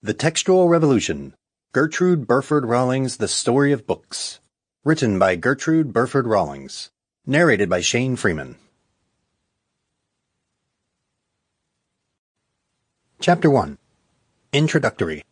The Textual Revolution. Gertrude Burford Rawlings' The Story of Books. Written by Gertrude Burford Rawlings. Narrated by Shane Freeman. Chapter 1. Introductory.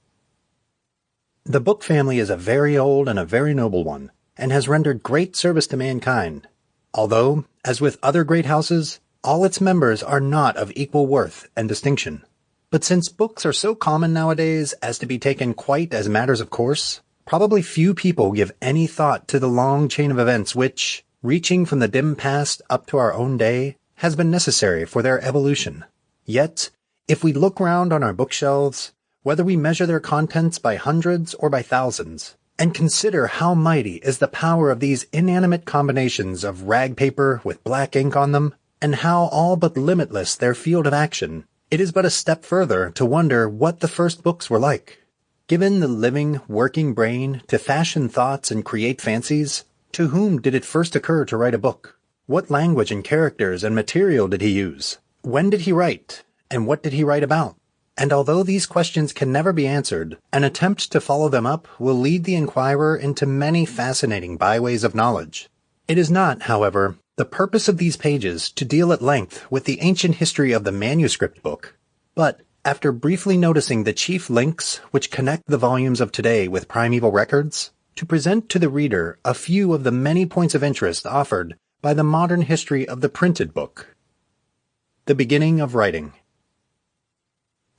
The book family is a very old and a very noble one, and has rendered great service to mankind, although, as with other great houses, all its members are not of equal worth and distinction. But since books are so common nowadays as to be taken quite as matters of course, probably few people give any thought to the long chain of events which, reaching from the dim past up to our own day, has been necessary for their evolution. Yet, if we look round on our bookshelves, whether we measure their contents by hundreds or by thousands, and consider how mighty is the power of these inanimate combinations of rag paper with black ink on them, and how all but limitless their field of action, it is but a step further to wonder what the first books were like. Given the living, working brain to fashion thoughts and create fancies, to whom did it first occur to write a book? What language and characters and material did he use? When did he write? And what did he write about? And although these questions can never be answered, an attempt to follow them up will lead the inquirer into many fascinating byways of knowledge. It is not, however, the purpose of these pages to deal at length with the ancient history of the manuscript book, but, after briefly noticing the chief links which connect the volumes of today with primeval records, to present to the reader a few of the many points of interest offered by the modern history of the printed book. The beginning of writing.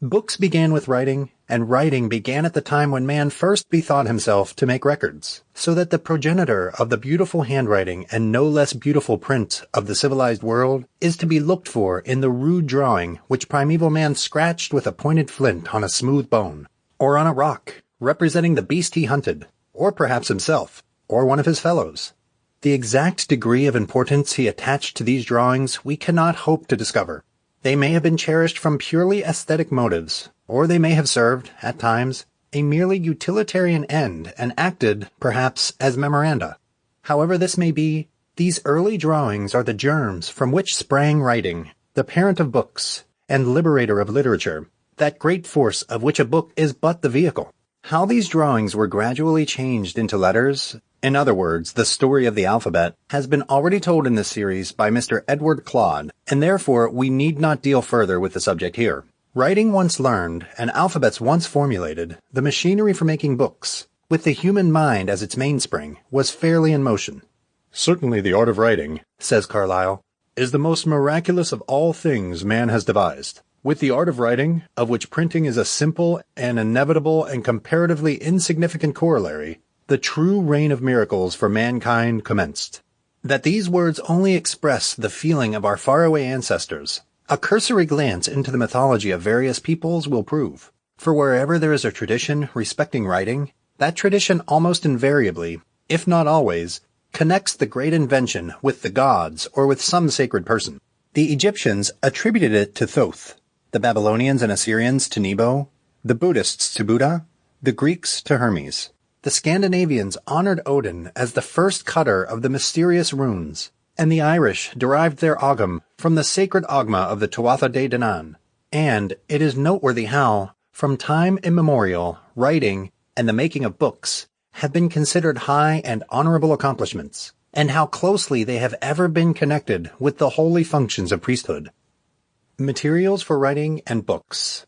Books began with writing, and writing began at the time when man first bethought himself to make records, so that the progenitor of the beautiful handwriting and no less beautiful print of the civilized world is to be looked for in the rude drawing which primeval man scratched with a pointed flint on a smooth bone, or on a rock, representing the beast he hunted, or perhaps himself, or one of his fellows. The exact degree of importance he attached to these drawings we cannot hope to discover. They may have been cherished from purely aesthetic motives, or they may have served, at times, a merely utilitarian end and acted, perhaps, as memoranda. However this may be, these early drawings are the germs from which sprang writing, the parent of books, and liberator of literature, that great force of which a book is but the vehicle. How these drawings were gradually changed into letters, in other words, the story of the alphabet, has been already told in this series by Mr. Edward Clodd, and therefore we need not deal further with the subject here. Writing once learned, and alphabets once formulated, the machinery for making books, with the human mind as its mainspring, was fairly in motion. "Certainly the art of writing," says Carlyle, "is the most miraculous of all things man has devised. With the art of writing, of which printing is a simple and inevitable and comparatively insignificant corollary, the true reign of miracles for mankind commenced." That these words only express the feeling of our faraway ancestors, a cursory glance into the mythology of various peoples will prove. For wherever there is a tradition respecting writing, that tradition almost invariably, if not always, connects the great invention with the gods or with some sacred person. The Egyptians attributed it to Thoth, the Babylonians and Assyrians to Nebo, the Buddhists to Buddha, the Greeks to Hermes. The Scandinavians honored Odin as the first cutter of the mysterious runes, and the Irish derived their Ogham from the sacred Ogma of the Tuatha De Danann. And it is noteworthy how, from time immemorial, writing and the making of books have been considered high and honorable accomplishments, and how closely they have ever been connected with the holy functions of priesthood. Materials for writing and books.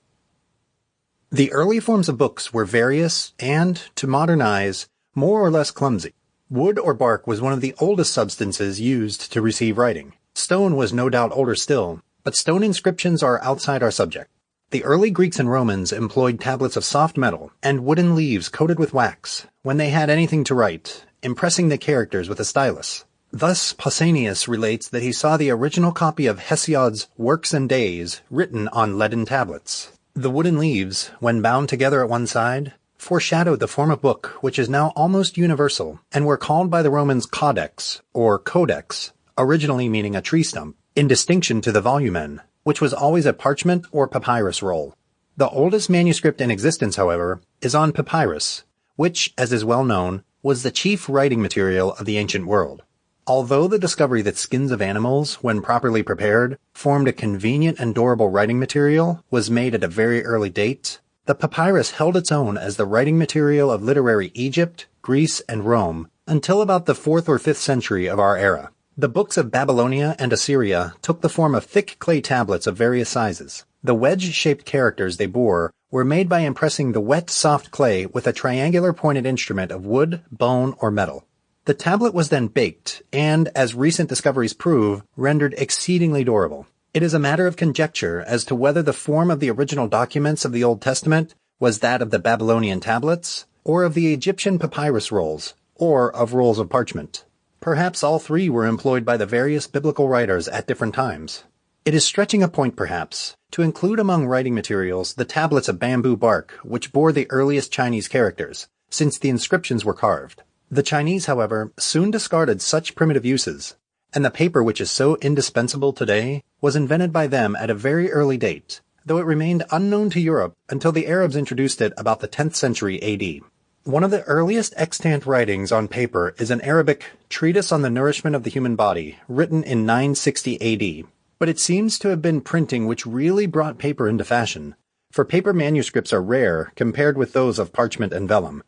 The early forms of books were various and, to modern eyes, more or less clumsy. Wood or bark was one of the oldest substances used to receive writing. Stone was no doubt older still, but stone inscriptions are outside our subject. The early Greeks and Romans employed tablets of soft metal and wooden leaves coated with wax when they had anything to write, impressing the characters with a stylus. Thus Pausanias relates that he saw the original copy of Hesiod's Works and Days written on leaden tablets. The wooden leaves, when bound together at one side, foreshadowed the form of book which is now almost universal, and were called by the Romans codex, or codex, originally meaning a tree stump, in distinction to the volumen, which was always a parchment or papyrus roll. The oldest manuscript in existence, however, is on papyrus, which, as is well known, was the chief writing material of the ancient world. Although the discovery that skins of animals, when properly prepared, formed a convenient and durable writing material was made at a very early date, The papyrus held its own as the writing material of literary Egypt, Greece, and Rome until about the 4th or 5th century of our era. The books of Babylonia and Assyria took the form of thick clay tablets of various sizes. The wedge-shaped characters they bore were made by impressing the wet, soft clay with a triangular pointed instrument of wood, bone, or metal. The tablet was then baked and, as recent discoveries prove, rendered exceedingly durable. It is a matter of conjecture as to whether the form of the original documents of the Old Testament was that of the Babylonian tablets, or of the Egyptian papyrus rolls, or of rolls of parchment. Perhaps all three were employed by the various biblical writers at different times. It is stretching a point, perhaps, to include among writing materials the tablets of bamboo bark which bore the earliest Chinese characters, since the inscriptions were carved. The Chinese, however, soon discarded such primitive uses, and the paper which is so indispensable today was invented by them at a very early date, though it remained unknown to Europe until the Arabs introduced it about the 10th century AD. One of the earliest extant writings on paper is an Arabic treatise on the nourishment of the human body, written in 960 AD. But it seems to have been printing which really brought paper into fashion, for paper manuscripts are rare compared with those of parchment and vellum.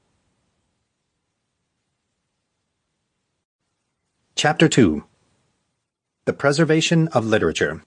Chapter 2. The Preservation of Literature.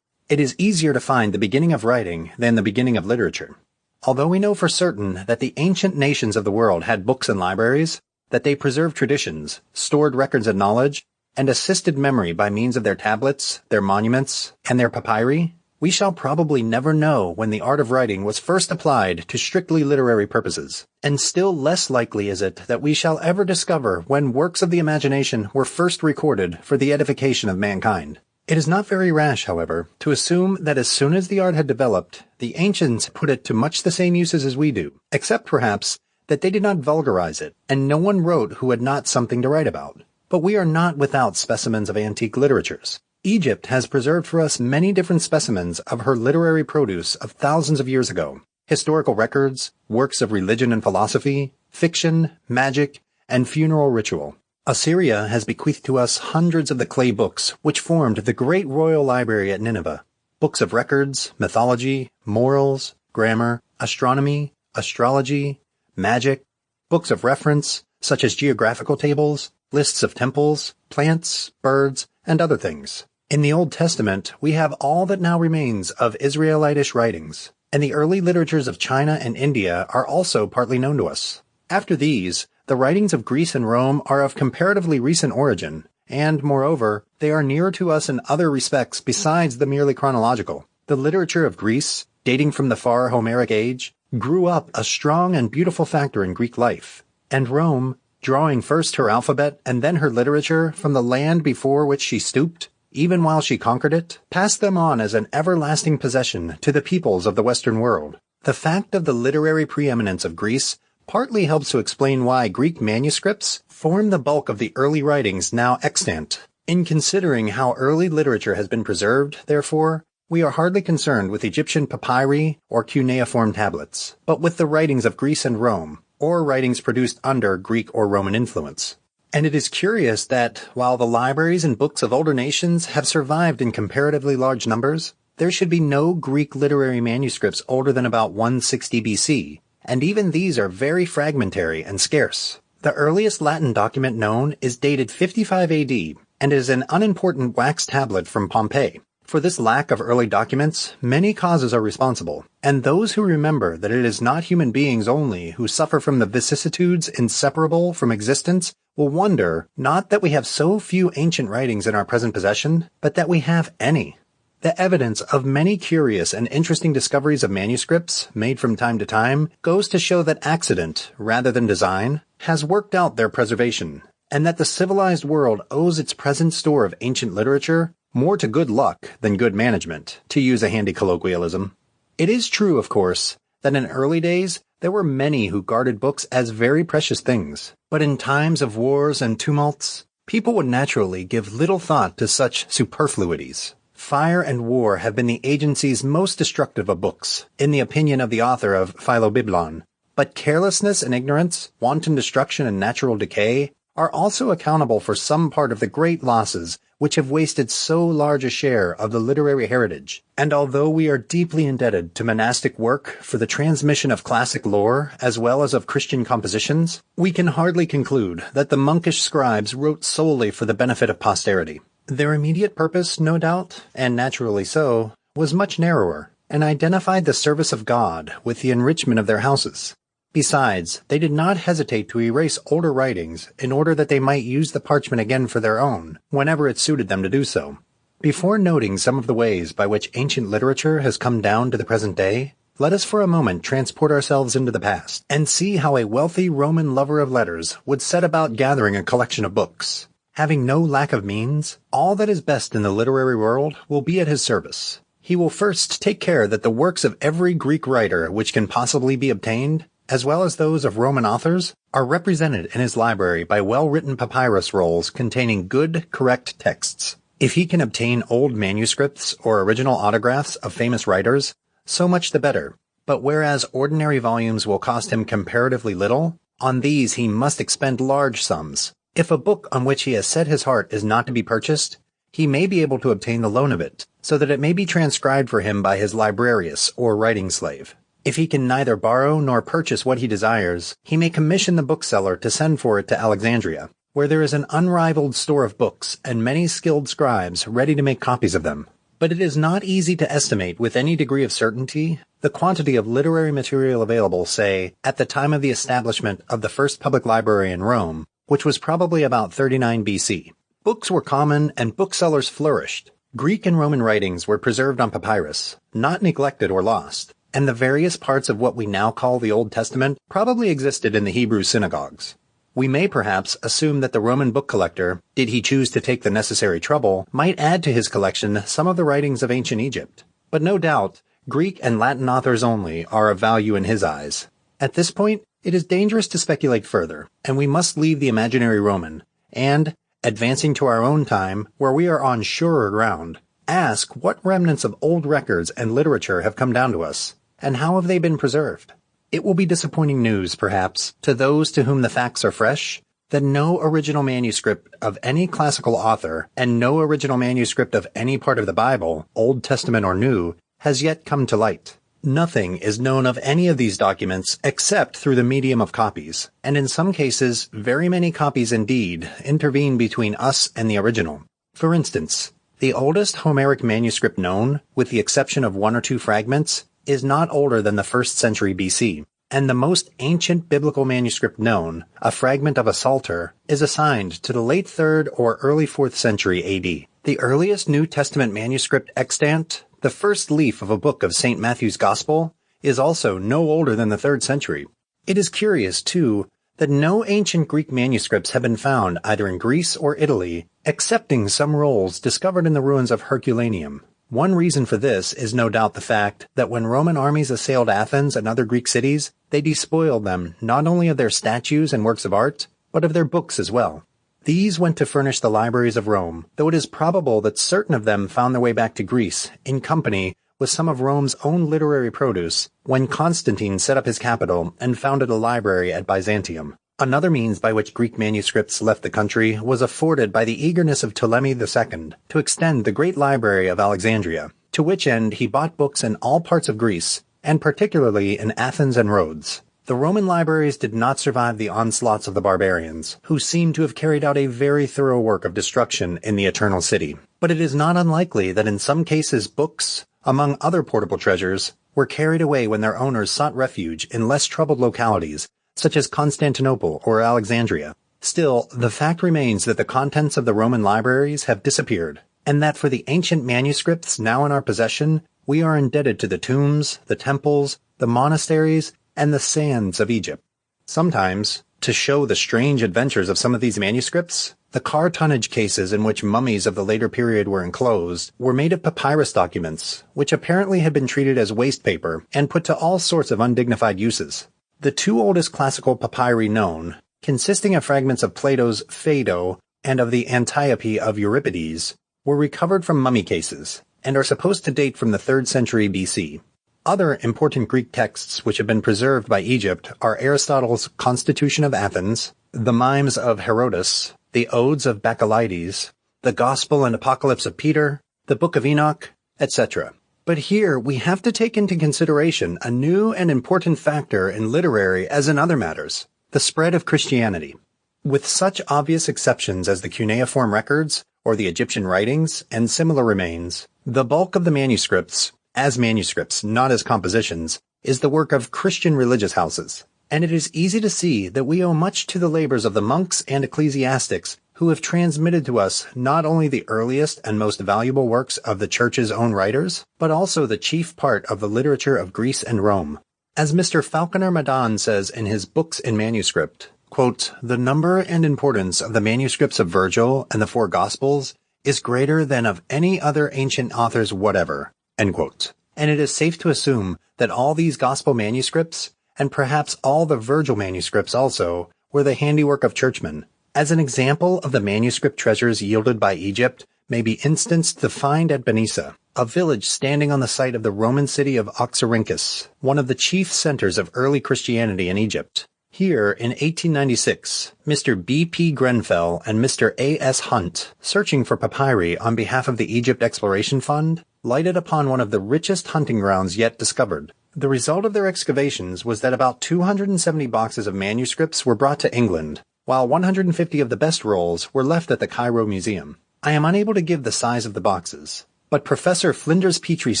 It is easier to find the beginning of writing than the beginning of literature. Although we know for certain that the ancient nations of the world had books and libraries, that they preserved traditions, stored records of knowledge, and assisted memory by means of their tablets, their monuments, and their papyri, we shall probably never know when the art of writing was first applied to strictly literary purposes, and still less likely is it that we shall ever discover when works of the imagination were first recorded for the edification of mankind. It is not very rash, however, to assume that as soon as the art had developed, the ancients put it to much the same uses as we do, except perhaps that they did not vulgarize it, and no one wrote who had not something to write about. But we are not without specimens of antique literatures. Egypt has preserved for us many different specimens of her literary produce of thousands of years ago. Historical records, works of religion and philosophy, fiction, magic, and funeral ritual. Assyria has bequeathed to us hundreds of the clay books which formed the great royal library at Nineveh. Books of records, mythology, morals, grammar, astronomy, astrology, magic, books of reference, such as geographical tables, lists of temples, plants, birds, and other things. In the Old Testament, we have all that now remains of Israelitish writings, and the early literatures of China and India are also partly known to us. After these, the writings of Greece and Rome are of comparatively recent origin, and, moreover, they are nearer to us in other respects besides the merely chronological. The literature of Greece, dating from the far Homeric age, grew up a strong and beautiful factor in Greek life, and Rome, drawing first her alphabet and then her literature from the land before which she stooped, even while she conquered it, passed them on as an everlasting possession to the peoples of the Western world. The fact of the literary preeminence of Greece partly helps to explain why Greek manuscripts form the bulk of the early writings now extant. In considering how early literature has been preserved, therefore, we are hardly concerned with Egyptian papyri or cuneiform tablets, but with the writings of Greece and Rome, or writings produced under Greek or Roman influence. And it is curious that, while the libraries and books of older nations have survived in comparatively large numbers, there should be no Greek literary manuscripts older than about 160 BC, and even these are very fragmentary and scarce. The earliest Latin document known is dated 55 AD, and is an unimportant wax tablet from Pompeii. For this lack of early documents, many causes are responsible, and those who remember that it is not human beings only who suffer from the vicissitudes inseparable from existence will wonder not that we have so few ancient writings in our present possession, but that we have any. The evidence of many curious and interesting discoveries of manuscripts made from time to time goes to show that accident, rather than design, has worked out their preservation, and that the civilized world owes its present store of ancient literature more to good luck than good management, to use a handy colloquialism. It is true, of course, that in early days there were many who guarded books as very precious things, but in times of wars and tumults, people would naturally give little thought to such superfluities. Fire and war have been the agencies most destructive of books, in the opinion of the author of Philobiblon, but carelessness and ignorance, wanton destruction and natural decay, are also accountable for some part of the great losses which have wasted so large a share of the literary heritage. And although we are deeply indebted to monastic work for the transmission of classic lore as well as of Christian compositions, we can hardly conclude that the monkish scribes wrote solely for the benefit of posterity. Their immediate purpose, no doubt, and naturally so, was much narrower, and identified the service of God with the enrichment of their houses. Besides, they did not hesitate to erase older writings in order that they might use the parchment again for their own, whenever it suited them to do so. Before noting some of the ways by which ancient literature has come down to the present day, let us for a moment transport ourselves into the past, and see how a wealthy Roman lover of letters would set about gathering a collection of books. Having no lack of means, all that is best in the literary world will be at his service. He will first take care that the works of every Greek writer which can possibly be obtained, as well as those of Roman authors, are represented in his library by well-written papyrus rolls containing good, correct texts. If he can obtain old manuscripts or original autographs of famous writers, so much the better. But whereas ordinary volumes will cost him comparatively little, on these he must expend large sums. If a book on which he has set his heart is not to be purchased, he may be able to obtain the loan of it, so that it may be transcribed for him by his librarius or writing slave. If he can neither borrow nor purchase what he desires, he may commission the bookseller to send for it to Alexandria, where there is an unrivaled store of books and many skilled scribes ready to make copies of them. But it is not easy to estimate with any degree of certainty the quantity of literary material available, say, at the time of the establishment of the first public library in Rome, which was probably about 39 BC. Books were common and booksellers flourished. Greek and Roman writings were preserved on papyrus, not neglected or lost, and the various parts of what we now call the Old Testament probably existed in the Hebrew synagogues. We may perhaps assume that the Roman book collector, did he choose to take the necessary trouble, might add to his collection some of the writings of ancient Egypt. But no doubt, Greek and Latin authors only are of value in his eyes. At this point, it is dangerous to speculate further, and we must leave the imaginary Roman, and, advancing to our own time, where we are on surer ground, ask what remnants of old records and literature have come down to us, and how have they been preserved? It will be disappointing news, perhaps, to those to whom the facts are fresh, that no original manuscript of any classical author and no original manuscript of any part of the Bible, Old Testament or New, has yet come to light. Nothing is known of any of these documents except through the medium of copies, and in some cases, very many copies indeed intervene between us and the original. For instance, the oldest Homeric manuscript known, with the exception of one or two fragments, is not older than the 1st century BC, and the most ancient biblical manuscript known, a fragment of a Psalter, is assigned to the late 3rd or early 4th century AD. The earliest New Testament manuscript extant, the first leaf of a book of St. Matthew's Gospel, is also no older than the 3rd century. It is curious, too, that no ancient Greek manuscripts have been found either in Greece or Italy, excepting some rolls discovered in the ruins of Herculaneum. One reason for this is no doubt the fact that when Roman armies assailed Athens and other Greek cities, they despoiled them not only of their statues and works of art, but of their books as well. These went to furnish the libraries of Rome, though it is probable that certain of them found their way back to Greece, in company with some of Rome's own literary produce, when Constantine set up his capital and founded a library at Byzantium. Another means by which Greek manuscripts left the country was afforded by the eagerness of Ptolemy II to extend the great library of Alexandria, to which end he bought books in all parts of Greece, and particularly in Athens and Rhodes. The Roman libraries did not survive the onslaughts of the barbarians, who seem to have carried out a very thorough work of destruction in the Eternal City. But it is not unlikely that in some cases books, among other portable treasures, were carried away when their owners sought refuge in less troubled localities, such as Constantinople or Alexandria. Still, the fact remains that the contents of the Roman libraries have disappeared, and that for the ancient manuscripts now in our possession, we are indebted to the tombs, the temples, the monasteries, and the sands of Egypt. Sometimes, to show the strange adventures of some of these manuscripts, the cartonnage cases in which mummies of the later period were enclosed were made of papyrus documents, which apparently had been treated as waste paper and put to all sorts of undignified uses. The two oldest classical papyri known, consisting of fragments of Plato's Phaedo and of the Antiope of Euripides, were recovered from mummy cases, and are supposed to date from the 3rd century BC. Other important Greek texts which have been preserved by Egypt are Aristotle's Constitution of Athens, the Mimes of Herodotus, the Odes of Bacchylides, the Gospel and Apocalypse of Peter, the Book of Enoch, etc. But here we have to take into consideration a new and important factor in literary as in other matters, the spread of Christianity. With such obvious exceptions as the cuneiform records, or the Egyptian writings, and similar remains, the bulk of the manuscripts, as manuscripts, not as compositions, is the work of Christian religious houses. And it is easy to see that we owe much to the labors of the monks and ecclesiastics who have transmitted to us not only the earliest and most valuable works of the Church's own writers, but also the chief part of the literature of Greece and Rome. As Mr. Falconer Madan says in his Books in Manuscript, quote, "The number and importance of the manuscripts of Virgil and the four Gospels is greater than of any other ancient authors whatever," end quote. And it is safe to assume that all these Gospel manuscripts, and perhaps all the Virgil manuscripts also, were the handiwork of churchmen. As an example of the manuscript treasures yielded by Egypt may be instanced the find at Benissa, a village standing on the site of the Roman city of Oxyrhynchus, one of the chief centers of early Christianity in Egypt. Here, in 1896, Mr. B.P. Grenfell and Mr. A.S. Hunt, searching for papyri on behalf of the Egypt Exploration Fund, lighted upon one of the richest hunting grounds yet discovered. The result of their excavations was that about 270 boxes of manuscripts were brought to England, while 150 of the best rolls were left at the Cairo Museum. I am unable to give the size of the boxes, but Professor Flinders Petrie's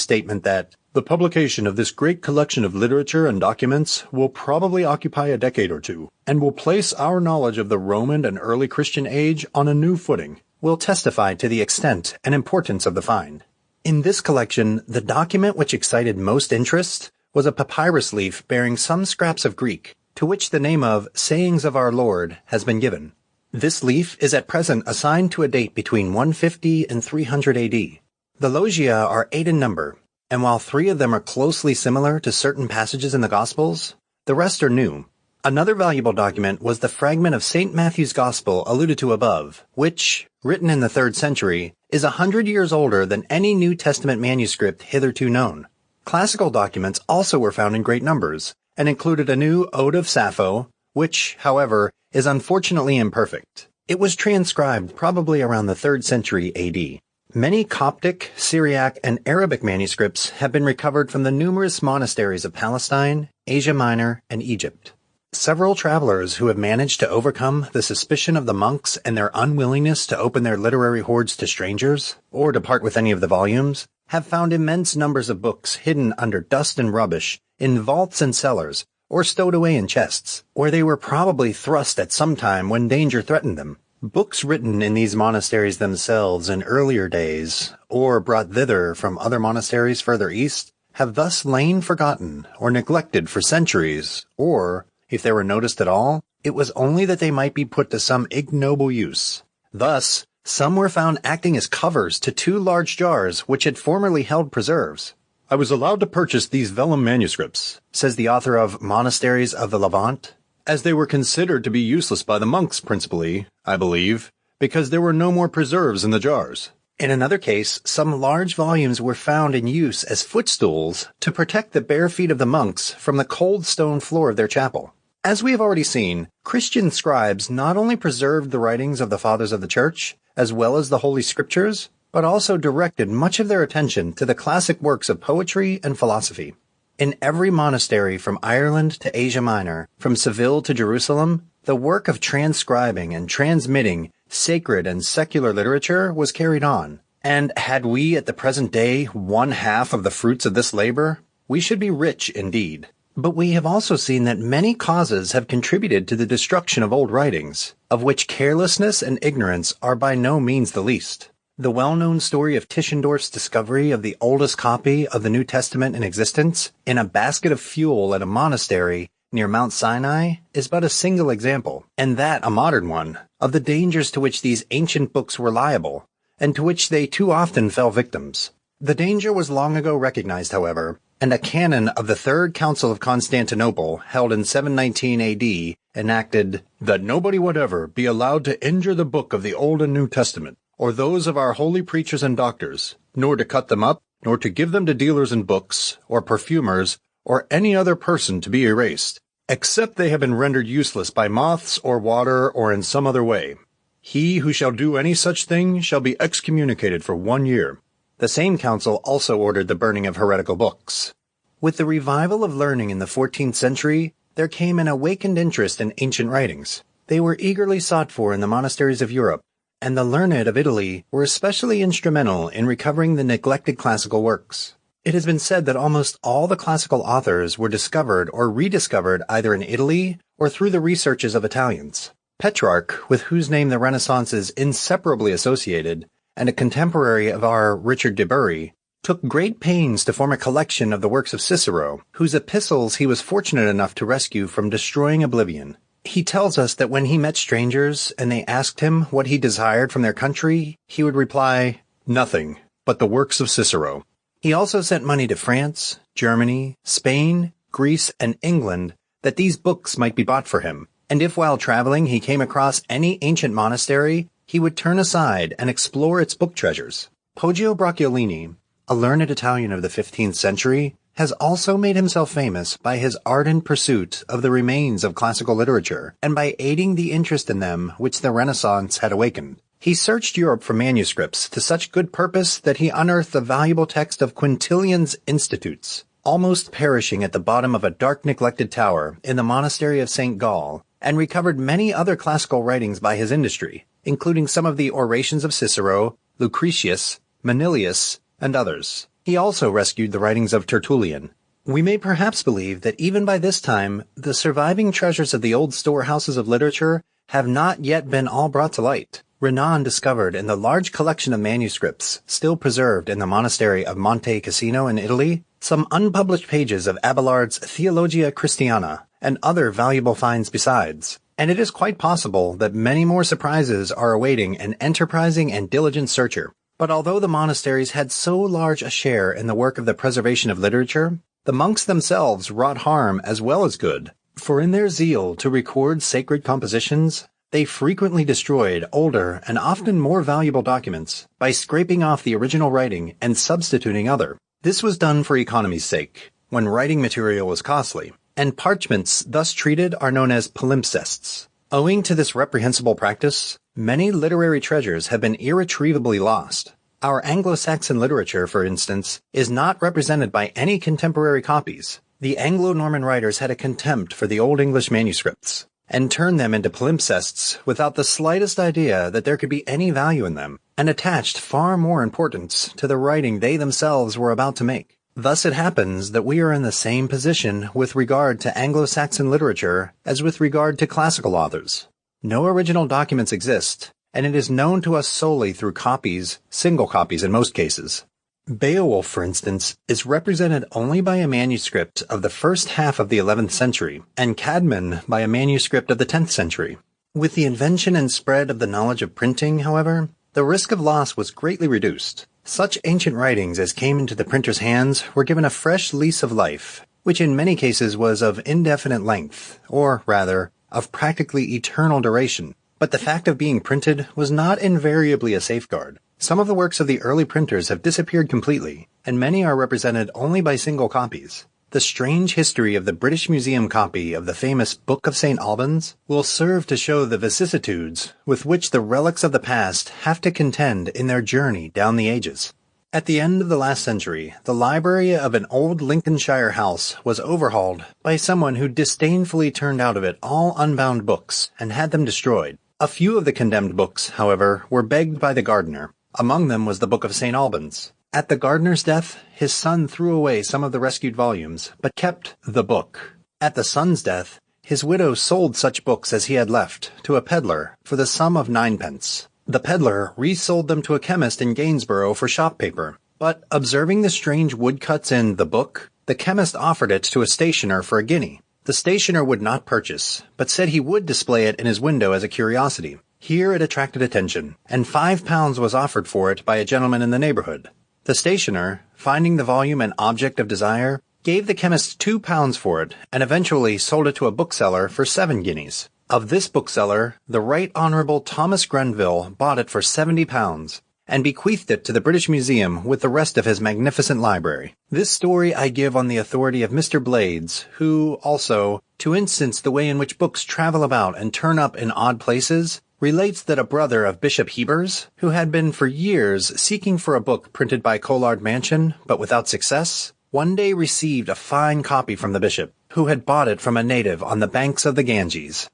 statement that the publication of this great collection of literature and documents will probably occupy a decade or two, and will place our knowledge of the Roman and early Christian age on a new footing, will testify to the extent and importance of the find. In this collection, the document which excited most interest was a papyrus leaf bearing some scraps of Greek, to which the name of Sayings of Our Lord has been given. This leaf is at present assigned to a date between 150 and 300 AD. The logia are 8 in number, and while 3 of them are closely similar to certain passages in the Gospels, the rest are new. Another valuable document was the fragment of St. Matthew's Gospel alluded to above, which, written in the 3rd century, is 100 years older than any New Testament manuscript hitherto known. Classical documents also were found in great numbers, and included a new Ode of Sappho, which, however, is unfortunately imperfect. It was transcribed probably around the 3rd century AD. Many Coptic, Syriac, and Arabic manuscripts have been recovered from the numerous monasteries of Palestine, Asia Minor, and Egypt. Several travelers who have managed to overcome the suspicion of the monks and their unwillingness to open their literary hoards to strangers, or to part with any of the volumes, have found immense numbers of books hidden under dust and rubbish in vaults and cellars, or stowed away in chests, where they were probably thrust at some time when danger threatened them. Books written in these monasteries themselves in earlier days, or brought thither from other monasteries further east, have thus lain forgotten or neglected for centuries, or, if they were noticed at all, it was only that they might be put to some ignoble use. Thus, some were found acting as covers to 2 large jars which had formerly held preserves. "I was allowed to purchase these vellum manuscripts," says the author of Monasteries of the Levant, "as they were considered to be useless by the monks principally, I believe, because there were no more preserves in the jars." In another case, some large volumes were found in use as footstools to protect the bare feet of the monks from the cold stone floor of their chapel. As we have already seen, Christian scribes not only preserved the writings of the Fathers of the Church, as well as the Holy Scriptures, but also directed much of their attention to the classic works of poetry and philosophy. In every monastery from Ireland to Asia Minor, from Seville to Jerusalem, the work of transcribing and transmitting sacred and secular literature was carried on. And had we at the present day 1/2 of the fruits of this labor, we should be rich indeed. But we have also seen that many causes have contributed to the destruction of old writings, of which carelessness and ignorance are by no means the least. The well-known story of Tischendorf's discovery of the oldest copy of the New Testament in existence in a basket of fuel at a monastery near Mount Sinai is but a single example, and that a modern one, of the dangers to which these ancient books were liable, and to which they too often fell victims. The danger was long ago recognized, however, and a canon of the Third Council of Constantinople, held in 719 AD, enacted, "That nobody whatever be allowed to injure the book of the Old and New Testament, or those of our holy preachers and doctors, nor to cut them up, nor to give them to dealers in books, or perfumers, or any other person to be erased." except they have been rendered useless by moths or water or in some other way. He who shall do any such thing shall be excommunicated for 1 year. The same council also ordered the burning of heretical books. With the revival of learning in the 14th century, there came an awakened interest in ancient writings. They were eagerly sought for in the monasteries of Europe, and the learned of Italy were especially instrumental in recovering the neglected classical works. It has been said that almost all the classical authors were discovered or rediscovered either in Italy or through the researches of Italians. Petrarch, with whose name the Renaissance is inseparably associated, and a contemporary of our Richard de Bury, took great pains to form a collection of the works of Cicero, whose epistles he was fortunate enough to rescue from destroying oblivion. He tells us that when he met strangers and they asked him what he desired from their country, he would reply, "Nothing but the works of Cicero." He also sent money to France, Germany, Spain, Greece, and England that these books might be bought for him, and if while traveling he came across any ancient monastery, he would turn aside and explore its book treasures. Poggio Bracciolini, a learned Italian of the 15th century, has also made himself famous by his ardent pursuit of the remains of classical literature and by aiding the interest in them which the Renaissance had awakened. He searched Europe for manuscripts to such good purpose that he unearthed the valuable text of Quintilian's Institutes, almost perishing at the bottom of a dark neglected tower in the monastery of St. Gall, and recovered many other classical writings by his industry, including some of the orations of Cicero, Lucretius, Manilius, and others. He also rescued the writings of Tertullian. We may perhaps believe that even by this time, the surviving treasures of the old storehouses of literature have not yet been all brought to light. Renan discovered in the large collection of manuscripts still preserved in the monastery of Monte Cassino in Italy some unpublished pages of Abelard's Theologia Christiana and other valuable finds besides, and it is quite possible that many more surprises are awaiting an enterprising and diligent searcher. But although the monasteries had so large a share in the work of the preservation of literature, the monks themselves wrought harm as well as good, for in their zeal to record sacred compositions, they frequently destroyed older and often more valuable documents by scraping off the original writing and substituting other. This was done for economy's sake, when writing material was costly, and parchments thus treated are known as palimpsests. Owing to this reprehensible practice, many literary treasures have been irretrievably lost. Our Anglo-Saxon literature, for instance, is not represented by any contemporary copies. The Anglo-Norman writers had a contempt for the Old English manuscripts, and turned them into palimpsests without the slightest idea that there could be any value in them, and attached far more importance to the writing they themselves were about to make. Thus it happens that we are in the same position with regard to Anglo-Saxon literature as with regard to classical authors. No original documents exist, and it is known to us solely through copies, single copies in most cases. Beowulf, for instance, is represented only by a manuscript of the first half of the 11th century, and Cadman by a manuscript of the 10th century. With the invention and spread of the knowledge of printing, however, the risk of loss was greatly reduced. Such ancient writings as came into the printer's hands were given a fresh lease of life, which in many cases was of indefinite length, or, rather, of practically eternal duration. But the fact of being printed was not invariably a safeguard. Some of the works of the early printers have disappeared completely, and many are represented only by single copies. The strange history of the British Museum copy of the famous Book of St. Albans will serve to show the vicissitudes with which the relics of the past have to contend in their journey down the ages. At the end of the last century, the library of an old Lincolnshire house was overhauled by someone who disdainfully turned out of it all unbound books and had them destroyed. A few of the condemned books, however, were begged by the gardener. Among them was the Book of St. Albans. At the gardener's death, his son threw away some of the rescued volumes, but kept the book. At the son's death, his widow sold such books as he had left to a peddler for the sum of 9d. The peddler resold them to a chemist in Gainsborough for shop paper, but observing the strange woodcuts in the book, the chemist offered it to a stationer for a guinea. The stationer would not purchase, but said he would display it in his window as a curiosity. Here it attracted attention, and £5 was offered for it by a gentleman in the neighborhood. The stationer, finding the volume an object of desire, gave the chemist £2 for it, and eventually sold it to a bookseller for 7 guineas. Of this bookseller, the Right Honourable Thomas Grenville bought it for £70, and bequeathed it to the British Museum with the rest of his magnificent library. This story I give on the authority of Mr. Blades, who also, to instance the way in which books travel about and turn up in odd places, relates that a brother of Bishop Hebers, who had been for years seeking for a book printed by Collard Mansion, but without success, one day received a fine copy from the bishop, who had bought it from a native on the banks of the Ganges.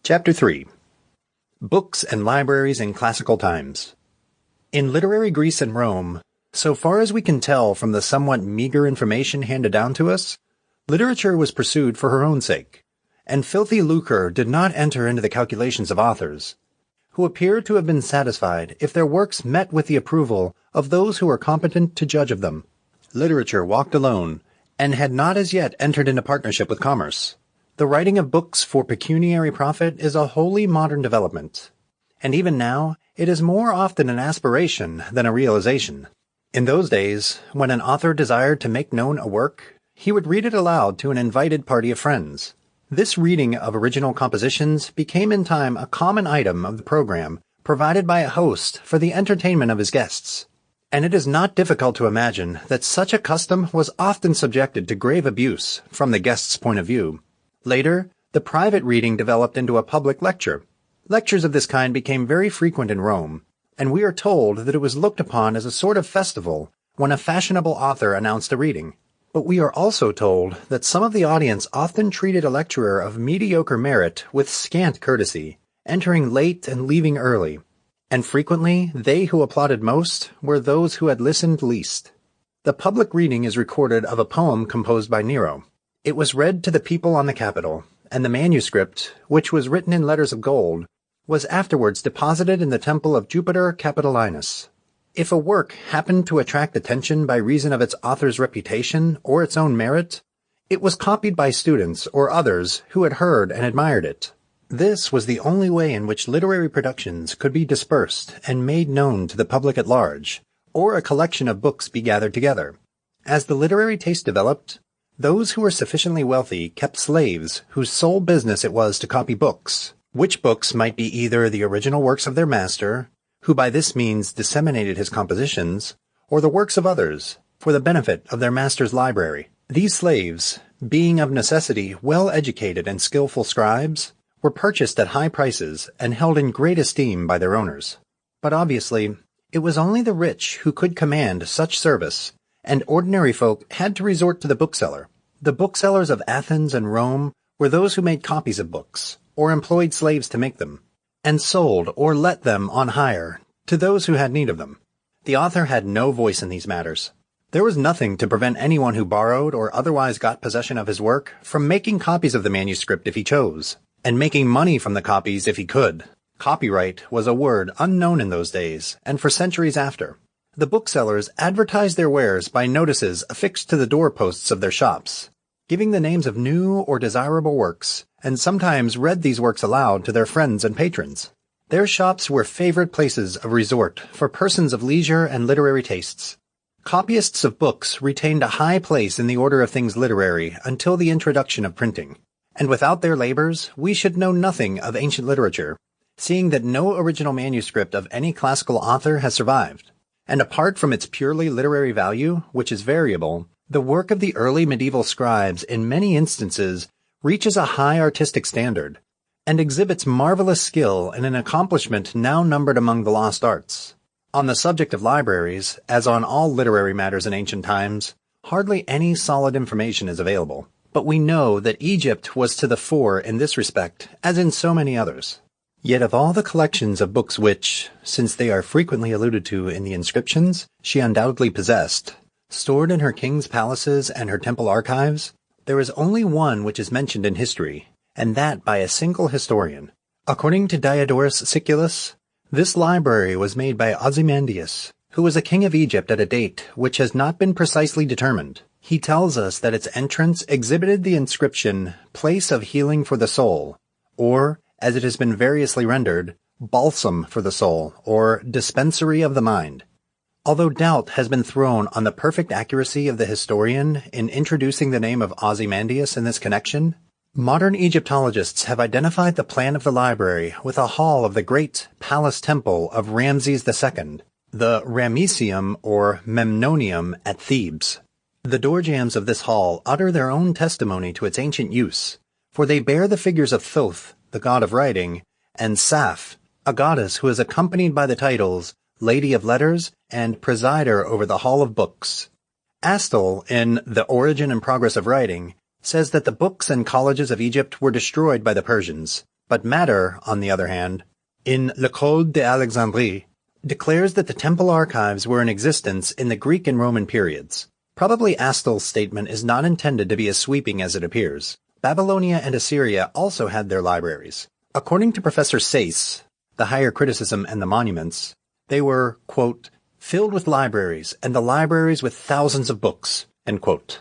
Chapter 3. Books and Libraries in Classical Times. In literary Greece and Rome, so far as we can tell from the somewhat meager information handed down to us, literature was pursued for her own sake, and filthy lucre did not enter into the calculations of authors, who appear to have been satisfied if their works met with the approval of those who were competent to judge of them. Literature walked alone, and had not as yet entered into partnership with commerce. The writing of books for pecuniary profit is a wholly modern development, and even now it is more often an aspiration than a realization. In those days, when an author desired to make known a work, he would read it aloud to an invited party of friends. This reading of original compositions became in time a common item of the program provided by a host for the entertainment of his guests, and it is not difficult to imagine that such a custom was often subjected to grave abuse from the guest's point of view. Later, the private reading developed into a public lecture. Lectures of this kind became very frequent in Rome, and we are told that it was looked upon as a sort of festival when a fashionable author announced a reading. But we are also told that some of the audience often treated a lecturer of mediocre merit with scant courtesy, entering late and leaving early, and frequently they who applauded most were those who had listened least. The public reading is recorded of a poem composed by Nero. It was read to the people on the Capitol, and the manuscript, which was written in letters of gold, was afterwards deposited in the temple of Jupiter Capitolinus. If a work happened to attract attention by reason of its author's reputation or its own merit, it was copied by students or others who had heard and admired it. This was the only way in which literary productions could be dispersed and made known to the public at large, or a collection of books be gathered together. As the literary taste developed, those who were sufficiently wealthy kept slaves whose sole business it was to copy books, which books might be either the original works of their master, who by this means disseminated his compositions, or the works of others, for the benefit of their master's library. These slaves, being of necessity well educated and skillful scribes, were purchased at high prices and held in great esteem by their owners. But obviously, it was only the rich who could command such service, and ordinary folk had to resort to the bookseller. The booksellers of Athens and Rome were those who made copies of books, or employed slaves to make them, and sold or let them on hire to those who had need of them. The author had no voice in these matters. There was nothing to prevent anyone who borrowed or otherwise got possession of his work from making copies of the manuscript if he chose, and making money from the copies if he could. Copyright was a word unknown in those days, and for centuries after. The booksellers advertised their wares by notices affixed to the doorposts of their shops, giving the names of new or desirable works, and sometimes read these works aloud to their friends and patrons. Their shops were favorite places of resort for persons of leisure and literary tastes. Copyists of books retained a high place in the order of things literary until the introduction of printing, and without their labors we should know nothing of ancient literature, seeing that no original manuscript of any classical author has survived. And apart from its purely literary value, which is variable, the work of the early medieval scribes in many instances reaches a high artistic standard, and exhibits marvelous skill in an accomplishment now numbered among the lost arts. On the subject of libraries, as on all literary matters in ancient times, hardly any solid information is available, but we know that Egypt was to the fore in this respect, as in so many others. Yet of all the collections of books which, since they are frequently alluded to in the inscriptions, she undoubtedly possessed, stored in her king's palaces and her temple archives, there is only one which is mentioned in history, and that by a single historian. According to Diodorus Siculus, this library was made by Ozymandias, who was a king of Egypt at a date which has not been precisely determined. He tells us that its entrance exhibited the inscription, "Place of Healing for the Soul," or, as it has been variously rendered, "Balsam for the Soul," or "Dispensary of the Mind." Although doubt has been thrown on the perfect accuracy of the historian in introducing the name of Ozymandias in this connection, Modern Egyptologists have identified the plan of the library with a hall of the great palace temple of Ramses II, the Ramesseum or Memnonium at Thebes. The doorjambs of this hall utter their own testimony to its ancient use, for they bear the figures of Thoth, the god of writing, and Saf, a goddess who is accompanied by the titles Lady of Letters and Presider over the Hall of Books. Astle, in The Origin and Progress of Writing, says that the books and colleges of Egypt were destroyed by the Persians, but Matter, on the other hand, in L'École d'Alexandrie, declares that the temple archives were in existence in the Greek and Roman periods. Probably Astle's statement is not intended to be as sweeping as it appears. Babylonia and Assyria also had their libraries. According to Professor Sayce, The Higher Criticism and the Monuments, they were, quote, filled with libraries, and the libraries with thousands of books, end quote.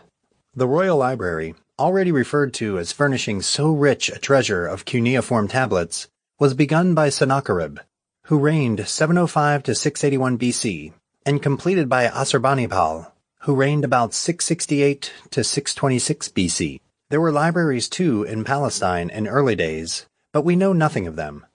The Royal Library, already referred to as furnishing so rich a treasure of cuneiform tablets, was begun by Sennacherib, who reigned 705 to 681 BC, and completed by Assurbanipal, who reigned about 668 to 626 BC. There were libraries, too, in Palestine in early days, but we know nothing of them.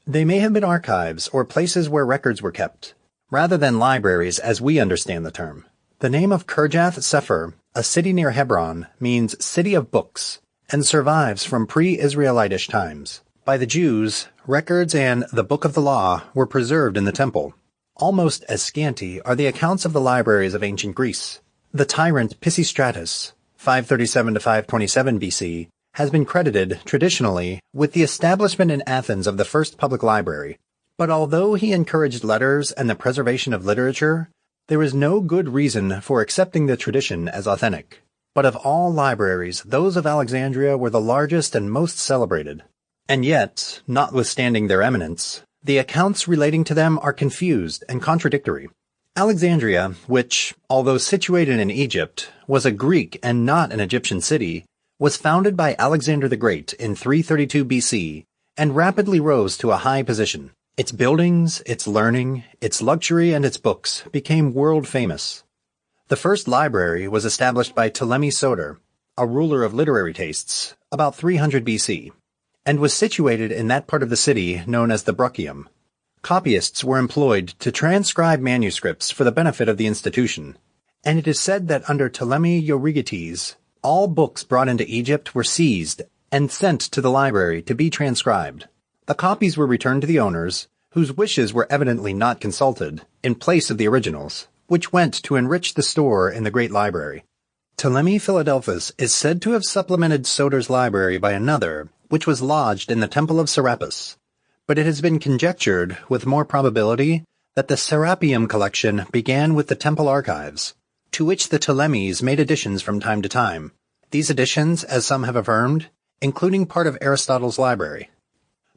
They may have been archives or places where records were kept, rather than libraries as we understand the term. The name of Kirjath Sefer, a city near Hebron, means city of books, and survives from pre-Israelitish times. By the Jews, records and the Book of the Law were preserved in the temple. Almost as scanty are the accounts of the libraries of ancient Greece. The tyrant Pisistratus, 537 to 527 BC, has been credited, traditionally, with the establishment in Athens of the first public library. But although he encouraged letters and the preservation of literature, there is no good reason for accepting the tradition as authentic. But of all libraries, those of Alexandria were the largest and most celebrated. And yet, notwithstanding their eminence, the accounts relating to them are confused and contradictory. Alexandria, which, although situated in Egypt, was a Greek and not an Egyptian city, was founded by Alexander the Great in 332 BC and rapidly rose to a high position. Its buildings, its learning, its luxury, and its books became world famous. The first library was established by Ptolemy Soter, a ruler of literary tastes, about 300 BC, and was situated in that part of the city known as the Bruchium. Copyists were employed to transcribe manuscripts for the benefit of the institution, and it is said that under Ptolemy Euergetes, all books brought into Egypt were seized and sent to the library to be transcribed. The copies were returned to the owners, whose wishes were evidently not consulted, in place of the originals, which went to enrich the store in the great library. Ptolemy Philadelphus is said to have supplemented Soter's library by another, which was lodged in the Temple of Serapis, but it has been conjectured, with more probability, that the Serapeum collection began with the temple archives, to which the Ptolemies made additions from time to time. These additions, as some have affirmed, including part of Aristotle's library.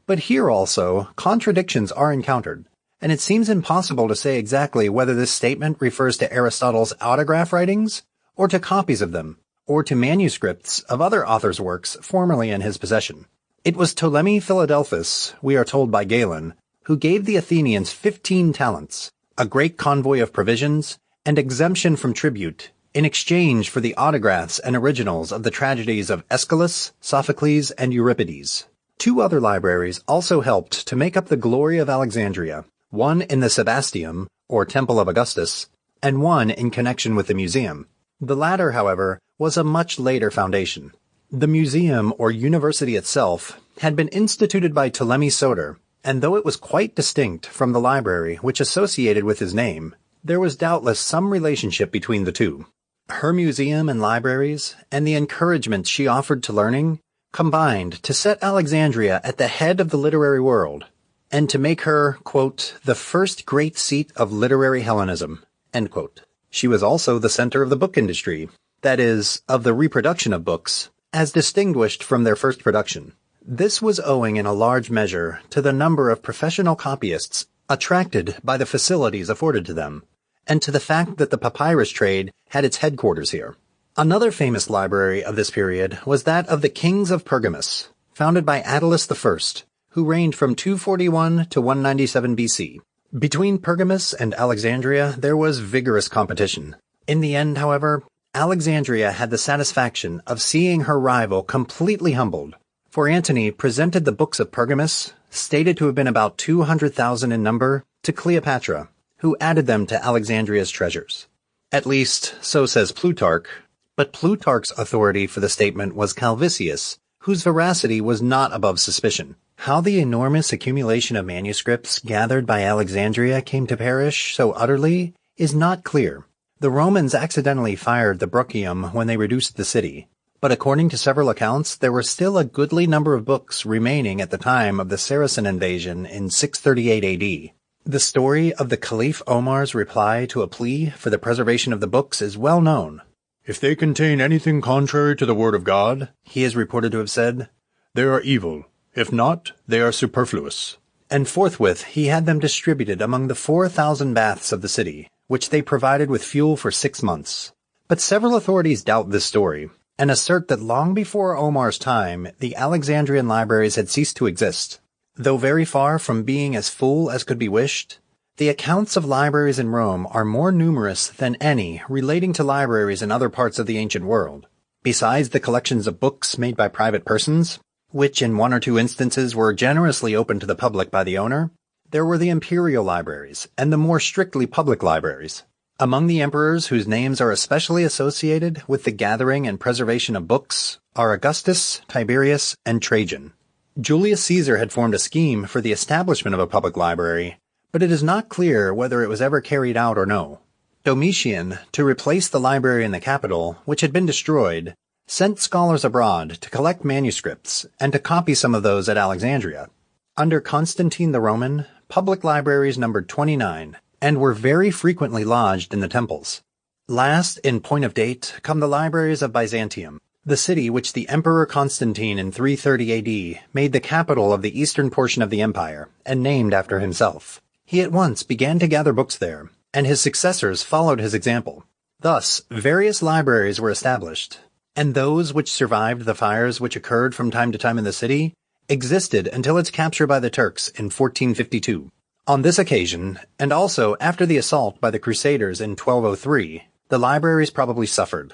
But here also, contradictions are encountered, and it seems impossible to say exactly whether this statement refers to Aristotle's autograph writings, or to copies of them, or to manuscripts of other authors' works formerly in his possession. It was Ptolemy Philadelphus, we are told by Galen, who gave the Athenians 15 talents, a great convoy of provisions, and exemption from tribute, in exchange for the autographs and originals of the tragedies of Aeschylus, Sophocles, and Euripides. Two other libraries also helped to make up the glory of Alexandria, one in the Sebasteum, or Temple of Augustus, and one in connection with the museum. The latter, however, was a much later foundation. The museum, or university itself, had been instituted by Ptolemy Soter, and though it was quite distinct from the library which associated with his name, there was doubtless some relationship between the two. Her museum and libraries, and the encouragement she offered to learning, combined to set Alexandria at the head of the literary world, and to make her, quote, the first great seat of literary Hellenism, end quote. She was also the center of the book industry, that is, of the reproduction of books, as distinguished from their first production. This was owing in a large measure to the number of professional copyists attracted by the facilities afforded to them, and to the fact that the papyrus trade had its headquarters here. Another famous library of this period was that of the Kings of Pergamus, founded by Attalus I, who reigned from 241 to 197 BC. Between Pergamus and Alexandria there was vigorous competition. In the end, however, Alexandria had the satisfaction of seeing her rival completely humbled, for Antony presented the books of Pergamus, stated to have been about 200,000 in number, to Cleopatra, who added them to Alexandria's treasures. At least, so says Plutarch, but Plutarch's authority for the statement was Calvisius, whose veracity was not above suspicion. How the enormous accumulation of manuscripts gathered by Alexandria came to perish so utterly is not clear. The Romans accidentally fired the Bruchium when they reduced the city, but according to several accounts, there were still a goodly number of books remaining at the time of the Saracen invasion in 638 AD. The story of the Caliph Omar's reply to a plea for the preservation of the books is well known. "If they contain anything contrary to the word of God," he is reported to have said, "they are evil. If not, they are superfluous." And forthwith he had them distributed among the 4,000 baths of the city, which they provided with fuel for 6 months. But several authorities doubt this story, and assert that long before Omar's time, the Alexandrian libraries had ceased to exist. Though very far from being as full as could be wished, the accounts of libraries in Rome are more numerous than any relating to libraries in other parts of the ancient world. Besides the collections of books made by private persons, which in 1 or 2 instances were generously opened to the public by the owner, there were the imperial libraries and the more strictly public libraries. Among the emperors whose names are especially associated with the gathering and preservation of books are Augustus, Tiberius, and Trajan. Julius Caesar had formed a scheme for the establishment of a public library, but it is not clear whether it was ever carried out or no. Domitian, to replace the library in the capital, which had been destroyed, sent scholars abroad to collect manuscripts and to copy some of those at Alexandria. Under Constantine the Roman, public libraries numbered 29, and were very frequently lodged in the temples. Last in point of date come the libraries of Byzantium, the city which the Emperor Constantine in 330 AD made the capital of the eastern portion of the empire, and named after himself. He at once began to gather books there, and his successors followed his example. Thus, various libraries were established, and those which survived the fires which occurred from time to time in the city existed until its capture by the Turks in 1452. On this occasion, and also after the assault by the Crusaders in 1203, the libraries probably suffered.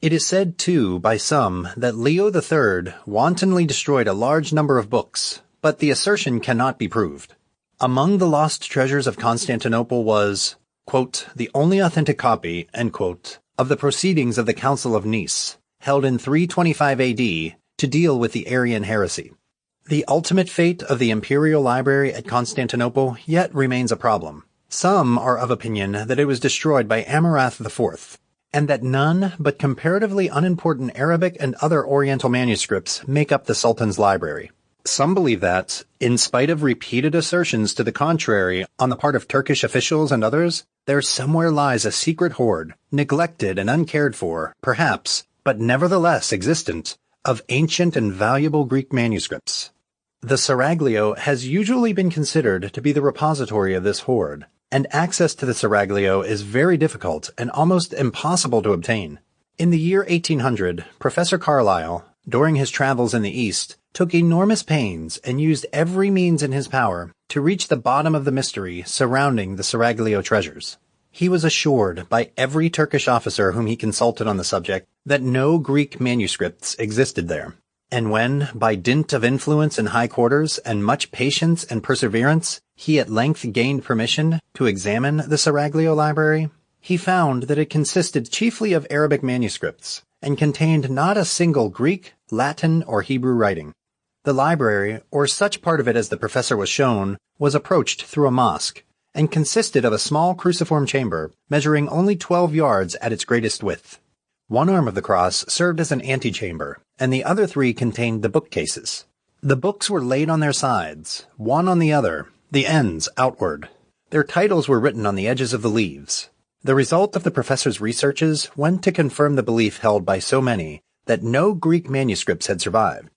It is said, too, by some that Leo III wantonly destroyed a large number of books, but the assertion cannot be proved. Among the lost treasures of Constantinople was, quote, the only authentic copy, end quote, of the proceedings of the Council of Nice, held in 325 AD to deal with the Arian heresy. The ultimate fate of the Imperial Library at Constantinople yet remains a problem. Some are of opinion that it was destroyed by Amurath IV, and that none but comparatively unimportant Arabic and other Oriental manuscripts make up the Sultan's library. Some believe that, in spite of repeated assertions to the contrary on the part of Turkish officials and others, there somewhere lies a secret hoard, neglected and uncared for, perhaps, but nevertheless existent, of ancient and valuable Greek manuscripts. The Seraglio has usually been considered to be the repository of this hoard, and access to the Seraglio is very difficult and almost impossible to obtain. In the year 1800, Professor Carlyle, during his travels in the East, took enormous pains and used every means in his power to reach the bottom of the mystery surrounding the Seraglio treasures. He was assured by every Turkish officer whom he consulted on the subject that no Greek manuscripts existed there. And when, by dint of influence in high quarters and much patience and perseverance, he at length gained permission to examine the Seraglio library, he found that it consisted chiefly of Arabic manuscripts and contained not a single Greek, Latin, or Hebrew writing. The library, or such part of it as the professor was shown, was approached through a mosque, and consisted of a small cruciform chamber measuring only 12 yards at its greatest width. One arm of the cross served as an antechamber, and the other 3 contained the bookcases. The books were laid on their sides, one on the other, the ends outward. Their titles were written on the edges of the leaves. The result of the professor's researches went to confirm the belief held by so many that no Greek manuscripts had survived.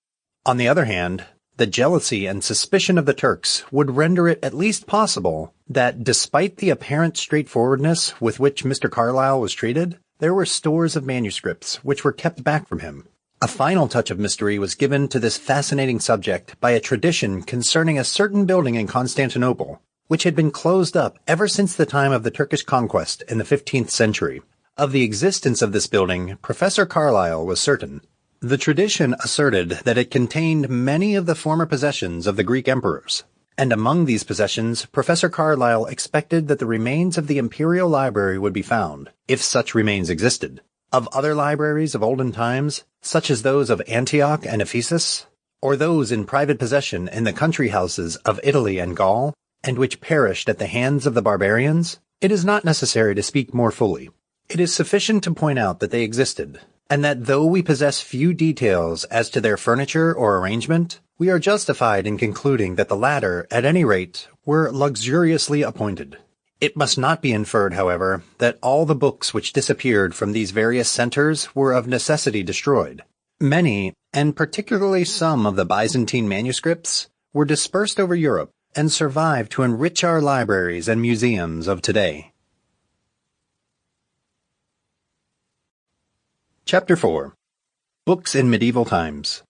On the other hand, the jealousy and suspicion of the Turks would render it at least possible that, despite the apparent straightforwardness with which Mr. Carlyle was treated, there were stores of manuscripts which were kept back from him. A final touch of mystery was given to this fascinating subject by a tradition concerning a certain building in Constantinople, which had been closed up ever since the time of the Turkish conquest in the 15th century. Of the existence of this building, Professor Carlyle was certain. The tradition asserted that it contained many of the former possessions of the Greek emperors, and among these possessions, Professor Carlyle expected that the remains of the Imperial Library would be found, if such remains existed, of other libraries of olden times, such as those of Antioch and Ephesus, or those in private possession in the country houses of Italy and Gaul, and which perished at the hands of the barbarians. It is not necessary to speak more fully. It is sufficient to point out that they existed, and that though we possess few details as to their furniture or arrangement, we are justified in concluding that the latter, at any rate, were luxuriously appointed. It must not be inferred, however, that all the books which disappeared from these various centers were of necessity destroyed. Many, and particularly some of the Byzantine manuscripts, were dispersed over Europe and survived to enrich our libraries and museums of today. Chapter 4. Books in Medieval Times.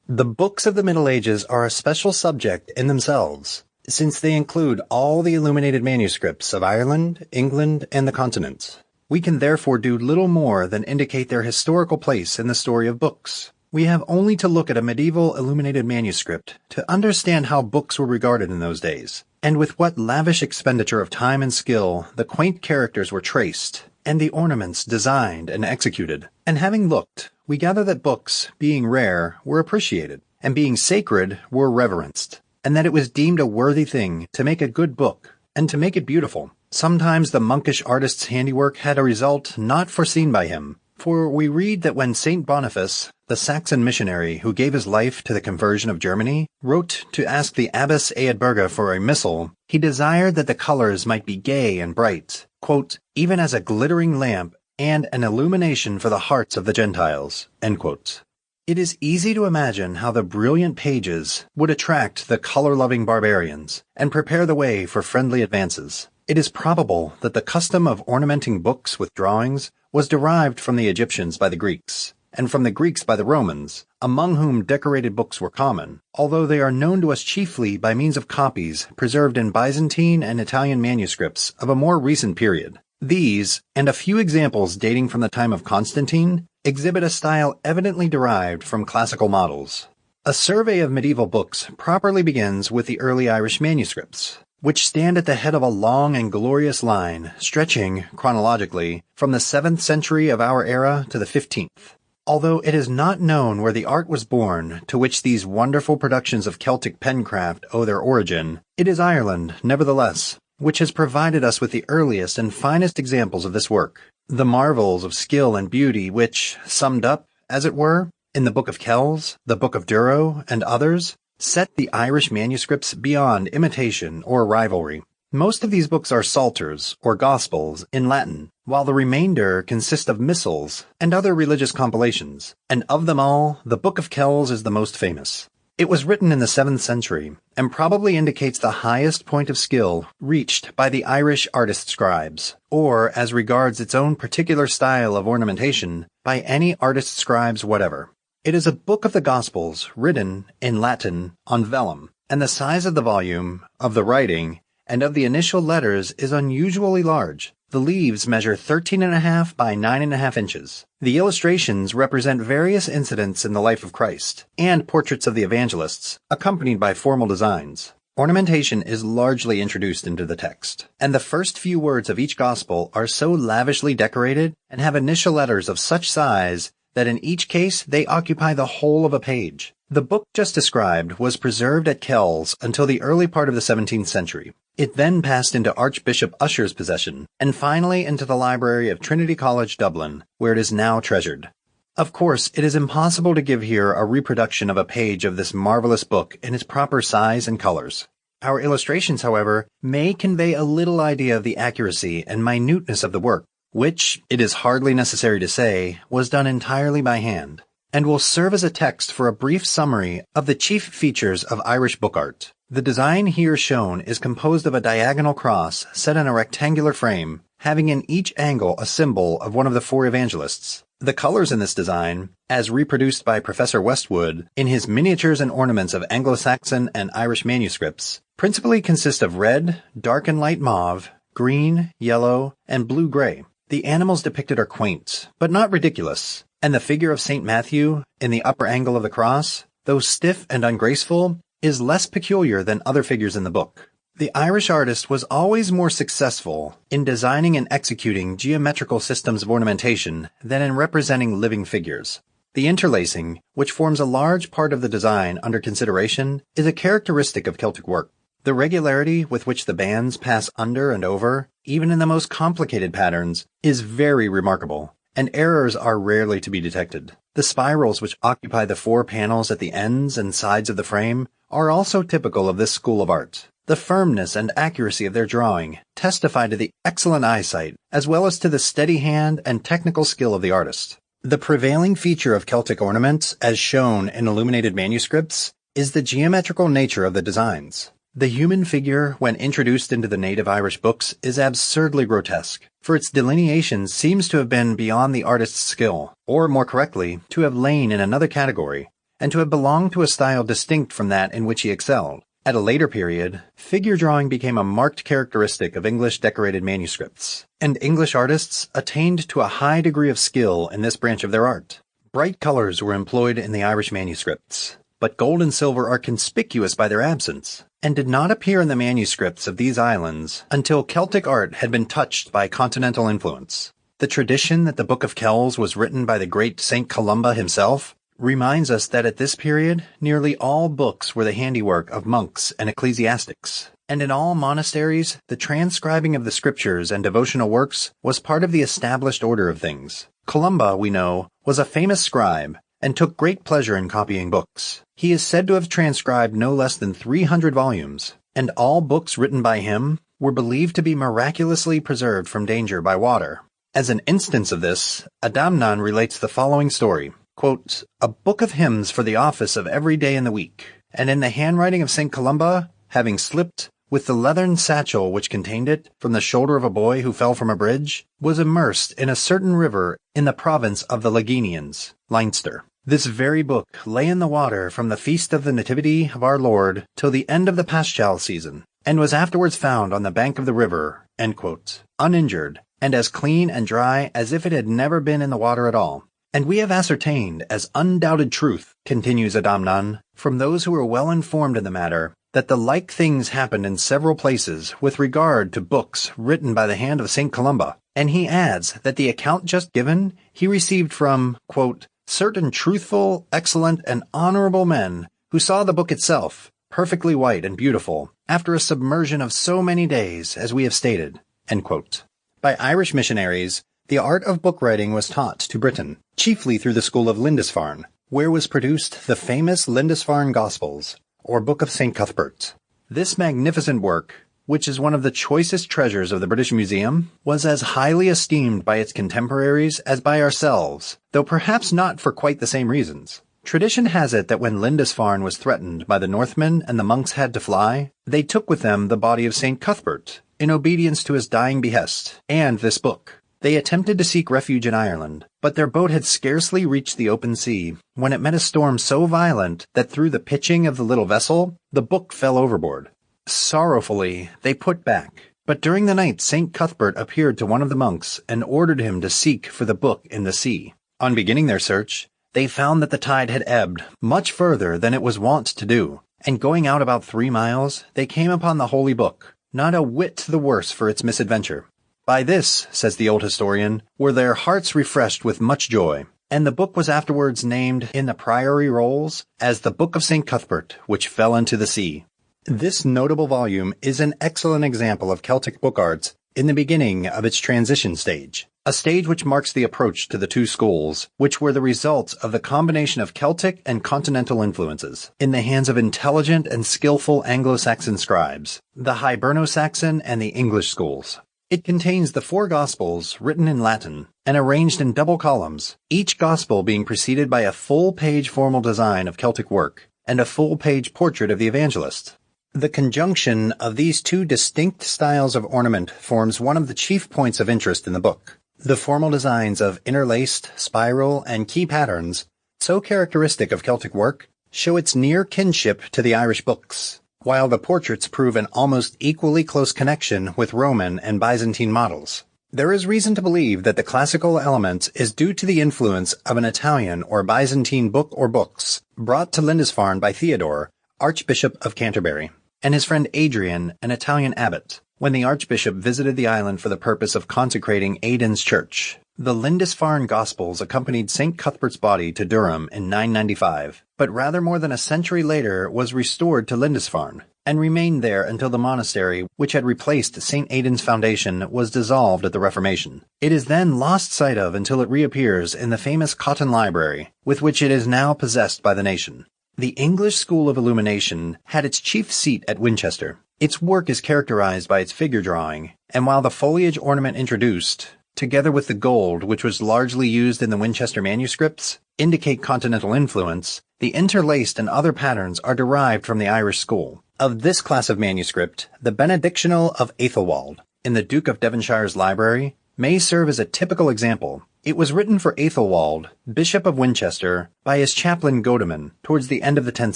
The books of the Middle Ages are a special subject in themselves, since they include all the illuminated manuscripts of Ireland, England, and the continent. We can therefore do little more than indicate their historical place in the story of books. We have only to look at a medieval illuminated manuscript to understand how books were regarded in those days, and with what lavish expenditure of time and skill the quaint characters were traced, and the ornaments designed and executed. And having looked, we gather that books, being rare, were appreciated, and being sacred, were reverenced, and that it was deemed a worthy thing to make a good book, and to make it beautiful. Sometimes the monkish artist's handiwork had a result not foreseen by him, for we read that when St. Boniface, the Saxon missionary who gave his life to the conversion of Germany, wrote to ask the Abbess Eadburga for a missal, he desired that the colors might be gay and bright, quote, even as a glittering lamp and an illumination for the hearts of the Gentiles, end quote. It is easy to imagine how the brilliant pages would attract the color-loving barbarians and prepare the way for friendly advances. It is probable that the custom of ornamenting books with drawings was derived from the Egyptians by the Greeks, and from the Greeks by the Romans, among whom decorated books were common, although they are known to us chiefly by means of copies preserved in Byzantine and Italian manuscripts of a more recent period. These, and a few examples dating from the time of Constantine, exhibit a style evidently derived from classical models. A survey of medieval books properly begins with the early Irish manuscripts, which stand at the head of a long and glorious line stretching, chronologically, from the 7th century of our era to the 15th. Although it is not known where the art was born to which these wonderful productions of Celtic pencraft owe their origin, it is Ireland, nevertheless, which has provided us with the earliest and finest examples of this work. The marvels of skill and beauty which, summed up, as it were, in the Book of Kells, the Book of Durrow, and others, set the Irish manuscripts beyond imitation or rivalry. Most of these books are psalters, or gospels, in Latin, while the remainder consist of missals and other religious compilations, and of them all, the Book of Kells is the most famous. It was written in the 7th century, and probably indicates the highest point of skill reached by the Irish artist-scribes, or, as regards its own particular style of ornamentation, by any artist-scribes whatever. It is a book of the Gospels, written, in Latin, on vellum, and the size of the volume, of the writing, and of the initial letters is unusually large. The leaves measure 13.5 by 9.5 inches. The illustrations represent various incidents in the life of Christ, and portraits of the evangelists, accompanied by formal designs. Ornamentation is largely introduced into the text, and the first few words of each gospel are so lavishly decorated and have initial letters of such size that in each case they occupy the whole of a page. The book just described was preserved at Kells until the early part of the 17th century. It then passed into Archbishop Usher's possession, and finally into the library of Trinity College, Dublin, where it is now treasured. Of course, it is impossible to give here a reproduction of a page of this marvelous book in its proper size and colors. Our illustrations, however, may convey a little idea of the accuracy and minuteness of the work, which, it is hardly necessary to say, was done entirely by hand, and will serve as a text for a brief summary of the chief features of Irish book art. The design here shown is composed of a diagonal cross set in a rectangular frame, having in each angle a symbol of one of the four evangelists. The colors in this design, as reproduced by Professor Westwood in his Miniatures and Ornaments of Anglo-Saxon and Irish Manuscripts, principally consist of red, dark and light mauve, green, yellow, and blue-gray. The animals depicted are quaint, but not ridiculous, and the figure of St. Matthew, in the upper angle of the cross, though stiff and ungraceful, is less peculiar than other figures in the book. The Irish artist was always more successful in designing and executing geometrical systems of ornamentation than in representing living figures. The interlacing, which forms a large part of the design under consideration, is a characteristic of Celtic work. The regularity with which the bands pass under and over, even in the most complicated patterns, is very remarkable, and errors are rarely to be detected. The spirals which occupy the 4 panels at the ends and sides of the frame are also typical of this school of art. The firmness and accuracy of their drawing testify to the excellent eyesight, as well as to the steady hand and technical skill of the artist. The prevailing feature of Celtic ornaments, as shown in illuminated manuscripts, is the geometrical nature of the designs. The human figure, when introduced into the native Irish books, is absurdly grotesque, for its delineation seems to have been beyond the artist's skill, or more correctly, to have lain in another category, and to have belonged to a style distinct from that in which he excelled. At a later period, figure drawing became a marked characteristic of English decorated manuscripts, and English artists attained to a high degree of skill in this branch of their art. Bright colors were employed in the Irish manuscripts, but gold and silver are conspicuous by their absence, and did not appear in the manuscripts of these islands until Celtic art had been touched by continental influence. The tradition that the Book of Kells was written by the great St. Columba himself reminds us that at this period, nearly all books were the handiwork of monks and ecclesiastics, and in all monasteries, the transcribing of the scriptures and devotional works was part of the established order of things. Columba, we know, was a famous scribe, and took great pleasure in copying books. He is said to have transcribed no less than 300 volumes, and all books written by him were believed to be miraculously preserved from danger by water. As an instance of this, Adamnan relates the following story. Quote, "A book of hymns for the office of every day in the week, and in the handwriting of St. Columba, having slipped, with the leathern satchel which contained it, from the shoulder of a boy who fell from a bridge, was immersed in a certain river in the province of the Laginians, Leinster. This very book lay in the water from the feast of the Nativity of our Lord till the end of the Paschal season, and was afterwards found on the bank of the river," end quote, uninjured, and as clean and dry as if it had never been in the water at all. "And we have ascertained as undoubted truth," continues Adamnan, "from those who were well informed in the matter, that the like things happened in several places with regard to books written by the hand of St. Columba." And he adds that the account just given he received from, quote, "certain truthful, excellent, and honorable men who saw the book itself, perfectly white and beautiful, after a submersion of so many days, as we have stated," end quote. By Irish missionaries, the art of book writing was taught to Britain, chiefly through the school of Lindisfarne, where was produced the famous Lindisfarne Gospels, or Book of St. Cuthbert. This magnificent work, which is one of the choicest treasures of the British Museum, was as highly esteemed by its contemporaries as by ourselves, though perhaps not for quite the same reasons. Tradition has it that when Lindisfarne was threatened by the Northmen and the monks had to fly, they took with them the body of St. Cuthbert, in obedience to his dying behest, and this book. They attempted to seek refuge in Ireland, but their boat had scarcely reached the open sea when it met a storm so violent that through the pitching of the little vessel, the book fell overboard. Sorrowfully, they put back, but during the night St. Cuthbert appeared to one of the monks and ordered him to seek for the book in the sea. On beginning their search, they found that the tide had ebbed much further than it was wont to do, and going out about 3 miles, they came upon the holy book, not a whit the worse for its misadventure. "By this," says the old historian, "were their hearts refreshed with much joy," and the book was afterwards named in the priory rolls as the Book of St. Cuthbert, which fell into the sea. This notable volume is an excellent example of Celtic book arts in the beginning of its transition stage, a stage which marks the approach to the two schools, which were the results of the combination of Celtic and continental influences, in the hands of intelligent and skillful Anglo-Saxon scribes, the Hiberno-Saxon and the English schools. It contains the 4 Gospels written in Latin and arranged in double columns, each Gospel being preceded by a full-page formal design of Celtic work and a full-page portrait of the evangelist. The conjunction of these two distinct styles of ornament forms one of the chief points of interest in the book. The formal designs of interlaced, spiral, and key patterns, so characteristic of Celtic work, show its near kinship to the Irish books, while the portraits prove an almost equally close connection with Roman and Byzantine models. There is reason to believe that the classical element is due to the influence of an Italian or Byzantine book or books brought to Lindisfarne by Theodore, Archbishop of Canterbury, and his friend Adrian, an Italian abbot, when the archbishop visited the island for the purpose of consecrating Aidan's church. The Lindisfarne Gospels accompanied St. Cuthbert's body to Durham in 995, but rather more than a century later was restored to Lindisfarne, and remained there until the monastery, which had replaced St. Aidan's foundation, was dissolved at the Reformation. It is then lost sight of until it reappears in the famous Cotton Library, with which it is now possessed by the nation. The English school of illumination had its chief seat at Winchester. Its work is characterized by its figure drawing, and while the foliage ornament introduced, together with the gold which was largely used in the Winchester manuscripts, indicate continental influence, the interlaced and other patterns are derived from the Irish school. Of this class of manuscript, the Benedictional of Athelwold, in the Duke of Devonshire's library, may serve as a typical example. It was written for Athelwold, Bishop of Winchester, by his chaplain Godeman towards the end of the 10th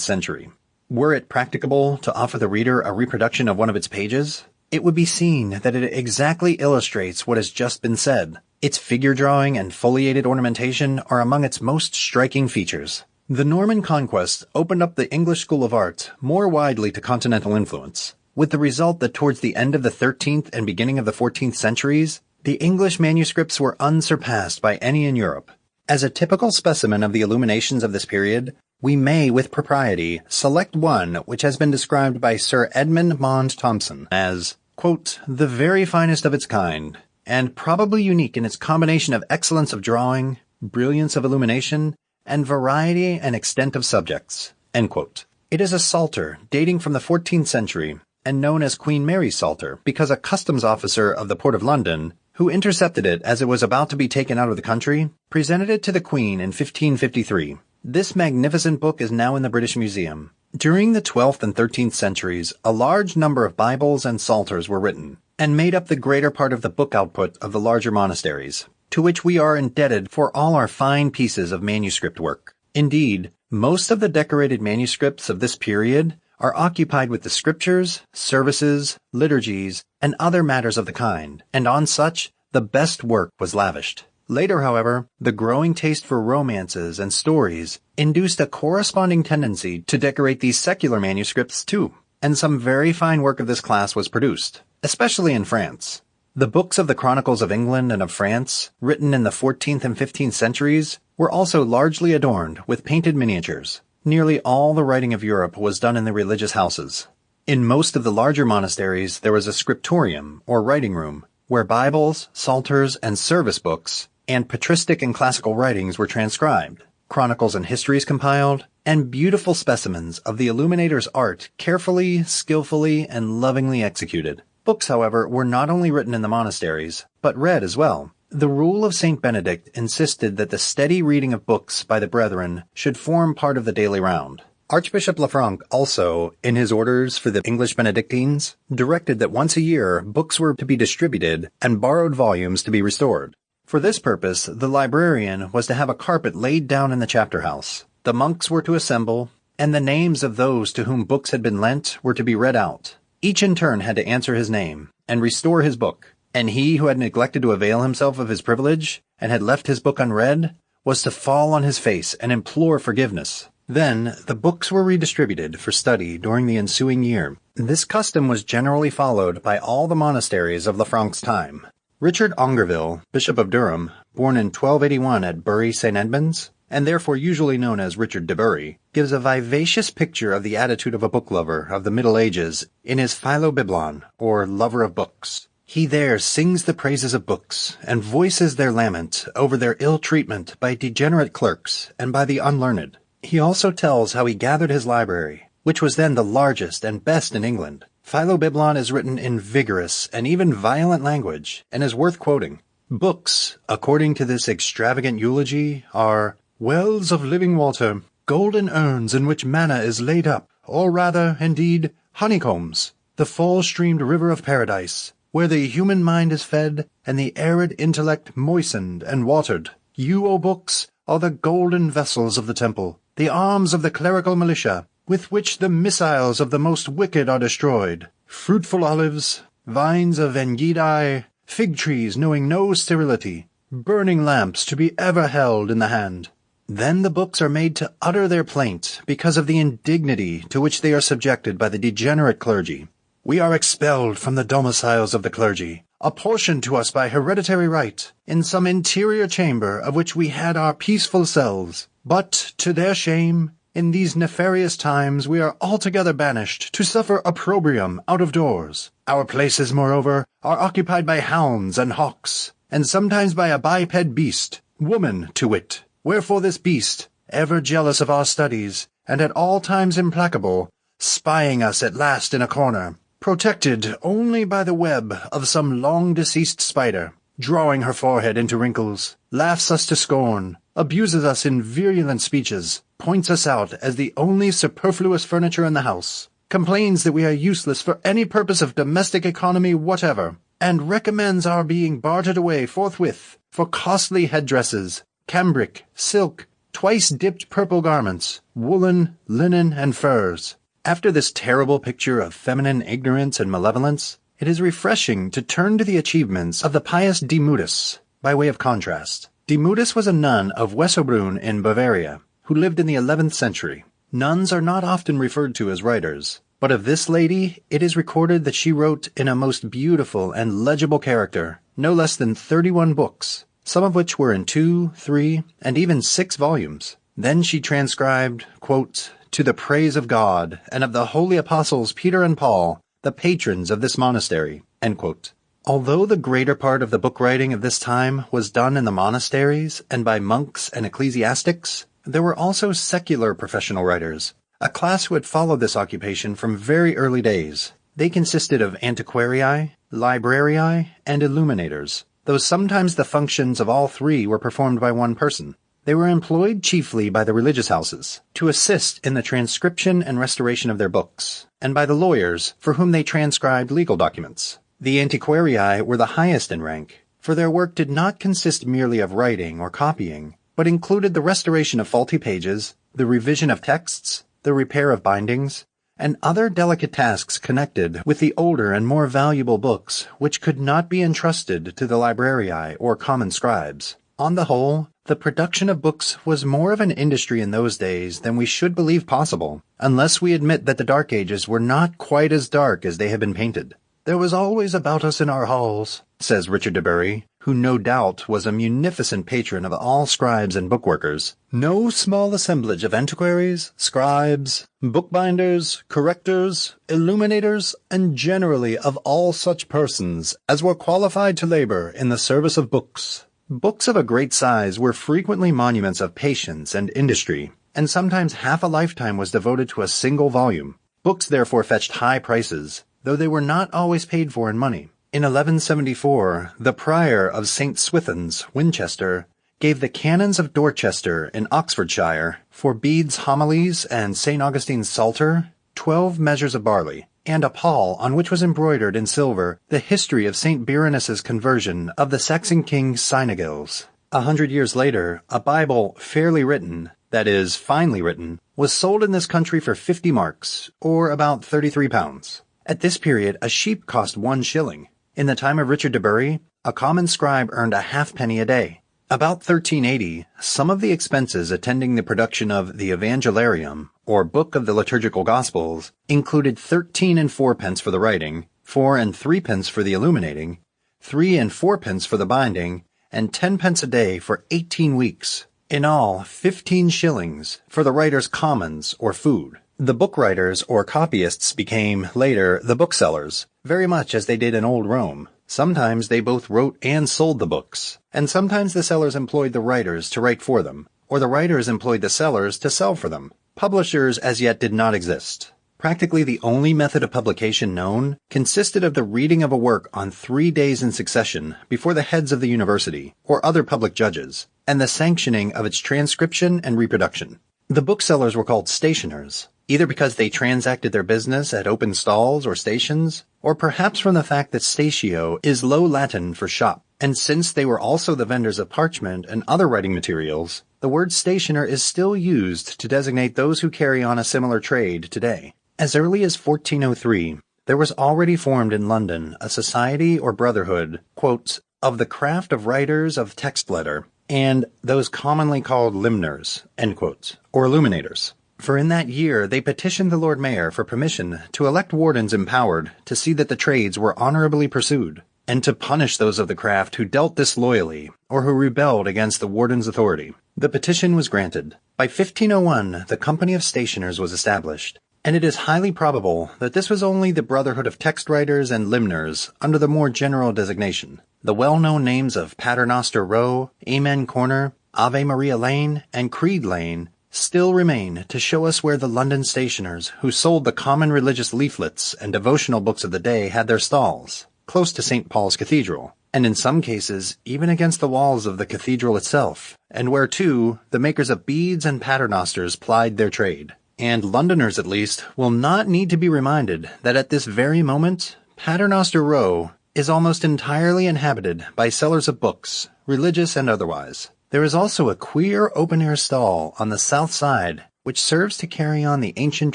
century. Were it practicable to offer the reader a reproduction of one of its pages, it would be seen that it exactly illustrates what has just been said. Its figure drawing and foliated ornamentation are among its most striking features. The Norman conquest opened up the English school of art more widely to continental influence, with the result that towards the end of the 13th and beginning of the 14th centuries, the English manuscripts were unsurpassed by any in Europe. As a typical specimen of the illuminations of this period, we may, with propriety, select one which has been described by Sir Edmund Maund Thompson as, quote, the very finest of its kind, and probably unique in its combination of excellence of drawing, brilliance of illumination, and variety and extent of subjects, end quote. It is a psalter dating from the 14th century and known as Queen Mary's Psalter because a customs officer of the Port of London, who intercepted it as it was about to be taken out of the country, presented it to the Queen in 1553. This magnificent book is now in the British Museum. During the 12th and 13th centuries, a large number of Bibles and Psalters were written, and made up the greater part of the book output of the larger monasteries, to which we are indebted for all our fine pieces of manuscript work. Indeed, most of the decorated manuscripts of this period are occupied with the scriptures, services, liturgies, and other matters of the kind, and on such the best work was lavished. Later, however, the growing taste for romances and stories induced a corresponding tendency to decorate these secular manuscripts too, and some very fine work of this class was produced, especially in France. The books of the Chronicles of England and of France, written in the 14th and 15th centuries, were also largely adorned with painted miniatures. Nearly all the writing of Europe was done in the religious houses. In most of the larger monasteries there was a scriptorium, or writing room, where Bibles, Psalters, and service books, and patristic and classical writings were transcribed, chronicles and histories compiled, and beautiful specimens of the illuminator's art carefully, skillfully, and lovingly executed. Books, however, were not only written in the monasteries, but read as well. The rule of St. Benedict insisted that the steady reading of books by the brethren should form part of the daily round. Archbishop Lefranc also, in his orders for the English Benedictines, directed that once a year books were to be distributed and borrowed volumes to be restored. For this purpose, the librarian was to have a carpet laid down in the chapter house. The monks were to assemble, and the names of those to whom books had been lent were to be read out. Each in turn had to answer his name and restore his book, and he who had neglected to avail himself of his privilege and had left his book unread was to fall on his face and implore forgiveness. Then the books were redistributed for study during the ensuing year. This custom was generally followed by all the monasteries of Lefranc's time. Richard Ongerville, Bishop of Durham, born in 1281 at Bury St. Edmunds, and therefore usually known as Richard de Bury, gives a vivacious picture of the attitude of a book lover of the Middle Ages in his Philobiblon, or Lover of Books. He there sings the praises of books, and voices their lament over their ill treatment by degenerate clerks and by the unlearned. He also tells how he gathered his library, which was then the largest and best in England. Philobiblon is written in vigorous and even violent language, and is worth quoting. Books, according to this extravagant eulogy, are wells of living water, golden urns in which manna is laid up, or rather, indeed, honeycombs, the fall-streamed river of paradise, where the human mind is fed, and the arid intellect moistened and watered. You, O books, are the golden vessels of the temple, the arms of the clerical militia, with which the missiles of the most wicked are destroyed. Fruitful olives, vines of Engidae, fig trees knowing no sterility, burning lamps to be ever held in the hand. Then the books are made to utter their plaint because of the indignity to which they are subjected by the degenerate clergy. We are expelled from the domiciles of the clergy, apportioned to us by hereditary right, in some interior chamber of which we had our peaceful selves. But, to their shame, in these nefarious times we are altogether banished to suffer opprobrium out of doors. Our places, moreover, are occupied by hounds and hawks, and sometimes by a biped beast, woman to wit. Wherefore this beast, ever jealous of our studies, and at all times implacable, spying us at last in a corner, protected only by the web of some long-deceased spider, drawing her forehead into wrinkles, laughs us to scorn, abuses us in virulent speeches, points us out as the only superfluous furniture in the house, complains that we are useless for any purpose of domestic economy whatever, and recommends our being bartered away forthwith for costly headdresses, cambric, silk, twice-dipped purple garments, woolen, linen, and furs. After this terrible picture of feminine ignorance and malevolence, it is refreshing to turn to the achievements of the pious Demudis, by way of contrast. Demudis was a nun of Wessobrunn in Bavaria, who lived in the 11th century. Nuns are not often referred to as writers, but of this lady it is recorded that she wrote in a most beautiful and legible character no less than 31 books, some of which were in 2, 3, and even 6 volumes. Then she transcribed, quote, "To the praise of God and of the holy apostles Peter and Paul, the patrons of this monastery," end quote. Although the greater part of the book writing of this time was done in the monasteries and by monks and ecclesiastics, there were also secular professional writers, a class who had followed this occupation from very early days. They consisted of antiquarii, librarii, and illuminators, though sometimes the functions of all three were performed by one person. They were employed chiefly by the religious houses to assist in the transcription and restoration of their books, and by the lawyers for whom they transcribed legal documents. The antiquarii were the highest in rank, for their work did not consist merely of writing or copying, but included the restoration of faulty pages, the revision of texts, the repair of bindings, and other delicate tasks connected with the older and more valuable books which could not be entrusted to the librarii or common scribes. On the whole, the production of books was more of an industry in those days than we should believe possible, unless we admit that the Dark Ages were not quite as dark as they have been painted. "There was always about us in our halls," says Richard de Bury, who no doubt was a munificent patron of all scribes and bookworkers, "no small assemblage of antiquaries, scribes, bookbinders, correctors, illuminators, and generally of all such persons as were qualified to labor in the service of books." Books of a great size were frequently monuments of patience and industry, and sometimes half a lifetime was devoted to a single volume. Books therefore fetched high prices, though they were not always paid for in money. In 1174, the prior of St. Swithin's, Winchester, gave the canons of Dorchester in Oxfordshire, for Bede's Homilies and St. Augustine's Psalter, 12 measures of barley, and a pall on which was embroidered in silver the history of St. Birinus's conversion of the Saxon king Cynegils. 100 years later, a Bible fairly written, that is, finely written, was sold in this country for 50 marks, or about £33. At this period, a sheep cost 1 shilling. In the time of Richard de Bury, a common scribe earned a halfpenny a day. About 1380, some of the expenses attending the production of the Evangeliarium, or Book of the Liturgical Gospels, included 13 and 4 pence for the writing, 4 and 3 pence for the illuminating, 3 and 4 pence for the binding, and 10 pence a day for 18 weeks. In all, 15 shillings for the writer's commons or food. The book writers or copyists became, later, the booksellers, very much as they did in old Rome. Sometimes they both wrote and sold the books, and sometimes the sellers employed the writers to write for them, or the writers employed the sellers to sell for them. Publishers as yet did not exist. Practically the only method of publication known consisted of the reading of a work on 3 days in succession before the heads of the university, or other public judges, and the sanctioning of its transcription and reproduction. The booksellers were called stationers, either because they transacted their business at open stalls or stations, or perhaps from the fact that statio is Low Latin for shop, and since they were also the vendors of parchment and other writing materials, the word stationer is still used to designate those who carry on a similar trade today. As early as 1403, there was already formed in London a society or brotherhood, quotes, of the craft of writers of text letter, and those commonly called limners, end quotes, or illuminators. For in that year they petitioned the Lord Mayor for permission to elect wardens empowered to see that the trades were honorably pursued, and to punish those of the craft who dealt disloyally or who rebelled against the warden's authority. The petition was granted. By 1501, the Company of Stationers was established, and it is highly probable that this was only the Brotherhood of Text Writers and Limners under the more general designation. The well-known names of Paternoster Row, Amen Corner, Ave Maria Lane, and Creed Lane still remain to show us where the London stationers who sold the common religious leaflets and devotional books of the day had their stalls, close to St. Paul's Cathedral, and in some cases even against the walls of the cathedral itself, and where, too, the makers of beads and paternosters plied their trade. And Londoners, at least, will not need to be reminded that at this very moment, Paternoster Row is almost entirely inhabited by sellers of books, religious and otherwise. There is also a queer open-air stall on the south side which serves to carry on the ancient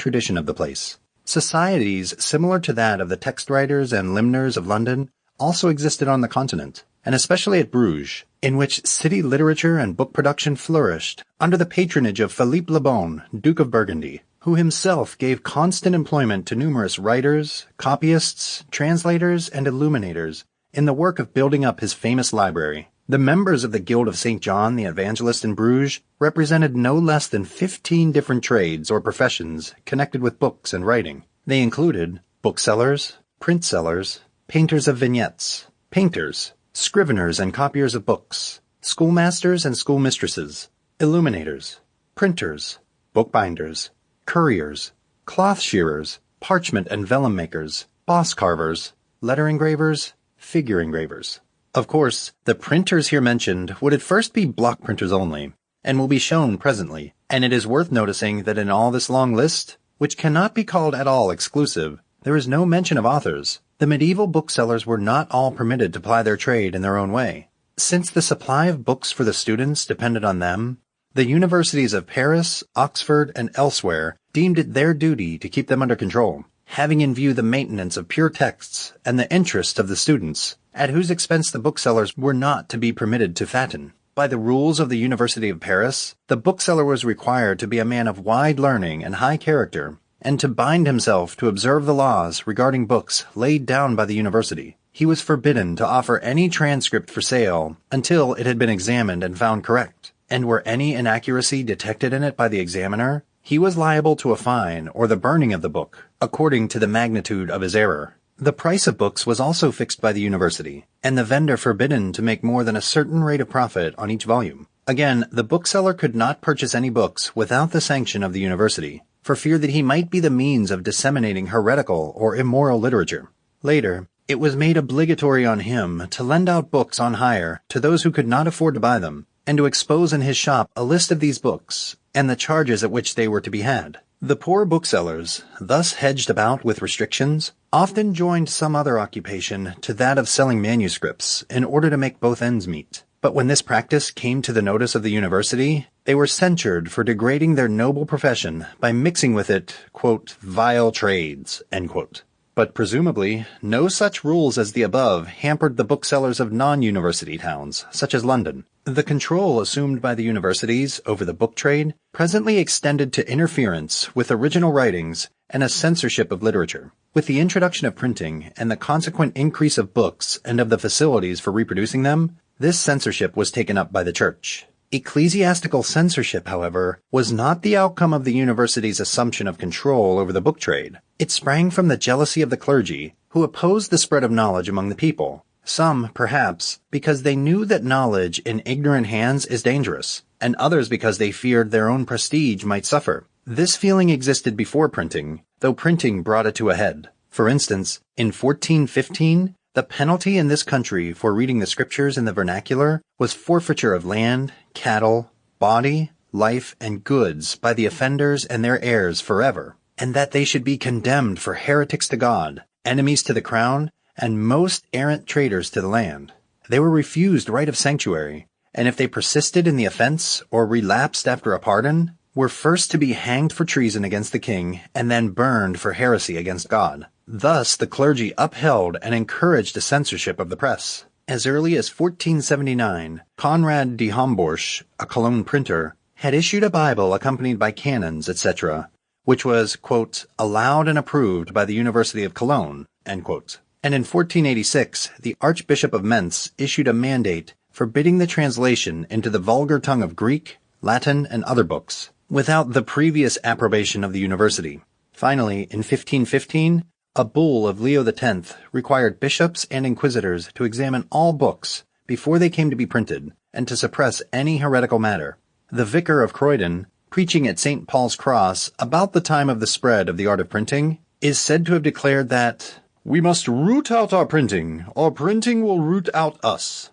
tradition of the place. Societies similar to that of the text writers and limners of London also existed on the continent, and especially at Bruges, in which city literature and book production flourished under the patronage of Philippe le Bon, Duke of Burgundy, who himself gave constant employment to numerous writers, copyists, translators, and illuminators in the work of building up his famous library. The members of the Guild of St. John the Evangelist in Bruges represented no less than 15 different trades or professions connected with books and writing. They included booksellers, print sellers, painters of vignettes, painters, scriveners and copiers of books, schoolmasters and schoolmistresses, illuminators, printers, bookbinders, curriers, cloth shearers, parchment and vellum makers, boss carvers, letter engravers, figure engravers. Of course, the printers here mentioned would at first be block printers only, and will be shown presently, and it is worth noticing that in all this long list, which cannot be called at all exclusive, there is no mention of authors. The medieval booksellers were not all permitted to ply their trade in their own way. Since the supply of books for the students depended on them, the universities of Paris, Oxford, and elsewhere deemed it their duty to keep them under control, having in view the maintenance of pure texts and the interest of the students, at whose expense the booksellers were not to be permitted to fatten. By the rules of the University of Paris, the bookseller was required to be a man of wide learning and high character, and to bind himself to observe the laws regarding books laid down by the university. He was forbidden to offer any transcript for sale until it had been examined and found correct, and were any inaccuracy detected in it by the examiner, he was liable to a fine or the burning of the book, according to the magnitude of his error. The price of books was also fixed by the university, and the vendor forbidden to make more than a certain rate of profit on each volume. Again, the bookseller could not purchase any books without the sanction of the university, for fear that he might be the means of disseminating heretical or immoral literature. Later, it was made obligatory on him to lend out books on hire to those who could not afford to buy them, and to expose in his shop a list of these books, and the charges at which they were to be had. The poor booksellers, thus hedged about with restrictions, often joined some other occupation to that of selling manuscripts in order to make both ends meet. But when this practice came to the notice of the university, they were censured for degrading their noble profession by mixing with it, quote, vile trades, end quote. But presumably, no such rules as the above hampered the booksellers of non-university towns, such as London. The control assumed by the universities over the book trade presently extended to interference with original writings and a censorship of literature. With the introduction of printing and the consequent increase of books and of the facilities for reproducing them, this censorship was taken up by the Church. Ecclesiastical censorship, however, was not the outcome of the university's assumption of control over the book trade. It sprang from the jealousy of the clergy, who opposed the spread of knowledge among the people. Some, perhaps, because they knew that knowledge in ignorant hands is dangerous, and others because they feared their own prestige might suffer. This feeling existed before printing, though printing brought it to a head. For instance, in 1415, the penalty in this country for reading the scriptures in the vernacular was forfeiture of land, cattle, body, life, and goods by the offenders and their heirs forever, and that they should be condemned for heretics to God, enemies to the crown, and most errant traitors to the land. They were refused right of sanctuary, and if they persisted in the offense or relapsed after a pardon, were first to be hanged for treason against the king and then burned for heresy against God. Thus, the clergy upheld and encouraged a censorship of the press. As early as 1479, Conrad de Homborch, a Cologne printer, had issued a Bible accompanied by canons, etc., which was, quote, allowed and approved by the University of Cologne, end quote. And in 1486, the Archbishop of Mentz issued a mandate forbidding the translation into the vulgar tongue of Greek, Latin, and other books, without the previous approbation of the university. Finally, in 1515, a bull of Leo X required bishops and inquisitors to examine all books before they came to be printed and to suppress any heretical matter. The vicar of Croydon, preaching at St. Paul's Cross about the time of the spread of the art of printing, is said to have declared that, "We must root out our printing, or printing will root out us."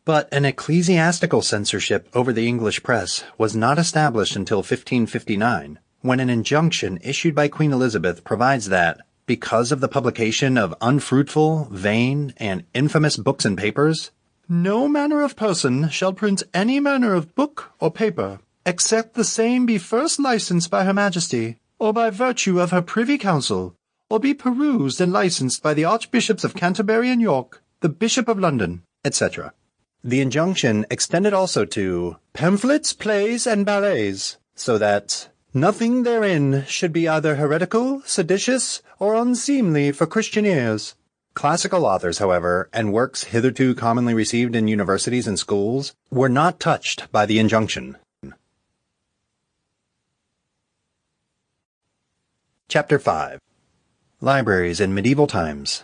But an ecclesiastical censorship over the English press was not established until 1559, when an injunction issued by Queen Elizabeth provides that, because of the publication of unfruitful, vain, and infamous books and papers, no manner of person shall print any manner of book or paper, except the same be first licensed by her Majesty, or by virtue of her Privy Council, or be perused and licensed by the Archbishops of Canterbury and York, the Bishop of London, etc. The injunction extended also to pamphlets, plays, and ballets, so that nothing therein should be either heretical, seditious, or unseemly for Christian ears. Classical authors, however, and works hitherto commonly received in universities and schools, were not touched by the injunction. Chapter 5. Libraries in Medieval Times.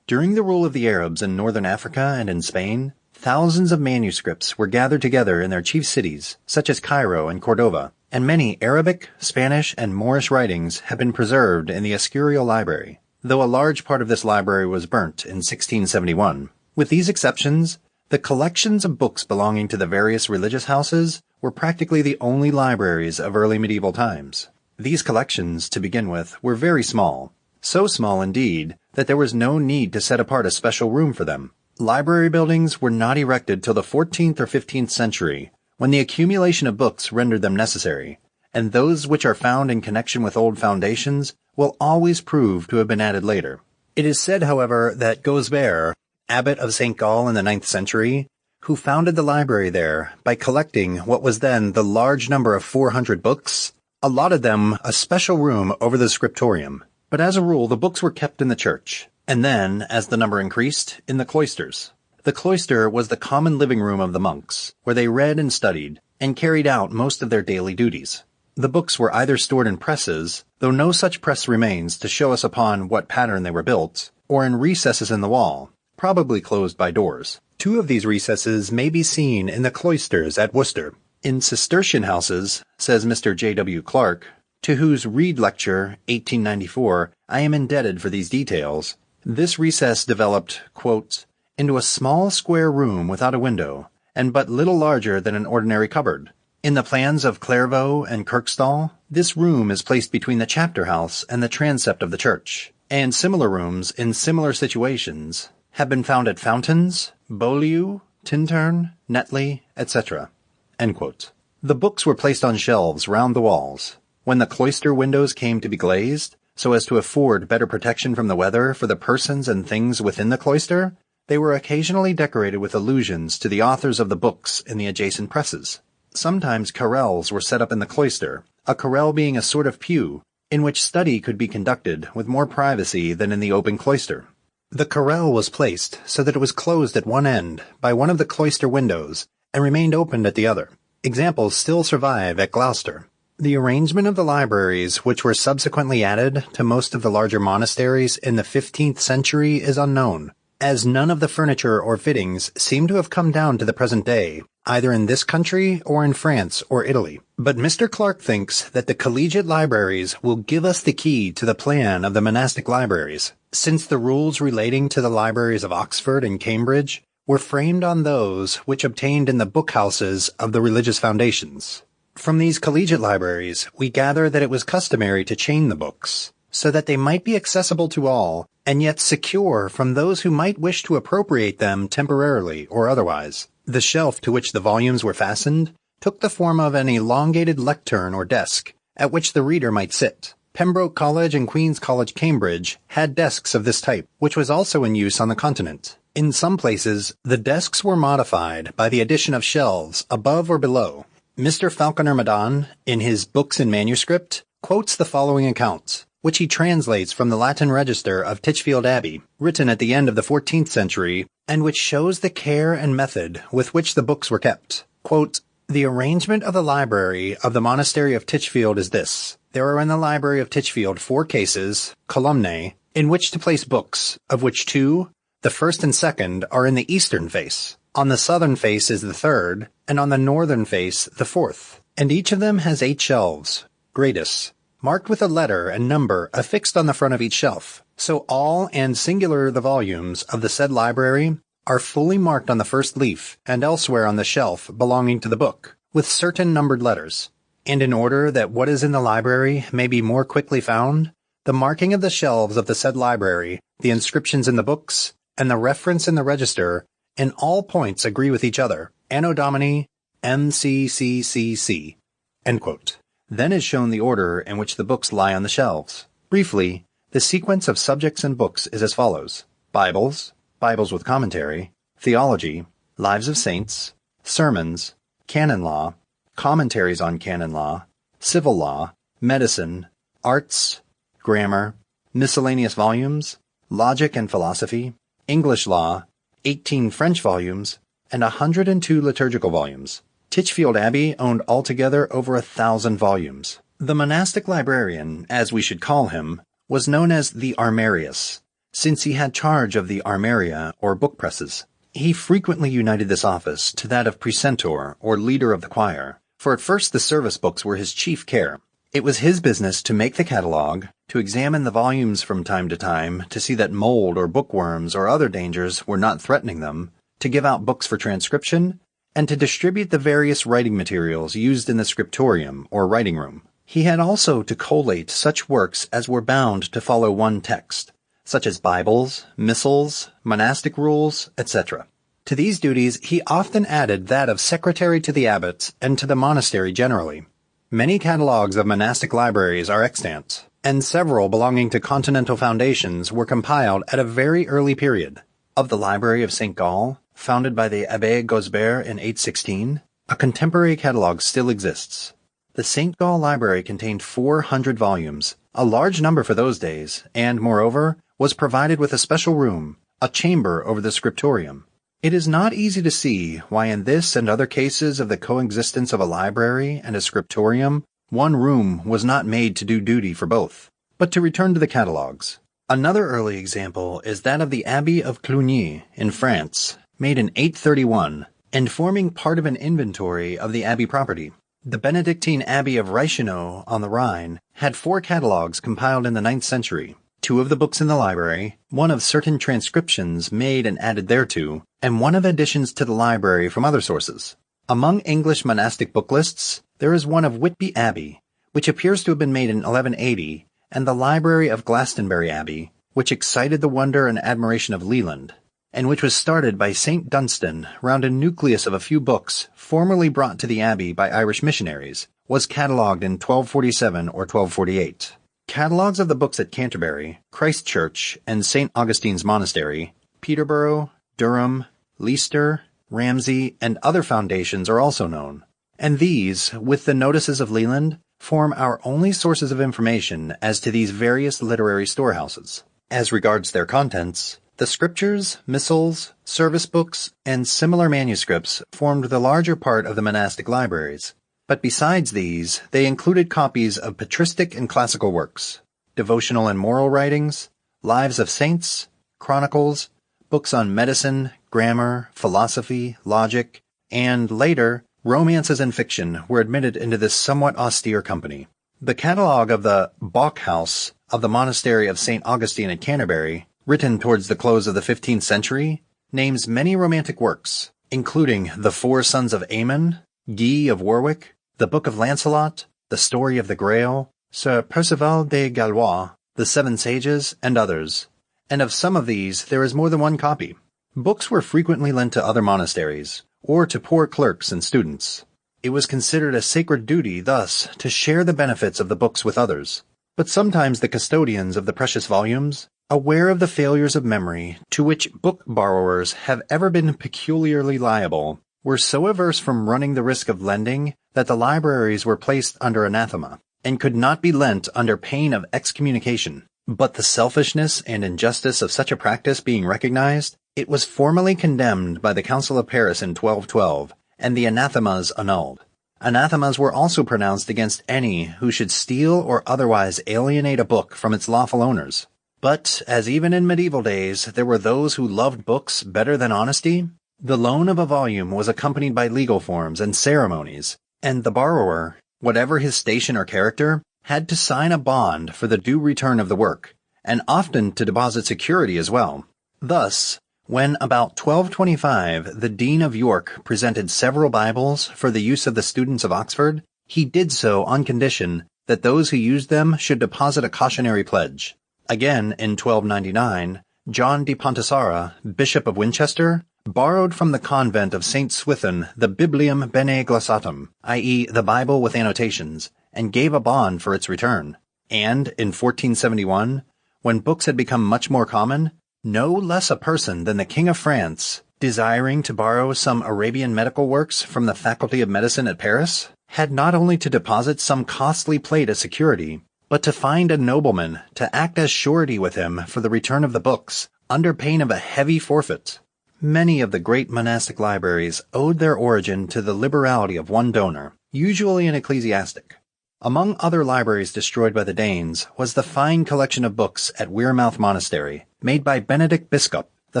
During the rule of the Arabs in northern Africa and in Spain, thousands of manuscripts were gathered together in their chief cities, such as Cairo and Cordova, and many Arabic, Spanish, and Moorish writings have been preserved in the Escurial Library, though a large part of this library was burnt in 1671. With these exceptions, the collections of books belonging to the various religious houses were practically the only libraries of early medieval times. These collections, to begin with, were very small, so small indeed that there was no need to set apart a special room for them. Library buildings were not erected till the 14th or 15th century, when the accumulation of books rendered them necessary, and those which are found in connection with old foundations will always prove to have been added later. It is said, however, that Gosbert, abbot of St. Gall in the 9th century, who founded the library there by collecting what was then the large number of 400 books, allotted them a special room over the scriptorium. But as a rule, the books were kept in the church, and then, as the number increased, in the cloisters. The cloister was the common living room of the monks, where they read and studied, and carried out most of their daily duties. The books were either stored in presses, though no such press remains to show us upon what pattern they were built, or in recesses in the wall, probably closed by doors. 2 of these recesses may be seen in the cloisters at Worcester. In Cistercian houses, says Mr. J.W. Clark, to whose Reed lecture, 1894, I am indebted for these details, this recess developed, quote, into a small square room without a window, and but little larger than an ordinary cupboard. In the plans of Clairvaux and Kirkstall, this room is placed between the chapter house and the transept of the church, and similar rooms in similar situations have been found at Fountains, Beaulieu, Tintern, Netley, etc. End quote. The books were placed on shelves round the walls. When the cloister windows came to be glazed, so as to afford better protection from the weather for the persons and things within the cloister, they were occasionally decorated with allusions to the authors of the books in the adjacent presses. Sometimes carrels were set up in the cloister, a carrel being a sort of pew, in which study could be conducted with more privacy than in the open cloister. The carrel was placed so that it was closed at one end by one of the cloister windows and remained opened at the other. Examples still survive at Gloucester. The arrangement of the libraries which were subsequently added to most of the larger monasteries in the 15th century is unknown, as none of the furniture or fittings seem to have come down to the present day, either in this country or in France or Italy. But Mr. Clark thinks that the collegiate libraries will give us the key to the plan of the monastic libraries, since the rules relating to the libraries of Oxford and Cambridge were framed on those which obtained in the bookhouses of the religious foundations. From these collegiate libraries, we gather that it was customary to chain the books, so that they might be accessible to all, and yet secure from those who might wish to appropriate them temporarily or otherwise. The shelf to which the volumes were fastened took the form of an elongated lectern or desk, at which the reader might sit. Pembroke College and Queen's College, Cambridge had desks of this type, which was also in use on the continent. In some places, the desks were modified by the addition of shelves above or below. Mr. Falconer Madan, in his Books in Manuscript, quotes the following account, which he translates from the Latin Register of Titchfield Abbey, written at the end of the 14th century, and which shows the care and method with which the books were kept. Quote, "The arrangement of the library of the monastery of Titchfield is this. There are in the library of Titchfield 4 cases, columnae, in which to place books, of which 2, the first and second, are in the eastern face. On the southern face is the third, and on the northern face the fourth. And each of them has 8 shelves, gradus, marked with a letter and number affixed on the front of each shelf. So all and singular the volumes of the said library are fully marked on the first leaf and elsewhere on the shelf belonging to the book, with certain numbered letters. And in order that what is in the library may be more quickly found, the marking of the shelves of the said library, the inscriptions in the books, and the reference in the register, in all points agree with each other. Anno Domini, MCCCC." End quote. Then is shown the order in which the books lie on the shelves. Briefly, the sequence of subjects and books is as follows: Bibles, Bibles with commentary, theology, lives of saints, sermons, canon law, commentaries on canon law, civil law, medicine, arts, grammar, miscellaneous volumes, logic and philosophy, English law, 18 French volumes, and 102 liturgical volumes. Titchfield Abbey owned altogether over 1,000 volumes. The monastic librarian, as we should call him, was known as the armarius, since he had charge of the armaria or book presses. He frequently united this office to that of precentor or leader of the choir, for at first the service books were his chief care. It was his business to make the catalogue, to examine the volumes from time to time to see that mold or bookworms or other dangers were not threatening them, to give out books for transcription, and to distribute the various writing materials used in the scriptorium or writing room. He had also to collate such works as were bound to follow one text, such as Bibles, missals, monastic rules, etc. To these duties he often added that of secretary to the abbots and to the monastery generally. Many catalogues of monastic libraries are extant, and several belonging to continental foundations were compiled at a very early period. Of the Library of St. Gall, founded by the Abbé Gosbert in 816, a contemporary catalogue still exists. The St. Gall Library contained 400 volumes, a large number for those days, and, moreover, was provided with a special room, a chamber over the scriptorium. It is not easy to see why in this and other cases of the coexistence of a library and a scriptorium, one room was not made to do duty for both. But to return to the catalogues. Another early example is that of the Abbey of Cluny in France, made in 831, and forming part of an inventory of the abbey property. The Benedictine Abbey of Reichenau on the Rhine had 4 catalogues compiled in the 9th century, 2 of the books in the library, 1 of certain transcriptions made and added thereto, and 1 of additions to the library from other sources. Among English monastic book lists, there is one of Whitby Abbey, which appears to have been made in 1180, and the Library of Glastonbury Abbey, which excited the wonder and admiration of Leland, and which was started by St. Dunstan round a nucleus of a few books formerly brought to the abbey by Irish missionaries, was catalogued in 1247 or 1248. Catalogues of the books at Canterbury, Christ Church, and St. Augustine's Monastery, Peterborough, Durham, Leicester, Ramsey, and other foundations are also known, and these, with the notices of Leland, form our only sources of information as to these various literary storehouses. As regards their contents, the scriptures, missals, service books, and similar manuscripts formed the larger part of the monastic libraries. But besides these, they included copies of patristic and classical works, devotional and moral writings, lives of saints, chronicles, books on medicine, grammar, philosophy, logic, and, later, romances and fiction were admitted into this somewhat austere company. The catalogue of the Bach-House of the Monastery of St. Augustine at Canterbury, written towards the close of the 15th century, names many romantic works, including The Four Sons of Aymon, Guy of Warwick, The Book of Lancelot, The Story of the Grail, Sir Perceval de Gallois, The Seven Sages, and others, and of some of these there is more than one copy. Books were frequently lent to other monasteries, or to poor clerks and students. It was considered a sacred duty thus to share the benefits of the books with others. But sometimes the custodians of the precious volumes, aware of the failures of memory to which book borrowers have ever been peculiarly liable, were so averse from running the risk of lending that the libraries were placed under anathema, and could not be lent under pain of excommunication. But the selfishness and injustice of such a practice being recognized, it was formally condemned by the Council of Paris in 1212, and the anathemas annulled. Anathemas were also pronounced against any who should steal or otherwise alienate a book from its lawful owners. But, as even in medieval days there were those who loved books better than honesty, the loan of a volume was accompanied by legal forms and ceremonies, and the borrower, whatever his station or character, had to sign a bond for the due return of the work, and often to deposit security as well. Thus, when about 1225 the Dean of York presented several Bibles for the use of the students of Oxford, he did so on condition that those who used them should deposit a cautionary pledge. Again, in 1299, John de Pontessara, Bishop of Winchester, borrowed from the convent of St. Swithin the Biblium Bene Glossatum, i.e. the Bible with annotations, and gave a bond for its return. And, in 1471, when books had become much more common, no less a person than the King of France, desiring to borrow some Arabian medical works from the Faculty of Medicine at Paris, had not only to deposit some costly plate as security, but to find a nobleman to act as surety with him for the return of the books, under pain of a heavy forfeit. Many of the great monastic libraries owed their origin to the liberality of one donor, usually an ecclesiastic. Among other libraries destroyed by the Danes was the fine collection of books at Wearmouth Monastery, made by Benedict Biscop, the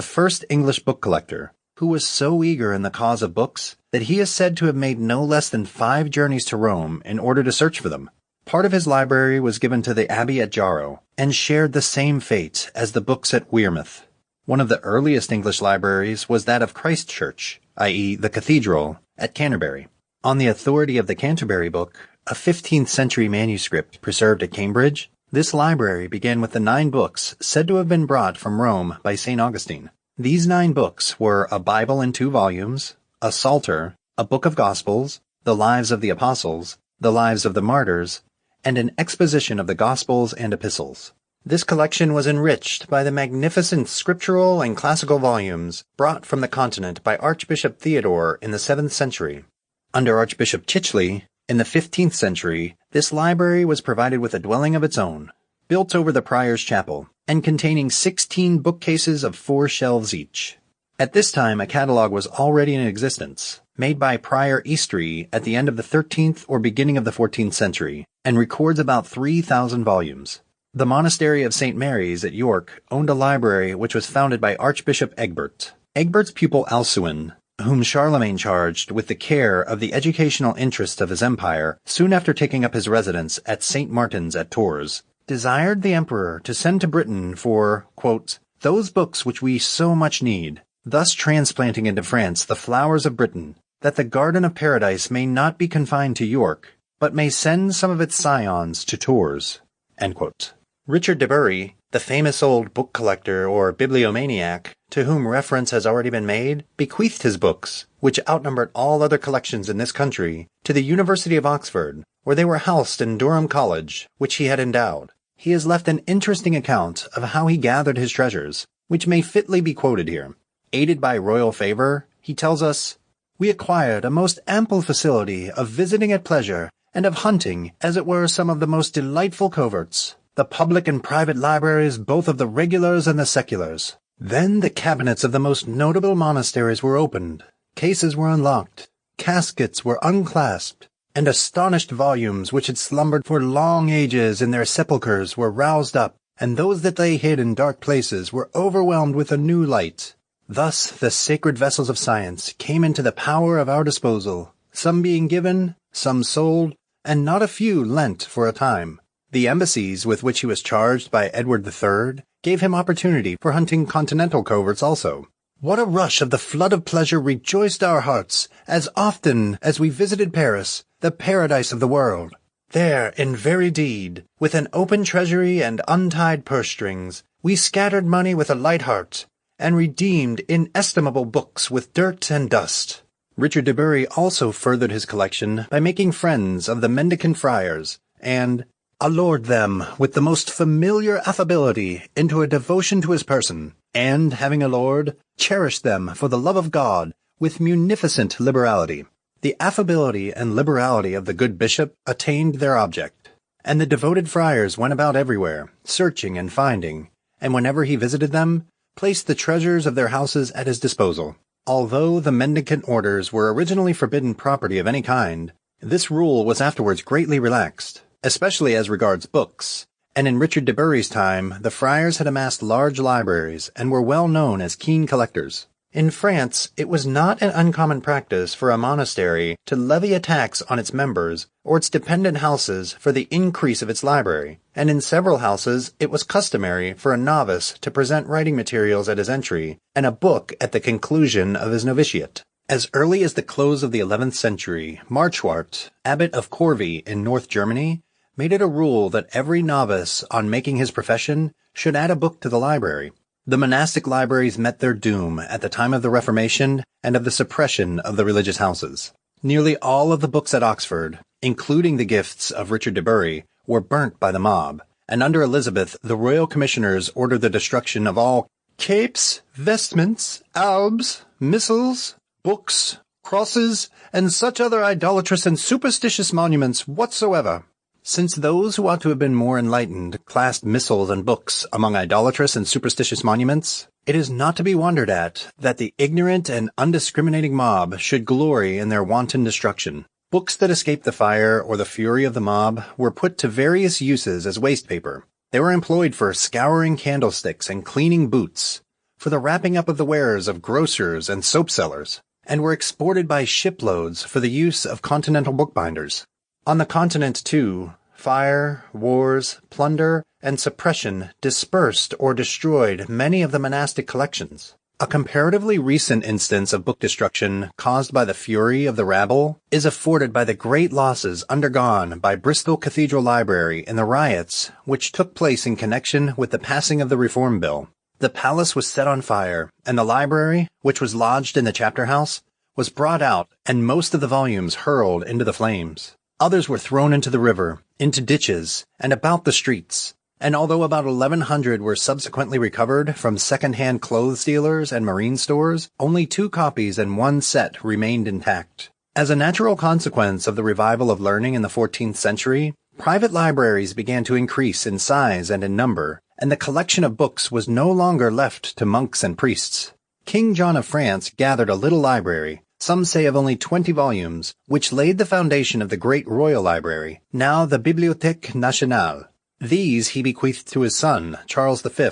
first English book collector, who was so eager in the cause of books that he is said to have made no less than 5 journeys to Rome in order to search for them. Part of his library was given to the abbey at Jarrow, and shared the same fate as the books at Wearmouth. One of the earliest English libraries was that of Christ Church, i.e. the cathedral, at Canterbury. On the authority of the Canterbury Book, a 15th century manuscript preserved at Cambridge, this library began with the 9 books said to have been brought from Rome by St. Augustine. These 9 books were a Bible in 2 volumes, a Psalter, a Book of Gospels, the Lives of the Apostles, the Lives of the Martyrs, and an exposition of the Gospels and Epistles. This collection was enriched by the magnificent scriptural and classical volumes brought from the continent by Archbishop Theodore in the 7th century. Under Archbishop Chichley, in the 15th century, this library was provided with a dwelling of its own, built over the prior's chapel, and containing 16 bookcases of 4 shelves each. At this time, a catalogue was already in existence, made by Prior Eastry at the end of the 13th or beginning of the 14th century, and records about 3,000 volumes. The monastery of St. Mary's at York owned a library which was founded by Archbishop Egbert. Egbert's pupil Alcuin, whom Charlemagne charged with the care of the educational interests of his empire soon after taking up his residence at St. Martin's at Tours, desired the emperor to send to Britain for, quote, those books which we so much need, thus transplanting into France the flowers of Britain, that the garden of paradise may not be confined to York, but may send some of its scions to Tours. End quote. Richard de Bury, the famous old book collector or bibliomaniac, to whom reference has already been made, bequeathed his books, which outnumbered all other collections in this country, to the University of Oxford, where they were housed in Durham College, which he had endowed. He has left an interesting account of how he gathered his treasures, which may fitly be quoted here. Aided by royal favor, he tells us, "We acquired a most ample facility of visiting at pleasure, and of hunting, as it were, some of the most delightful coverts, the public and private libraries both of the regulars and the seculars. Then the cabinets of the most notable monasteries were opened, cases were unlocked, caskets were unclasped, and astonished volumes which had slumbered for long ages in their sepulchres were roused up, and those that lay hid in dark places were overwhelmed with a new light. Thus the sacred vessels of science came into the power of our disposal, some being given, some sold, and not a few lent for a time. The embassies with which he was charged by Edward III gave him opportunity for hunting continental coverts also. What a rush of the flood of pleasure rejoiced our hearts, as often as we visited Paris, the paradise of the world. There, in very deed, with an open treasury and untied purse strings, we scattered money with a light heart, and redeemed inestimable books with dirt and dust." Richard de Bury also furthered his collection by making friends of the mendicant friars, and allured them with the most familiar affability into a devotion to his person, and, having allured, cherished them for the love of God with munificent liberality. The affability and liberality of the good bishop attained their object, and the devoted friars went about everywhere, searching and finding, and whenever he visited them, placed the treasures of their houses at his disposal. Although the mendicant orders were originally forbidden property of any kind, this rule was afterwards greatly relaxed, especially as regards books, and in Richard de Bury's time the friars had amassed large libraries and were well known as keen collectors. In France, it was not an uncommon practice for a monastery to levy a tax on its members or its dependent houses for the increase of its library, and in several houses it was customary for a novice to present writing materials at his entry and a book at the conclusion of his novitiate. As early as the close of the 11th century, Marchwart, abbot of Corvey in North Germany, made it a rule that every novice, on making his profession, should add a book to the library. The monastic libraries met their doom at the time of the Reformation and of the suppression of the religious houses. Nearly all of the books at Oxford, including the gifts of Richard de Bury, were burnt by the mob, and under Elizabeth the royal commissioners ordered the destruction of all capes, vestments, albs, missals, books, crosses, and such other idolatrous and superstitious monuments whatsoever. Since those who ought to have been more enlightened classed missals and books among idolatrous and superstitious monuments, it is not to be wondered at that the ignorant and undiscriminating mob should glory in their wanton destruction. Books that escaped the fire or the fury of the mob were put to various uses as waste paper. They were employed for scouring candlesticks and cleaning boots, for the wrapping up of the wares of grocers and soap sellers, and were exported by shiploads for the use of continental bookbinders. On the continent, too, fire, wars, plunder, and suppression dispersed or destroyed many of the monastic collections. A comparatively recent instance of book destruction caused by the fury of the rabble is afforded by the great losses undergone by Bristol Cathedral Library in the riots which took place in connection with the passing of the Reform Bill. The palace was set on fire, and the library, which was lodged in the chapter house, was brought out and most of the volumes hurled into the flames. Others were thrown into the river, into ditches, and about the streets, and although about 1,100 were subsequently recovered from second-hand clothes dealers and marine stores, only 2 copies and 1 set remained intact. As a natural consequence of the revival of learning in the 14th century, private libraries began to increase in size and in number, and the collection of books was no longer left to monks and priests. King John of France gathered a little library, some say of only 20 volumes, which laid the foundation of the great royal library, now the Bibliothèque Nationale. These he bequeathed to his son, Charles V,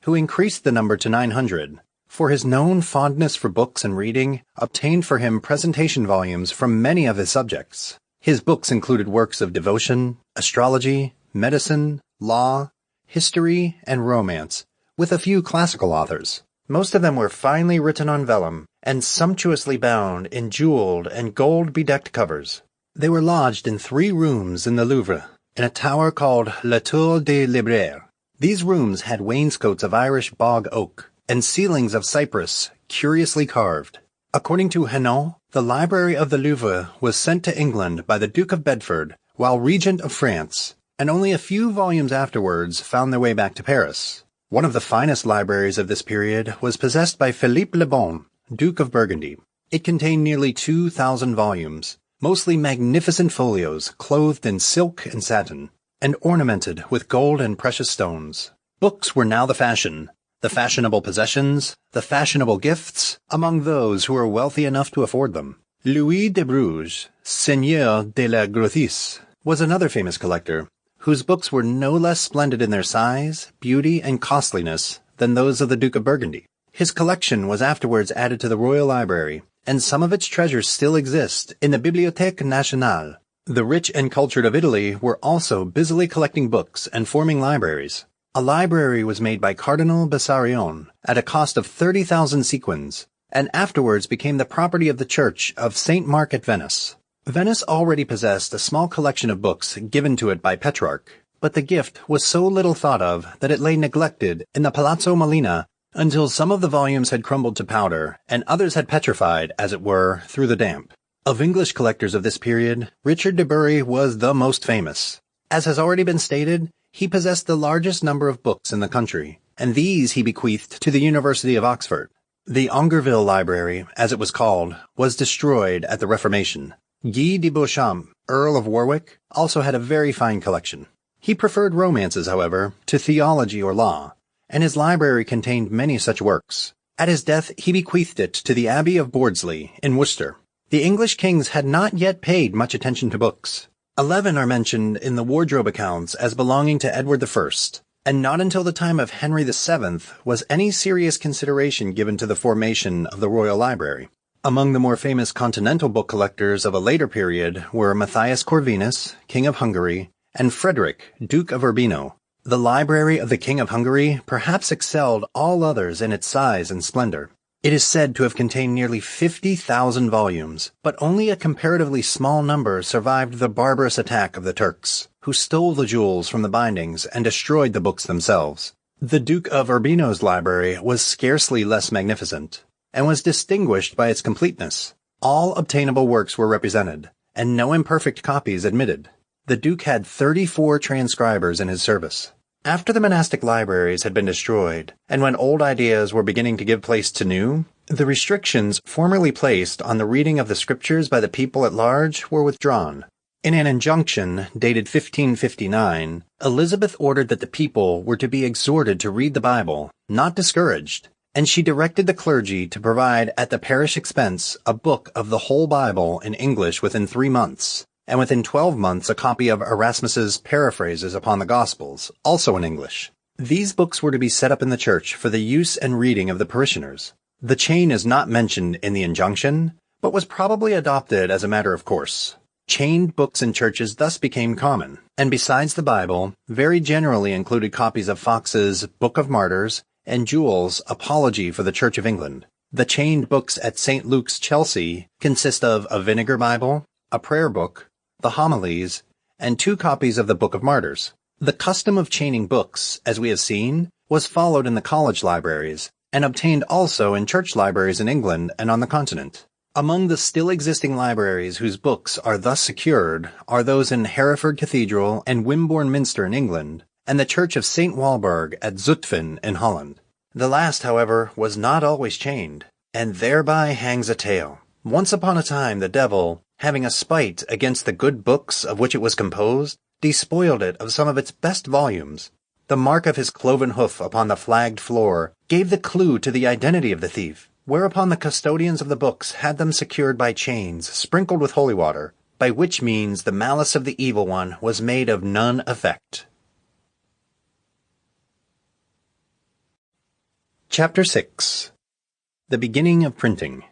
who increased the number to 900. For his known fondness for books and reading, obtained for him presentation volumes from many of his subjects. His books included works of devotion, astrology, medicine, law, history, and romance, with a few classical authors. Most of them were finely written on vellum, and sumptuously bound in jeweled and gold-bedecked covers. They were lodged in 3 rooms in the Louvre, in a tower called La Tour des Libraires. These rooms had wainscots of Irish bog oak, and ceilings of cypress, curiously carved. According to Henon, the library of the Louvre was sent to England by the Duke of Bedford while Regent of France, and only a few volumes afterwards found their way back to Paris. One of the finest libraries of this period was possessed by Philippe le Bon, Duke of Burgundy. It contained nearly 2,000 volumes, mostly magnificent folios clothed in silk and satin, and ornamented with gold and precious stones. Books were now the fashion, the fashionable possessions, the fashionable gifts, among those who were wealthy enough to afford them. Louis de Bruges, Seigneur de la Grothis, was another famous collector, whose books were no less splendid in their size, beauty, and costliness than those of the Duke of Burgundy. His collection was afterwards added to the Royal Library, and some of its treasures still exist in the Bibliothèque Nationale. The rich and cultured of Italy were also busily collecting books and forming libraries. A library was made by Cardinal Bessarion at a cost of 30,000 sequins, and afterwards became the property of the Church of St. Mark at Venice. Venice already possessed a small collection of books given to it by Petrarch, but the gift was so little thought of that it lay neglected in the Palazzo Molina until some of the volumes had crumbled to powder, and others had petrified, as it were, through the damp. Of English collectors of this period, Richard de Bury was the most famous. As has already been stated, he possessed the largest number of books in the country, and these he bequeathed to the University of Oxford. The Ongerville Library, as it was called, was destroyed at the Reformation. Guy de Beauchamp, Earl of Warwick, also had a very fine collection. He preferred romances, however, to theology or law, and his library contained many such works. At his death, he bequeathed it to the Abbey of Bordesley in Worcester. The English kings had not yet paid much attention to books. 11 are mentioned in the wardrobe accounts as belonging to Edward I, and not until the time of Henry VII was any serious consideration given to the formation of the Royal Library. Among the more famous continental book collectors of a later period were Matthias Corvinus, King of Hungary, and Frederick, Duke of Urbino. The library of the King of Hungary perhaps excelled all others in its size and splendor. It is said to have contained nearly 50,000 volumes, but only a comparatively small number survived the barbarous attack of the Turks, who stole the jewels from the bindings and destroyed the books themselves. The Duke of Urbino's library was scarcely less magnificent, and was distinguished by its completeness. All obtainable works were represented, and no imperfect copies admitted. The Duke had 34 transcribers in his service. After the monastic libraries had been destroyed, and when old ideas were beginning to give place to new, the restrictions formerly placed on the reading of the scriptures by the people at large were withdrawn. In an injunction dated 1559, Elizabeth ordered that the people were to be exhorted to read the Bible, not discouraged, and she directed the clergy to provide at the parish expense a book of the whole Bible in English within 3 months, and within 12 months a copy of Erasmus's Paraphrases upon the Gospels, also in English. These books were to be set up in the church for the use and reading of the parishioners. The chain is not mentioned in the injunction, but was probably adopted as a matter of course. Chained books in churches thus became common, and besides the Bible, very generally included copies of Fox's Book of Martyrs and Jewell's Apology for the Church of England. The chained books at St. Luke's, Chelsea, consist of a Vinegar Bible, a prayer book, the homilies, and 2 copies of the Book of Martyrs. The custom of chaining books, as we have seen, was followed in the college libraries, and obtained also in church libraries in England and on the continent. Among the still existing libraries whose books are thus secured are those in Hereford Cathedral and Wimborne Minster in England, and the Church of St. Walburg at Zutphen in Holland. The last, however, was not always chained, and thereby hangs a tale. Once upon a time the devil, having a spite against the good books of which it was composed, despoiled it of some of its best volumes. The mark of his cloven hoof upon the flagged floor gave the clue to the identity of the thief, whereupon the custodians of the books had them secured by chains sprinkled with holy water, by which means the malice of the evil one was made of none effect. Chapter 6. The Beginning of Printing.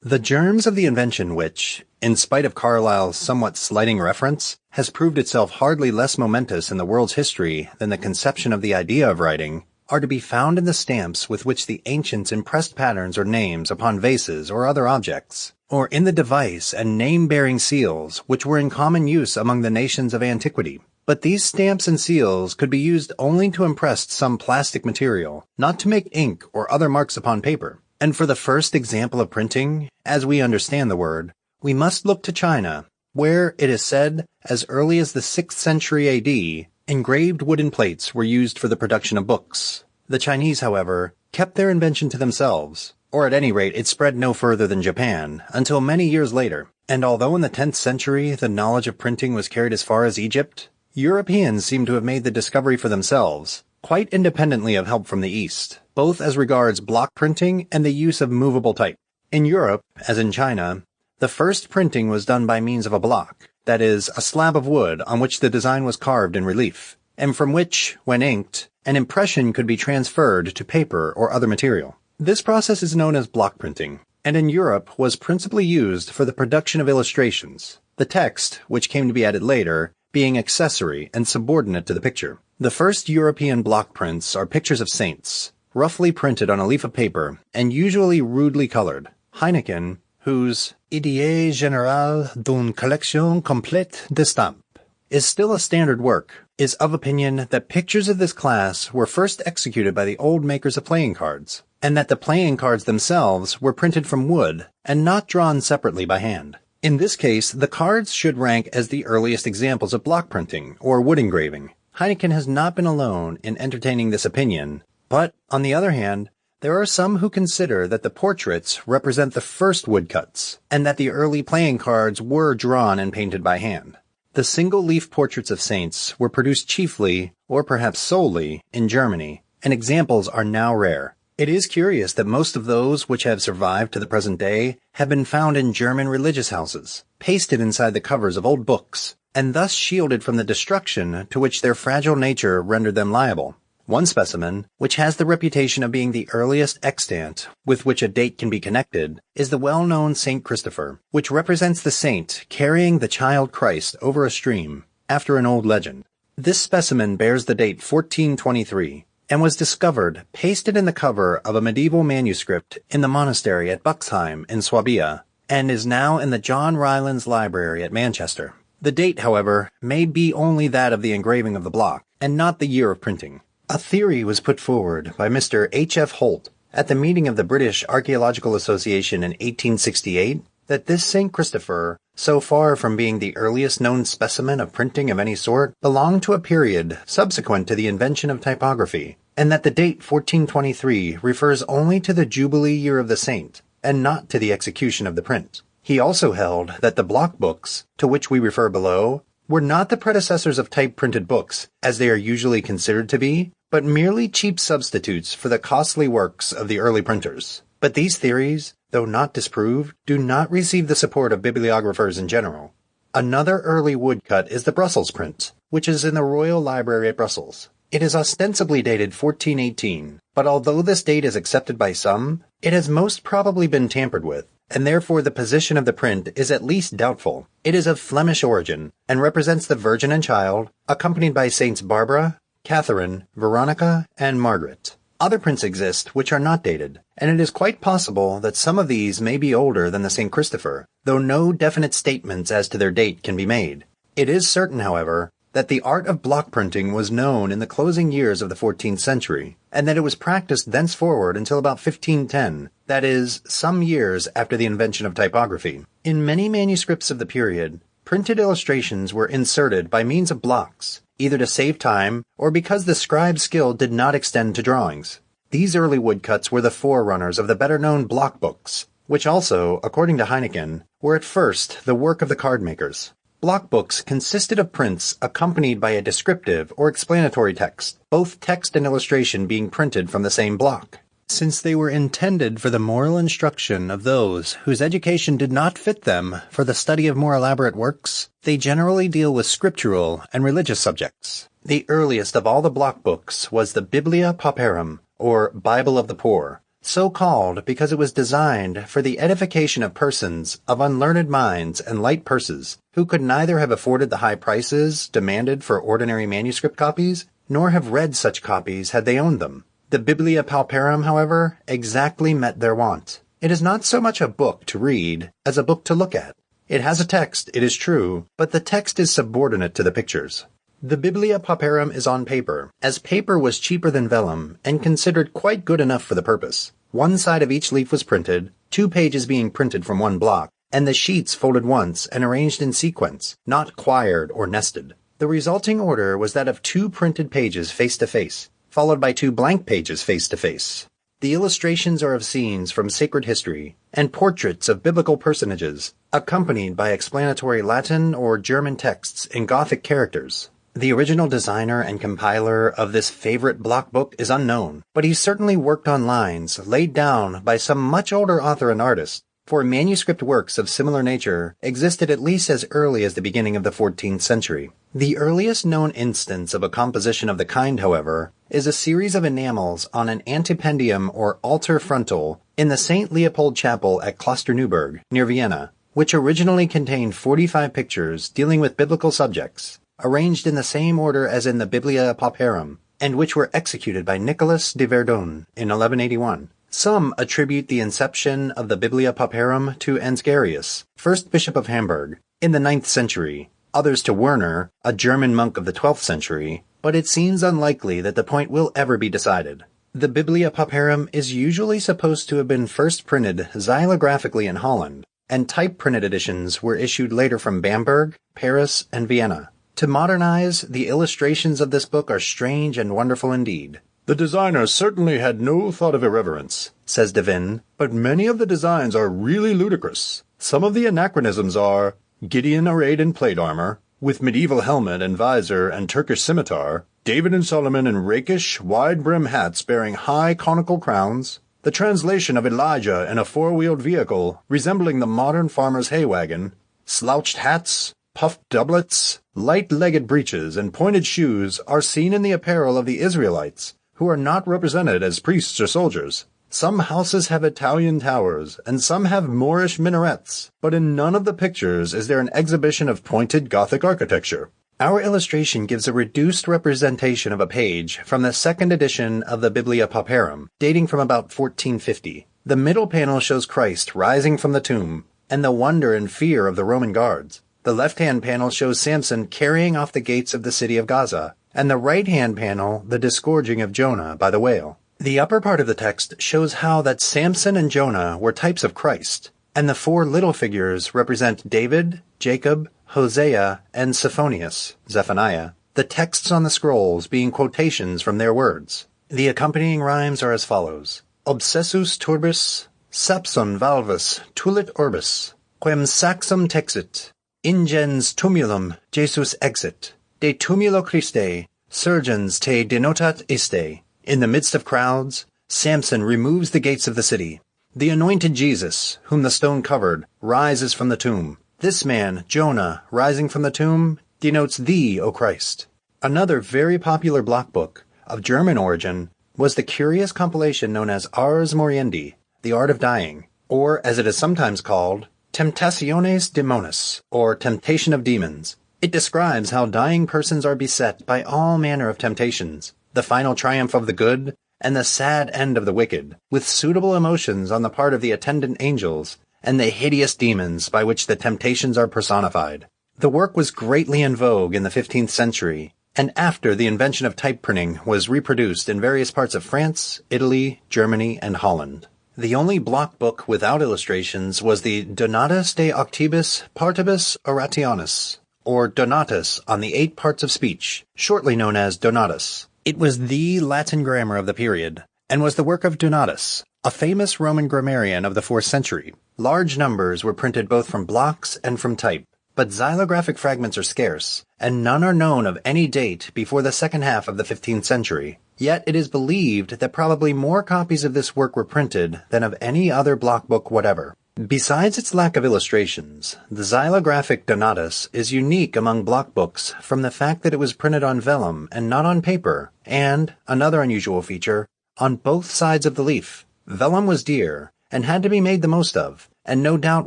The germs of the invention which, in spite of Carlyle's somewhat slighting reference, has proved itself hardly less momentous in the world's history than the conception of the idea of writing, are to be found in the stamps with which the ancients impressed patterns or names upon vases or other objects, or in the device and name-bearing seals which were in common use among the nations of antiquity. But these stamps and seals could be used only to impress some plastic material, not to make ink or other marks upon paper. And for the first example of printing, as we understand the word, we must look to China, where, it is said, as early as the 6th century A.D., engraved wooden plates were used for the production of books. The Chinese, however, kept their invention to themselves, or at any rate it spread no further than Japan, until many years later. And although in the 10th century the knowledge of printing was carried as far as Egypt, Europeans seem to have made the discovery for themselves, quite independently of help from the East, both as regards block printing and the use of movable type. In Europe, as in China, the first printing was done by means of a block, that is, a slab of wood on which the design was carved in relief, and from which, when inked, an impression could be transferred to paper or other material. This process is known as block printing, and in Europe was principally used for the production of illustrations, the text, which came to be added later, being accessory and subordinate to the picture. The first European block prints are pictures of saints, roughly printed on a leaf of paper, and usually rudely colored. Heineken, whose Idée générale d'une collection complète d'estampes is still a standard work, is of opinion that pictures of this class were first executed by the old makers of playing cards, and that the playing cards themselves were printed from wood and not drawn separately by hand. In this case, the cards should rank as the earliest examples of block printing, or wood engraving. Heineken has not been alone in entertaining this opinion, but, on the other hand, there are some who consider that the portraits represent the first woodcuts, and that the early playing cards were drawn and painted by hand. The single-leaf portraits of saints were produced chiefly, or perhaps solely, in Germany, and examples are now rare. It is curious that most of those which have survived to the present day have been found in German religious houses, pasted inside the covers of old books, and thus shielded from the destruction to which their fragile nature rendered them liable. One specimen, which has the reputation of being the earliest extant with which a date can be connected, is the well-known Saint Christopher, which represents the saint carrying the child Christ over a stream, after an old legend. This specimen bears the date 1423, and was discovered pasted in the cover of a medieval manuscript in the monastery at Buxheim in Swabia, and is now in the John Rylands Library at Manchester. The date, however, may be only that of the engraving of the block, and not the year of printing. A theory was put forward by Mr. H.F. Holt at the meeting of the British Archaeological Association in 1868 that this St. Christopher, so far from being the earliest known specimen of printing of any sort, belonged to a period subsequent to the invention of typography, and that the date 1423 refers only to the Jubilee year of the saint, and not to the execution of the print. He also held that the block books, to which we refer below, were not the predecessors of type-printed books, as they are usually considered to be, but merely cheap substitutes for the costly works of the early printers. But these theories, though not disproved, do not receive the support of bibliographers in general. Another early woodcut is the Brussels print, which is in the Royal Library at Brussels. It is ostensibly dated 1418, but although this date is accepted by some, it has most probably been tampered with, and therefore the position of the print is at least doubtful. It is of Flemish origin, and represents the Virgin and Child, accompanied by Saints Barbara, Catherine, Veronica, and Margaret. Other prints exist which are not dated, and it is quite possible that some of these may be older than the St. Christopher, though no definite statements as to their date can be made. It is certain, however, that the art of block printing was known in the closing years of the 14th century, and that it was practiced thenceforward until about 1510, that is, some years after the invention of typography. In many manuscripts of the period, printed illustrations were inserted by means of blocks, either to save time or because the scribe's skill did not extend to drawings. These early woodcuts were the forerunners of the better-known block books, which also, according to Heineken, were at first the work of the card makers. Block books consisted of prints accompanied by a descriptive or explanatory text, both text and illustration being printed from the same block. Since they were intended for the moral instruction of those whose education did not fit them for the study of more elaborate works, they generally deal with scriptural and religious subjects. The earliest of all the block books was the Biblia Pauperum, or Bible of the Poor, so called because it was designed for the edification of persons of unlearned minds and light purses, who could neither have afforded the high prices demanded for ordinary manuscript copies, nor have read such copies had they owned them. The Biblia Pauperum, however, exactly met their want. It is not so much a book to read as a book to look at. It has a text, it is true, but the text is subordinate to the pictures. The Biblia Pauperum is on paper, as paper was cheaper than vellum and considered quite good enough for the purpose. One side of each leaf was printed, 2 pages being printed from one block, and the sheets folded once and arranged in sequence, not quired or nested. The resulting order was that of 2 printed pages face to face, followed by 2 blank pages face-to-face. The illustrations are of scenes from sacred history and portraits of biblical personages, accompanied by explanatory Latin or German texts in Gothic characters. The original designer and compiler of this favorite block book is unknown, but he certainly worked on lines laid down by some much older author and artist, for manuscript works of similar nature existed at least as early as the beginning of the 14th century. The earliest known instance of a composition of the kind, however, is a series of enamels on an antependium or altar frontal in the St. Leopold Chapel at Klosterneuburg, near Vienna, which originally contained 45 pictures dealing with biblical subjects, arranged in the same order as in the Biblia Pauperum, and which were executed by Nicholas de Verdun in 1181. Some attribute the inception of the Biblia Pauperum to Ansgarius, first bishop of Hamburg, in the 9th century, others to Werner, a German monk of the 12th century, but it seems unlikely that the point will ever be decided. The Biblia Pauperum is usually supposed to have been first printed xylographically in Holland, and type-printed editions were issued later from Bamberg, Paris, and Vienna. To modernize, the illustrations of this book are strange and wonderful indeed. "The designer certainly had no thought of irreverence," says Devin, "but many of the designs are really ludicrous. Some of the anachronisms are Gideon arrayed in plate armor, with medieval helmet and visor and Turkish scimitar, David and Solomon in rakish, wide-brim hats bearing high conical crowns, the translation of Elijah in a four-wheeled vehicle resembling the modern farmer's hay wagon, slouched hats, puffed doublets, light-legged breeches, and pointed shoes are seen in the apparel of the Israelites, who are not represented as priests or soldiers. Some houses have Italian towers, and some have Moorish minarets, but in none of the pictures is there an exhibition of pointed Gothic architecture." Our illustration gives a reduced representation of a page from the second edition of the Biblia Pauperum, dating from about 1450. The middle panel shows Christ rising from the tomb, and the wonder and fear of the Roman guards. The left-hand panel shows Samson carrying off the gates of the city of Gaza, and the right-hand panel the disgorging of Jonah by the whale. The upper part of the text shows how that Samson and Jonah were types of Christ, and the four little figures represent David, Jacob, Hosea, and Zephaniah, the texts on the scrolls being quotations from their words. The accompanying rhymes are as follows. Obsessus turbis, sapsum valvus tulit orbis, quem saxum texit, ingens tumulum Jesus exit, de tumulo Christe, surgens te denotat iste. In the midst of crowds, Samson removes the gates of the city. The anointed Jesus, whom the stone covered, rises from the tomb. This man, Jonah, rising from the tomb, denotes thee, O Christ. Another very popular block book, of German origin, was the curious compilation known as Ars Moriendi, The Art of Dying, or, as it is sometimes called, Temptationes Demonis, or Temptation of Demons. It describes how dying persons are beset by all manner of temptations, the final triumph of the good, and the sad end of the wicked, with suitable emotions on the part of the attendant angels, and the hideous demons by which the temptations are personified. The work was greatly in vogue in the 15th century, and after the invention of type printing was reproduced in various parts of France, Italy, Germany, and Holland. The only block book without illustrations was the Donatus de Octibus Partibus Orationis, or Donatus on the 8 parts of speech, shortly known as Donatus. It was the Latin grammar of the period, and was the work of Donatus, a famous Roman grammarian of the 4th century. Large numbers were printed both from blocks and from type, but xylographic fragments are scarce, and none are known of any date before the second half of the 15th century. Yet it is believed that probably more copies of this work were printed than of any other block book whatever. Besides its lack of illustrations, the xylographic Donatus is unique among block books from the fact that it was printed on vellum and not on paper, and, another unusual feature, on both sides of the leaf. Vellum was dear, and had to be made the most of, and no doubt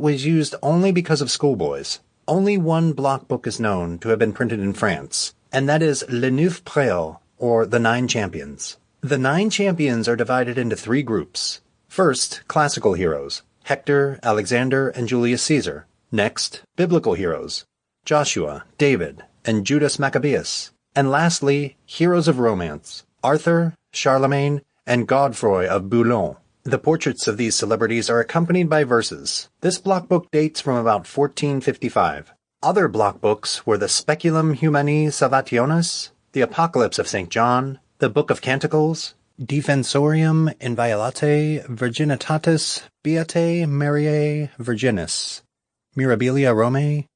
was used only because of schoolboys. Only one block book is known to have been printed in France, and that is Le Neuf Préaux, or The 9 Champions. The 9 Champions are divided into 3 groups. First, classical heroes, Hector, Alexander, and Julius Caesar. Next, biblical heroes, Joshua, David, and Judas Maccabeus. And lastly, heroes of romance, Arthur, Charlemagne, and Godefroy of Bouillon. The portraits of these celebrities are accompanied by verses. This block book dates from about 1455. Other block books were the Speculum Humani Salvationis, the Apocalypse of St. John, the Book of Canticles, Defensorium Inviolate Virginitatis Beatae Mariae Virginis, Mirabilia Romae,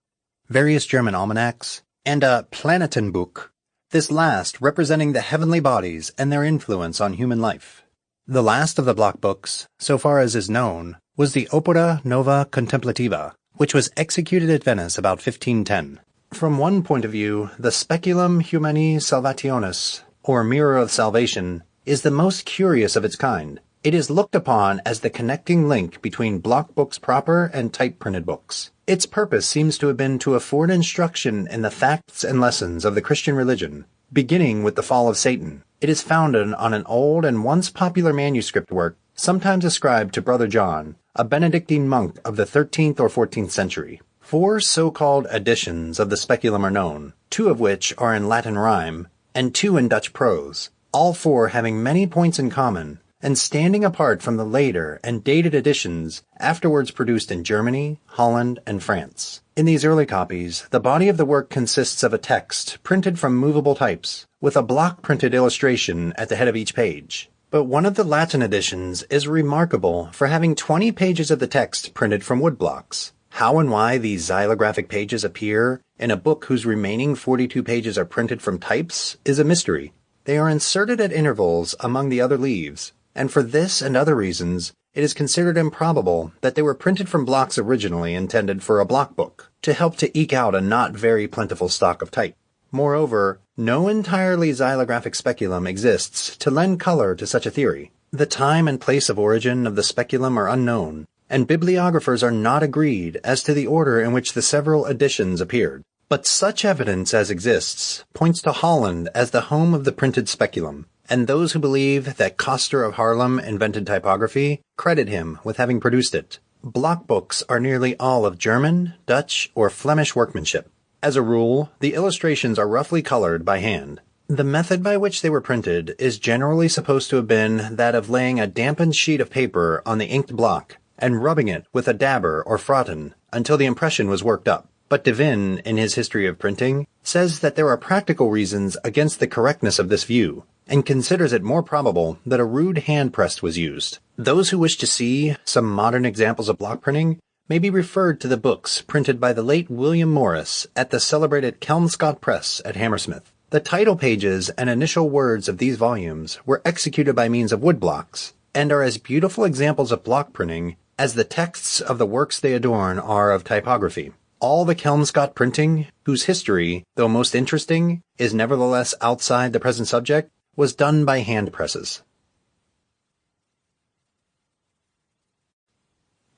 various German almanacs, and a Planetenbuch, this last representing the heavenly bodies and their influence on human life. The last of the block books, so far as is known, was the Opera Nova Contemplativa, which was executed at Venice about 1510. From one point of view, the Speculum Humani Salvationis, or Mirror of Salvation, is the most curious of its kind. It is looked upon as the connecting link between block books proper and type-printed books. Its purpose seems to have been to afford instruction in the facts and lessons of the Christian religion, beginning with the fall of Satan. It is founded on an old and once popular manuscript work, sometimes ascribed to Brother John, a Benedictine monk of the 13th or 14th century. 4 so-called editions of the Speculum are known, 2 of which are in Latin rhyme, and 2 in Dutch prose, all 4 having many points in common, and standing apart from the later and dated editions afterwards produced in Germany, Holland, and France. In these early copies, the body of the work consists of a text printed from movable types, with a block-printed illustration at the head of each page. But one of the Latin editions is remarkable for having 20 pages of the text printed from woodblocks. How and why these xylographic pages appear in a book whose remaining 42 pages are printed from types is a mystery. They are inserted at intervals among the other leaves, and for this and other reasons, it is considered improbable that they were printed from blocks originally intended for a block book, to help to eke out a not very plentiful stock of type. Moreover, no entirely xylographic speculum exists to lend color to such a theory. The time and place of origin of the speculum are unknown, and bibliographers are not agreed as to the order in which the several editions appeared. But such evidence as exists points to Holland as the home of the printed speculum, and those who believe that Coster of Haarlem invented typography credit him with having produced it. Block books are nearly all of German, Dutch, or Flemish workmanship. As a rule, the illustrations are roughly colored by hand. The method by which they were printed is generally supposed to have been that of laying a dampened sheet of paper on the inked block and rubbing it with a dabber or frotton until the impression was worked up. But Devine, in his History of Printing, says that there are practical reasons against the correctness of this view, and considers it more probable that a rude hand press was used. Those who wish to see some modern examples of block printing may be referred to the books printed by the late William Morris at the celebrated Kelmscott Press at Hammersmith. The title pages and initial words of these volumes were executed by means of woodblocks, and are as beautiful examples of block printing as the texts of the works they adorn are of typography. All the Kelmscott printing, whose history, though most interesting, is nevertheless outside the present subject, was done by hand presses.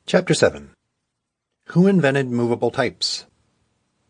Chapter 7. Who invented movable types?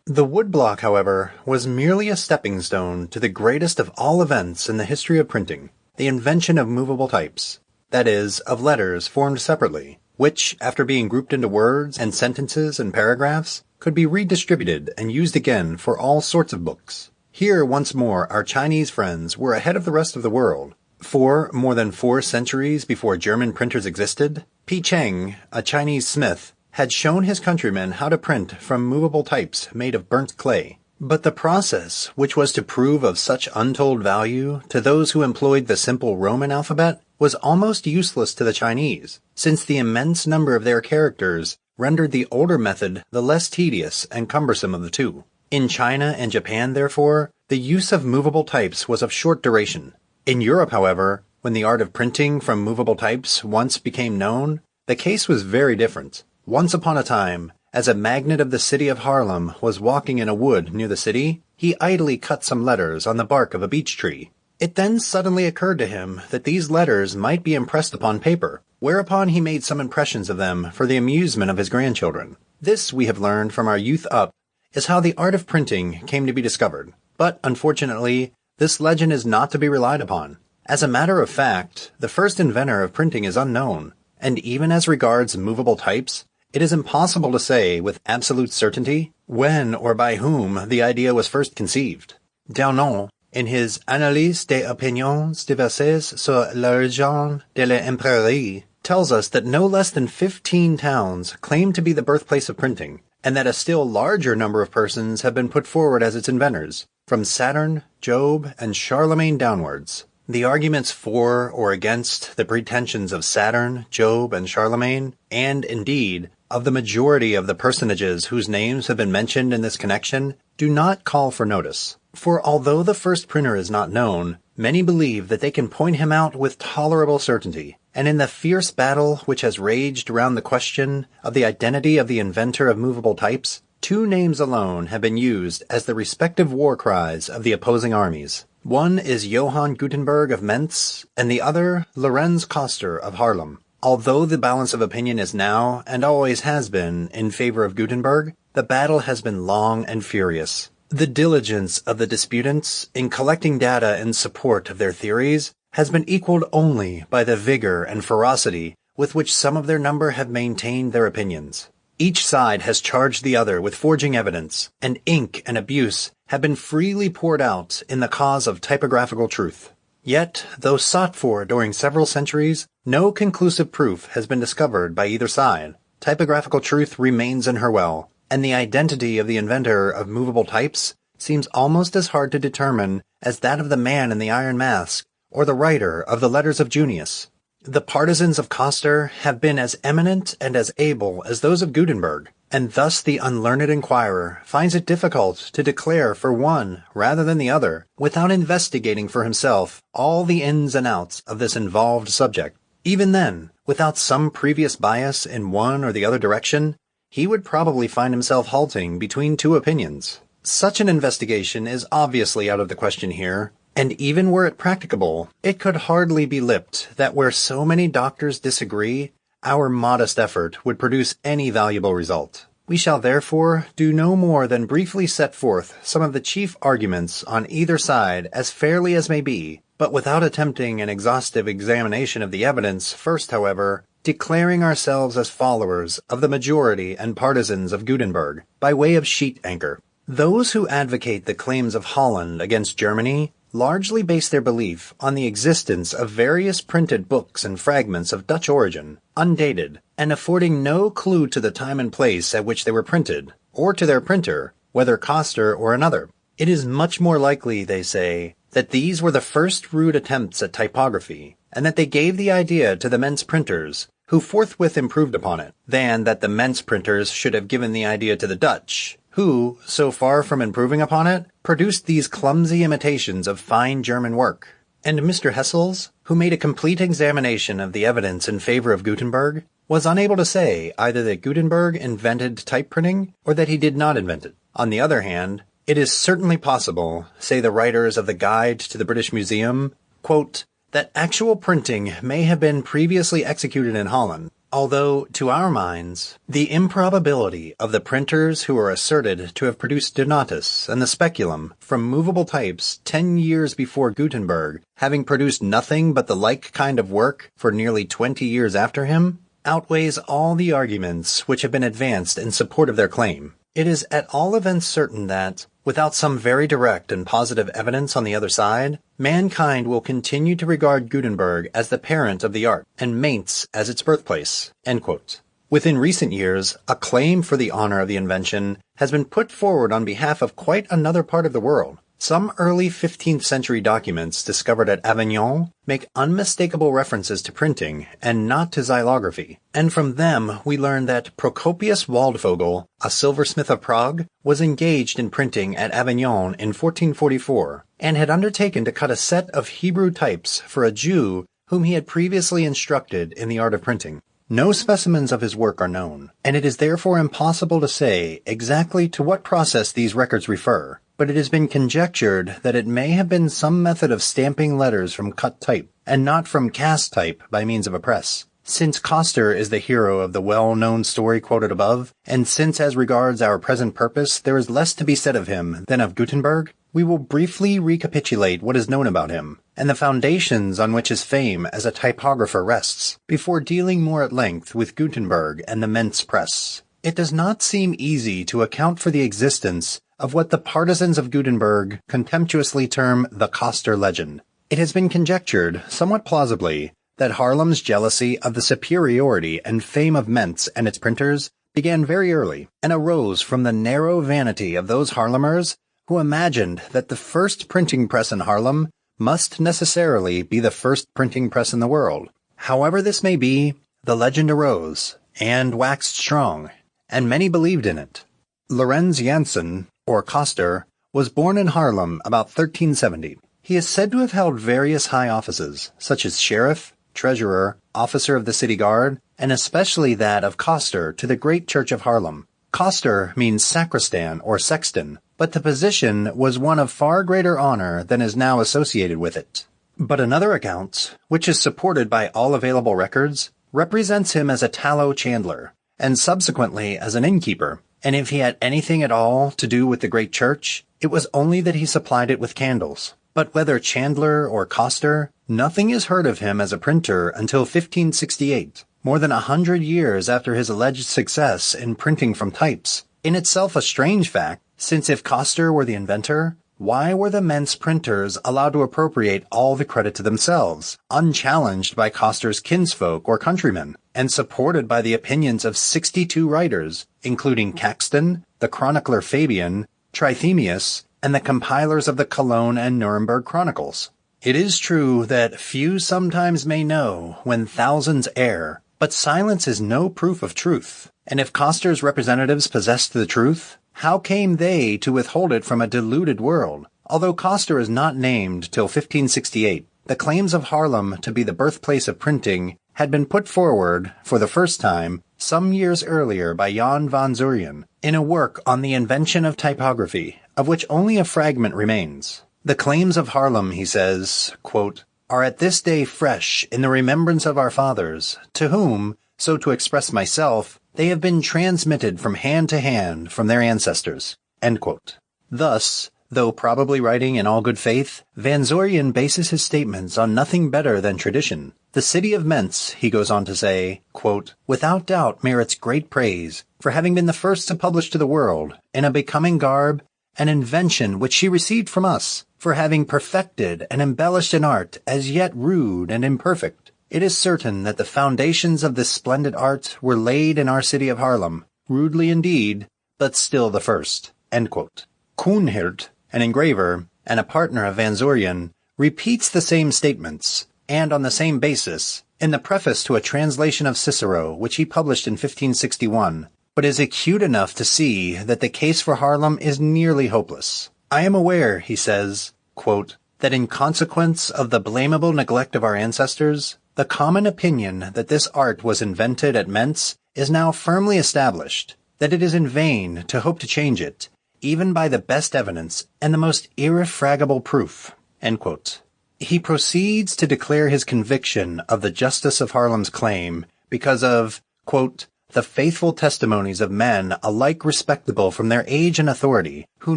The woodblock, however, was merely a stepping stone to the greatest of all events in the history of printing, the invention of movable types, that is, of letters formed separately, which, after being grouped into words and sentences and paragraphs, could be redistributed and used again for all sorts of books. Here, once more, our Chinese friends were ahead of the rest of the world. For more than 4 centuries before German printers existed, Pi Cheng, a Chinese smith, had shown his countrymen how to print from movable types made of burnt clay. But the process, which was to prove of such untold value to those who employed the simple Roman alphabet, was almost useless to the Chinese, since the immense number of their characters rendered the older method the less tedious and cumbersome of the two. In China and Japan, therefore, the use of movable types was of short duration. In Europe, however, when the art of printing from movable types once became known, the case was very different. Once upon a time, as a magnate of the city of Haarlem was walking in a wood near the city, he idly cut some letters on the bark of a beech tree. It then suddenly occurred to him that these letters might be impressed upon paper, whereupon he made some impressions of them for the amusement of his grandchildren. This, we have learned from our youth up, is how the art of printing came to be discovered. But, unfortunately, this legend is not to be relied upon. As a matter of fact, the first inventor of printing is unknown, and even as regards movable types, it is impossible to say with absolute certainty when or by whom the idea was first conceived. Daunon, in his Analyse des opinions diverses sur l'origine de l'imprimerie, tells us that no less than 15 towns claim to be the birthplace of printing, and that a still larger number of persons have been put forward as its inventors, from Saturn, Job, and Charlemagne downwards. The arguments for or against the pretensions of Saturn, Job, and Charlemagne, and, indeed, of the majority of the personages whose names have been mentioned in this connection, do not call for notice. For although the first printer is not known, many believe that they can point him out with tolerable certainty, and in the fierce battle which has raged round the question of the identity of the inventor of movable types, 2 names alone have been used as the respective war cries of the opposing armies. One is Johann Gutenberg of Mentz, and the other Lorenz Coster of Haarlem. Although the balance of opinion is now, and always has been, in favor of Gutenberg, the battle has been long and furious. The diligence of the disputants in collecting data in support of their theories has been equaled only by the vigor and ferocity with which some of their number have maintained their opinions. Each side has charged the other with forging evidence, and ink and abuse have been freely poured out in the cause of typographical truth. Yet, though sought for during several centuries, no conclusive proof has been discovered by either side. Typographical truth remains in her well, and the identity of the inventor of movable types seems almost as hard to determine as that of the man in the iron mask or the writer of the letters of Junius. The partisans of Coster have been as eminent and as able as those of Gutenberg, and thus the unlearned inquirer finds it difficult to declare for one rather than the other without investigating for himself all the ins and outs of this involved subject. Even then, without some previous bias in one or the other direction, he would probably find himself halting between two opinions. Such an investigation is obviously out of the question here, and even were it practicable, it could hardly be lipped that where so many doctors disagree, our modest effort would produce any valuable result. We shall therefore do no more than briefly set forth some of the chief arguments on either side as fairly as may be, but without attempting an exhaustive examination of the evidence, first, however, declaring ourselves as followers of the majority and partisans of Gutenberg, by way of sheet anchor. Those who advocate the claims of Holland against Germany largely base their belief on the existence of various printed books and fragments of Dutch origin, undated, and affording no clue to the time and place at which they were printed, or to their printer, whether Coster or another. It is much more likely, they say, that these were the first rude attempts at typography, and that they gave the idea to the Mentz printers, who forthwith improved upon it, than that the Mentz printers should have given the idea to the Dutch, who, so far from improving upon it, produced these clumsy imitations of fine German work. And Mr. Hessels, who made a complete examination of the evidence in favor of Gutenberg, was unable to say either that Gutenberg invented type printing or that he did not invent it. On the other hand, it is certainly possible, say the writers of the Guide to the British Museum, quote, that actual printing may have been previously executed in Holland, although, to our minds, the improbability of the printers who are asserted to have produced Donatus and the Speculum from movable types 10 years before Gutenberg, having produced nothing but the like kind of work for nearly 20 years after him, outweighs all the arguments which have been advanced in support of their claim. It is at all events certain that, without some very direct and positive evidence on the other side, mankind will continue to regard Gutenberg as the parent of the art, and Mainz as its birthplace." End quote. Within recent years, a claim for the honor of the invention has been put forward on behalf of quite another part of the world. Some early 15th century documents discovered at Avignon make unmistakable references to printing and not to xylography, and from them we learn that Procopius Waldvogel, a silversmith of Prague, was engaged in printing at Avignon in 1444, and had undertaken to cut a set of Hebrew types for a Jew whom he had previously instructed in the art of printing. No specimens of his work are known, and it is therefore impossible to say exactly to what process these records refer, but it has been conjectured that it may have been some method of stamping letters from cut type, and not from cast type by means of a press. Since Coster is the hero of the well-known story quoted above, and since as regards our present purpose there is less to be said of him than of Gutenberg, we will briefly recapitulate what is known about him, and the foundations on which his fame as a typographer rests, before dealing more at length with Gutenberg and the Mentz press. It does not seem easy to account for the existence of what the partisans of Gutenberg contemptuously term the Coster legend. It has been conjectured, somewhat plausibly, that Haarlem's jealousy of the superiority and fame of Mentz and its printers began very early, and arose from the narrow vanity of those Haarlemers who imagined that the first printing press in Haarlem must necessarily be the first printing press in the world. However this may be, the legend arose, and waxed strong, and many believed in it. Lorenz Janssen, or Coster, was born in Haarlem about 1370. He is said to have held various high offices, such as sheriff, treasurer, officer of the city guard, and especially that of Coster to the great church of Haarlem. Coster means sacristan or sexton, but the position was one of far greater honor than is now associated with it. But another account, which is supported by all available records, represents him as a tallow chandler, and subsequently as an innkeeper, and if he had anything at all to do with the great church, it was only that he supplied it with candles. But whether chandler or coster, nothing is heard of him as a printer until 1568, more than 100 years after his alleged success in printing from types. In itself a strange fact, since if Coster were the inventor, Why were the Mentz printers allowed to appropriate all the credit to themselves, unchallenged by Coster's kinsfolk or countrymen, and supported by the opinions of 62 writers, including Caxton, the chronicler Fabian, Trithemius, and the compilers of the Cologne and Nuremberg chronicles? It is true that few sometimes may know when thousands err, but silence is no proof of truth. And if Coster's representatives possessed the truth, how came they to withhold it from a deluded world? Although Coster is not named till 1568, the claims of Haarlem to be the birthplace of printing had been put forward, for the first time, some years earlier by Jan van Zurian, in a work on the invention of typography, of which only a fragment remains. The claims of Haarlem, he says, quote, are at this day fresh in the remembrance of our fathers, to whom, so to express myself, they have been transmitted from hand to hand from their ancestors. End quote. Thus, though probably writing in all good faith, Van Zorian bases his statements on nothing better than tradition. The city of Mentz, he goes on to say, quote, without doubt merits great praise for having been the first to publish to the world, in a becoming garb, an invention which she received from us, for having perfected and embellished an art as yet rude and imperfect. It is certain that the foundations of this splendid art were laid in our city of Haarlem, rudely indeed, but still the first. End quote. Koenhirt, an engraver, and a partner of Van Zorian, repeats the same statements, and on the same basis, in the preface to a translation of Cicero, which he published in 1561, but is acute enough to see that the case for Haarlem is nearly hopeless. I am aware, he says, quote, that in consequence of the blamable neglect of our ancestors, the common opinion that this art was invented at Mentz is now firmly established, that it is in vain to hope to change it, even by the best evidence and the most irrefragable proof. End quote. He proceeds to declare his conviction of the justice of Haarlem's claim because of, quote, the faithful testimonies of men alike respectable from their age and authority, who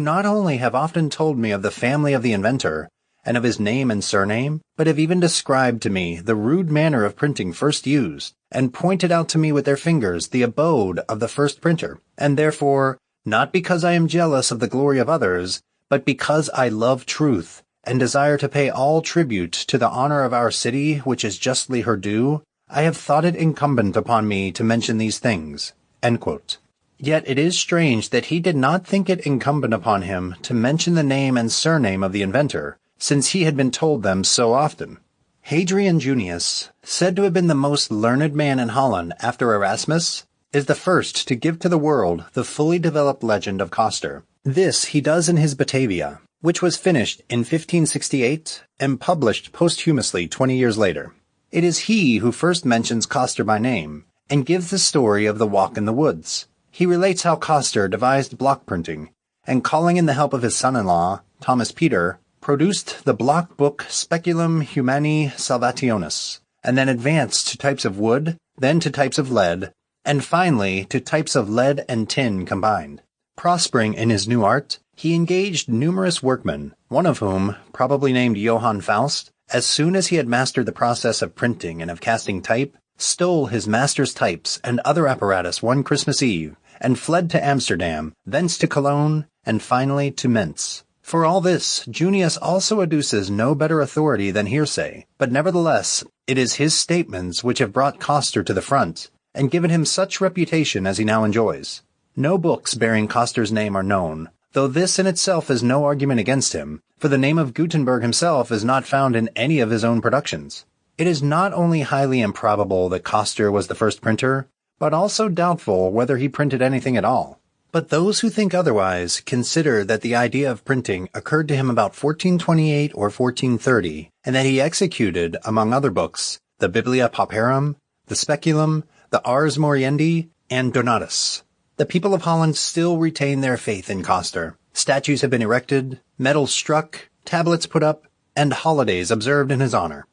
not only have often told me of the family of the inventor, and of his name and surname, but have even described to me the rude manner of printing first used, and pointed out to me with their fingers the abode of the first printer, and therefore, not because I am jealous of the glory of others, but because I love truth, and desire to pay all tribute to the honor of our city which is justly her due, I have thought it incumbent upon me to mention these things. End quote. Yet it is strange that he did not think it incumbent upon him to mention the name and surname of the inventor, since he had been told them so often. Hadrian Junius, said to have been the most learned man in Holland after Erasmus, is the first to give to the world the fully developed legend of Coster. This he does in his Batavia, which was finished in 1568 and published posthumously 20 years later. It is he who first mentions Coster by name, and gives the story of the walk in the woods. He relates how Coster devised block printing, and calling in the help of his son-in-law, Thomas Peter, produced the block book Speculum Humani Salvationis, and then advanced to types of wood, then to types of lead, and finally to types of lead and tin combined. Prospering in his new art, he engaged numerous workmen, one of whom, probably named Johann Faust, as soon as he had mastered the process of printing and of casting type, stole his master's types and other apparatus one Christmas Eve, and fled to Amsterdam, thence to Cologne, and finally to Mentz. For all this, Junius also adduces no better authority than hearsay, but nevertheless, it is his statements which have brought Coster to the front, and given him such reputation as he now enjoys. No books bearing Coster's name are known, though this in itself is no argument against him, for the name of Gutenberg himself is not found in any of his own productions. It is not only highly improbable that Coster was the first printer, but also doubtful whether he printed anything at all. But those who think otherwise consider that the idea of printing occurred to him about 1428 or 1430, and that he executed, among other books, the Biblia Pauperum, the Speculum, the Ars Moriendi, and Donatus. The people of Holland still retain their faith in Coster. Statues have been erected, medals struck, tablets put up, and holidays observed in his honor.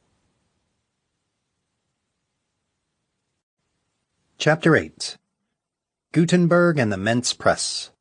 Chapter 8. Gutenberg and the Mentz Press.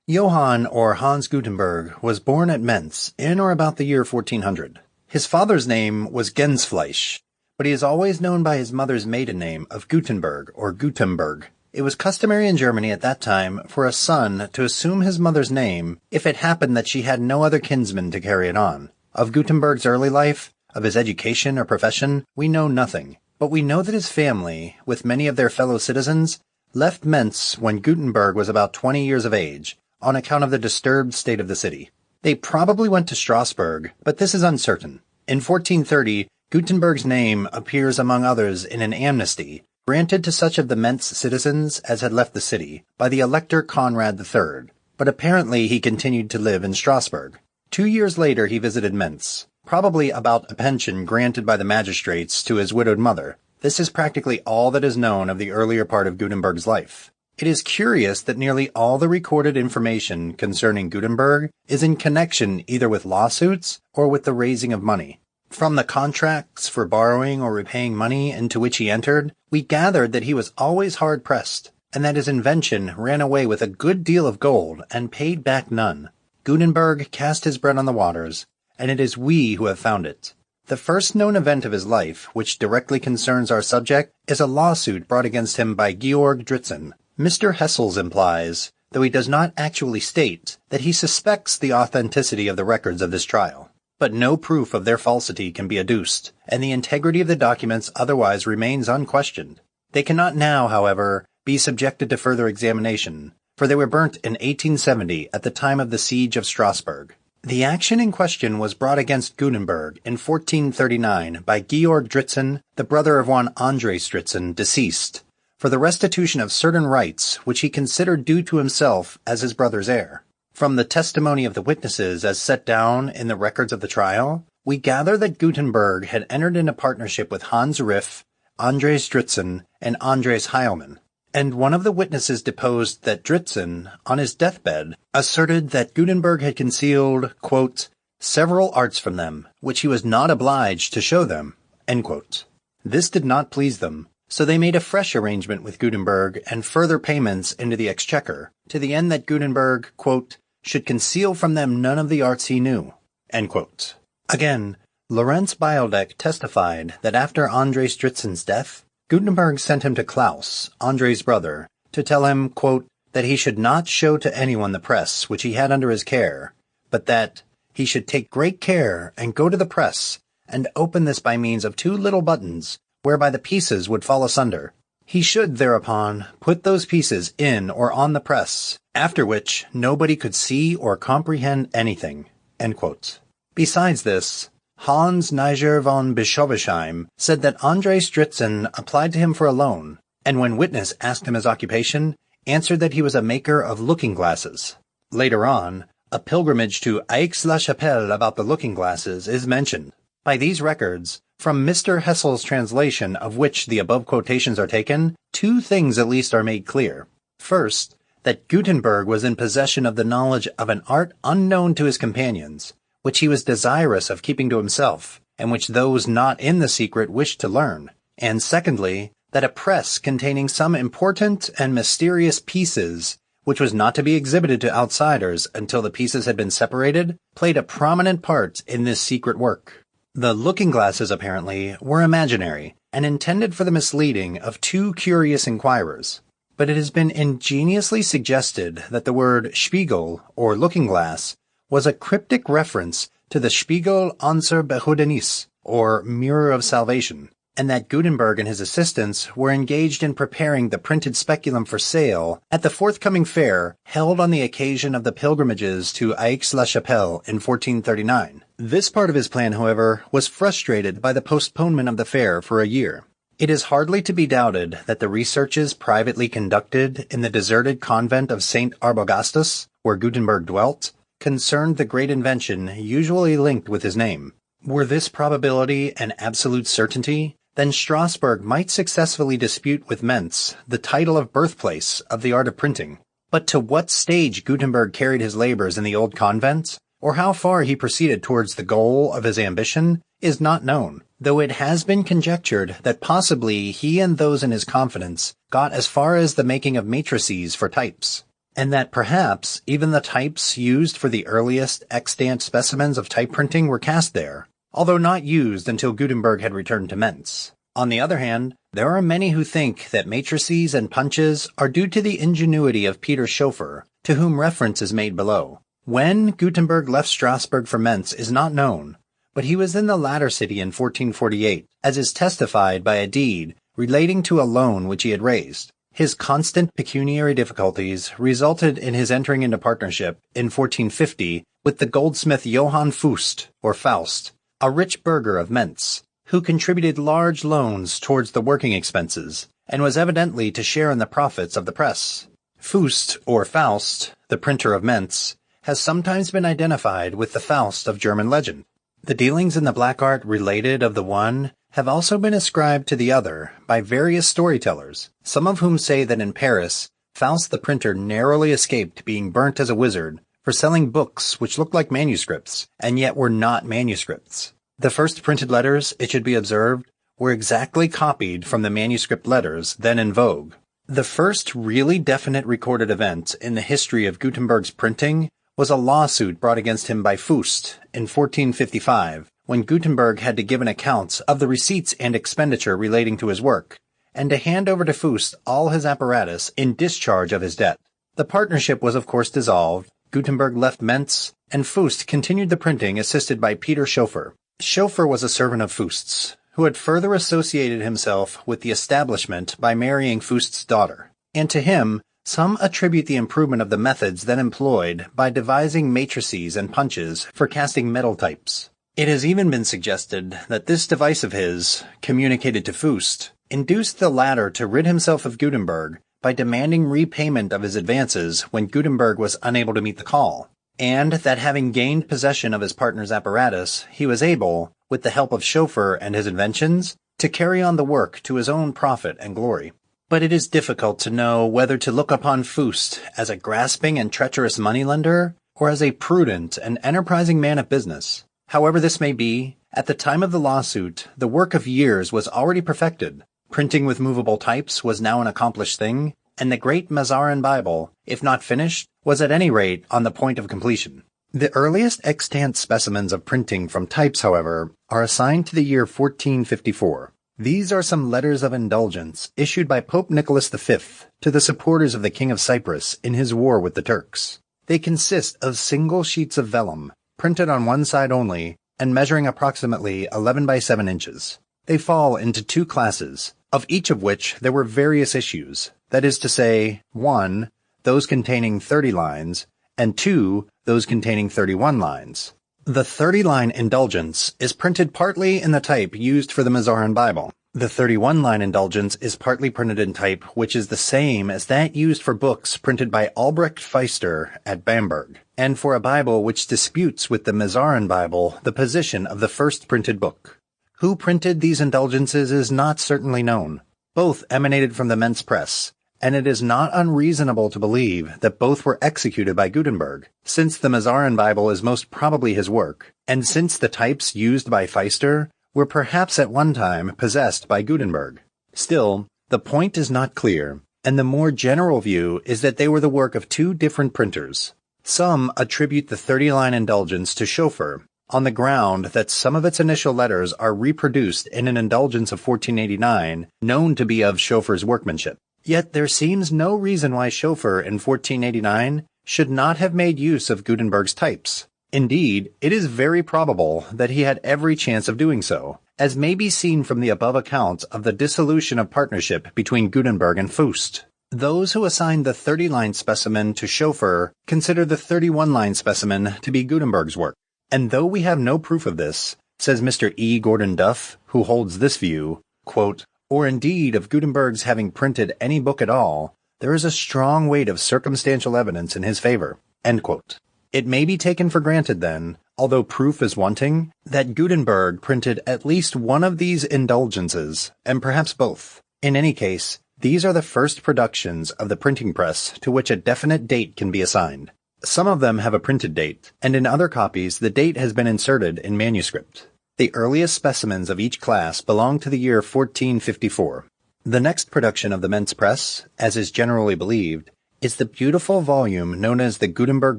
Johann or Hans Gutenberg was born at Mentz in or about the year 1400. His father's name was Gensfleisch, but he is always known by his mother's maiden name of Gutenberg or Gutenberg. It was customary in Germany at that time for a son to assume his mother's name if it happened that she had no other kinsman to carry it on. Of Gutenberg's early life, of his education or profession, we know nothing. But we know that his family, with many of their fellow citizens, left Mentz when Gutenberg was about 20 years of age, on account of the disturbed state of the city. They probably went to Strasbourg, but this is uncertain. In 1430, Gutenberg's name appears among others in an amnesty granted to such of the Mentz citizens as had left the city by the Elector Conrad III, but apparently he continued to live in Strasbourg. 2 years later he visited Mentz, probably about a pension granted by the magistrates to his widowed mother. This is practically all that is known of the earlier part of Gutenberg's life. It is curious that nearly all the recorded information concerning Gutenberg is in connection either with lawsuits or with the raising of money. From the contracts for borrowing or repaying money into which he entered, we gathered that he was always hard-pressed, and that his invention ran away with a good deal of gold and paid back none. Gutenberg cast his bread on the waters, and it is we who have found it. The first known event of his life, which directly concerns our subject, is a lawsuit brought against him by Georg Dritzen. Mr. Hessels implies, though he does not actually state, that he suspects the authenticity of the records of this trial. But no proof of their falsity can be adduced, and the integrity of the documents otherwise remains unquestioned. They cannot now, however, be subjected to further examination, for they were burnt in 1870 at the time of the siege of Strasbourg. The action in question was brought against Gutenberg in 1439 by Georg Dritzen, the brother of one Andres Dritzen, deceased, for the restitution of certain rights which he considered due to himself as his brother's heir. From the testimony of the witnesses as set down in the records of the trial, we gather that Gutenberg had entered into partnership with Hans Riff, Andres Dritzen, and Andres Heilmann, and one of the witnesses deposed that Dritzen, on his deathbed, asserted that Gutenberg had concealed, quote, several arts from them, which he was not obliged to show them, end quote. This did not please them, so they made a fresh arrangement with Gutenberg and further payments into the exchequer, to the end that Gutenberg, quote, should conceal from them none of the arts he knew, end quote. Again, Lorenz Beildeck testified that after Andres Dritzen's death, Gutenberg sent him to Klaus, Andres' brother, to tell him, quote, that he should not show to anyone the press which he had under his care, but that he should take great care and go to the press, and open this by means of 2 little buttons, whereby the pieces would fall asunder. He should thereupon put those pieces in or on the press, after which nobody could see or comprehend anything, end quote. Besides this, Hans Niger von Bischofsheim said that Andres Dritzen applied to him for a loan, and when witness asked him his occupation, answered that he was a maker of looking-glasses. Later on, a pilgrimage to Aix-la-Chapelle about the looking-glasses is mentioned. By these records, from Mr. Hessel's translation of which the above quotations are taken, 2 things at least are made clear. First, that Gutenberg was in possession of the knowledge of an art unknown to his companions, which he was desirous of keeping to himself, and which those not in the secret wished to learn. And secondly, that a press containing some important and mysterious pieces, which was not to be exhibited to outsiders until the pieces had been separated, played a prominent part in this secret work. The looking-glasses, apparently, were imaginary, and intended for the misleading of 2 curious inquirers. But it has been ingeniously suggested that the word Spiegel, or looking-glass, was a cryptic reference to the Spiegel unser Behördenis, or Mirror of Salvation, and that Gutenberg and his assistants were engaged in preparing the printed speculum for sale at the forthcoming fair held on the occasion of the pilgrimages to Aix-la-Chapelle in 1439. This part of his plan, however, was frustrated by the postponement of the fair for a year. It is hardly to be doubted that the researches privately conducted in the deserted convent of St. Arbogastus, where Gutenberg dwelt, concerned the great invention usually linked with his name. Were this probability an absolute certainty, then Strasbourg might successfully dispute with Mentz the title of birthplace of the art of printing. But to what stage Gutenberg carried his labors in the old convent, or how far he proceeded towards the goal of his ambition, is not known, though it has been conjectured that possibly he and those in his confidence got as far as the making of matrices for types, and that perhaps even the types used for the earliest extant specimens of type printing were cast there, although not used until Gutenberg had returned to Mentz. On the other hand, there are many who think that matrices and punches are due to the ingenuity of Peter Schoeffer, to whom reference is made below. When Gutenberg left Strasbourg for Mentz is not known, but he was in the latter city in 1448, as is testified by a deed relating to a loan which he had raised. His constant pecuniary difficulties resulted in his entering into partnership in 1450 with the goldsmith Johann Fust, or Faust, a rich burgher of Mentz, who contributed large loans towards the working expenses, and was evidently to share in the profits of the press. Fust, or Faust, the printer of Mentz, has sometimes been identified with the Faust of German legend. The dealings in the black art related of the one have also been ascribed to the other by various storytellers, some of whom say that in Paris, Faust the printer narrowly escaped being burnt as a wizard for selling books which looked like manuscripts, and yet were not manuscripts. The first printed letters, it should be observed, were exactly copied from the manuscript letters then in vogue. The first really definite recorded event in the history of Gutenberg's printing was a lawsuit brought against him by Fust in 1455, when Gutenberg had to give an account of the receipts and expenditure relating to his work, and to hand over to Fust all his apparatus in discharge of his debt. The partnership was of course dissolved, Gutenberg left Mentz, and Fust continued the printing assisted by Peter Schoeffer. Schoeffer was a servant of Fust's, who had further associated himself with the establishment by marrying Fust's daughter, and to him some attribute the improvement of the methods then employed by devising matrices and punches for casting metal types. It has even been suggested that this device of his, communicated to Fust, induced the latter to rid himself of Gutenberg by demanding repayment of his advances when Gutenberg was unable to meet the call, and that having gained possession of his partner's apparatus, he was able, with the help of Schoeffer and his inventions, to carry on the work to his own profit and glory. But it is difficult to know whether to look upon Fust as a grasping and treacherous moneylender, or as a prudent and enterprising man of business. However this may be, at the time of the lawsuit, the work of years was already perfected. Printing with movable types was now an accomplished thing, and the great Mazarin Bible, if not finished, was at any rate on the point of completion. The earliest extant specimens of printing from types, however, are assigned to the year 1454. These are some letters of indulgence issued by Pope Nicholas V to the supporters of the King of Cyprus in his war with the Turks. They consist of single sheets of vellum, printed on one side only, and measuring approximately 11 by 7 inches. They fall into two classes, of each of which there were various issues, that is to say, 1, those containing 30 lines, and 2, those containing 31 lines. The 30-line indulgence is printed partly in the type used for the Mazarin Bible. The 31-line indulgence is partly printed in type which is the same as that used for books printed by Albrecht Pfister at Bamberg, and for a Bible which disputes with the Mazarin Bible the position of the first printed book. Who printed these indulgences is not certainly known. Both emanated from the Mentz press, and it is not unreasonable to believe that both were executed by Gutenberg, since the Mazarin Bible is most probably his work, and since the types used by Pfister were perhaps at one time possessed by Gutenberg. Still, the point is not clear, and the more general view is that they were the work of two different printers. Some attribute the 30-line indulgence to Schoeffer, on the ground that some of its initial letters are reproduced in an indulgence of 1489, known to be of Schoeffer's workmanship. Yet there seems no reason why Schoeffer in 1489 should not have made use of Gutenberg's types. Indeed, it is very probable that he had every chance of doing so, as may be seen from the above account of the dissolution of partnership between Gutenberg and Fust. Those who assign the 30-line specimen to Schoeffer consider the 31-line specimen to be Gutenberg's work. And though we have no proof of this, says Mr. E. Gordon Duff, who holds this view, quote, or indeed of Gutenberg's having printed any book at all, there is a strong weight of circumstantial evidence in his favor. End quote. It may be taken for granted then, although proof is wanting, that Gutenberg printed at least one of these indulgences, and perhaps both. In any case, these are the first productions of the printing press to which a definite date can be assigned. Some of them have a printed date, and in other copies the date has been inserted in manuscript. The earliest specimens of each class belong to the year 1454. The next production of the Mentz press, as is generally believed, is the beautiful volume known as the Gutenberg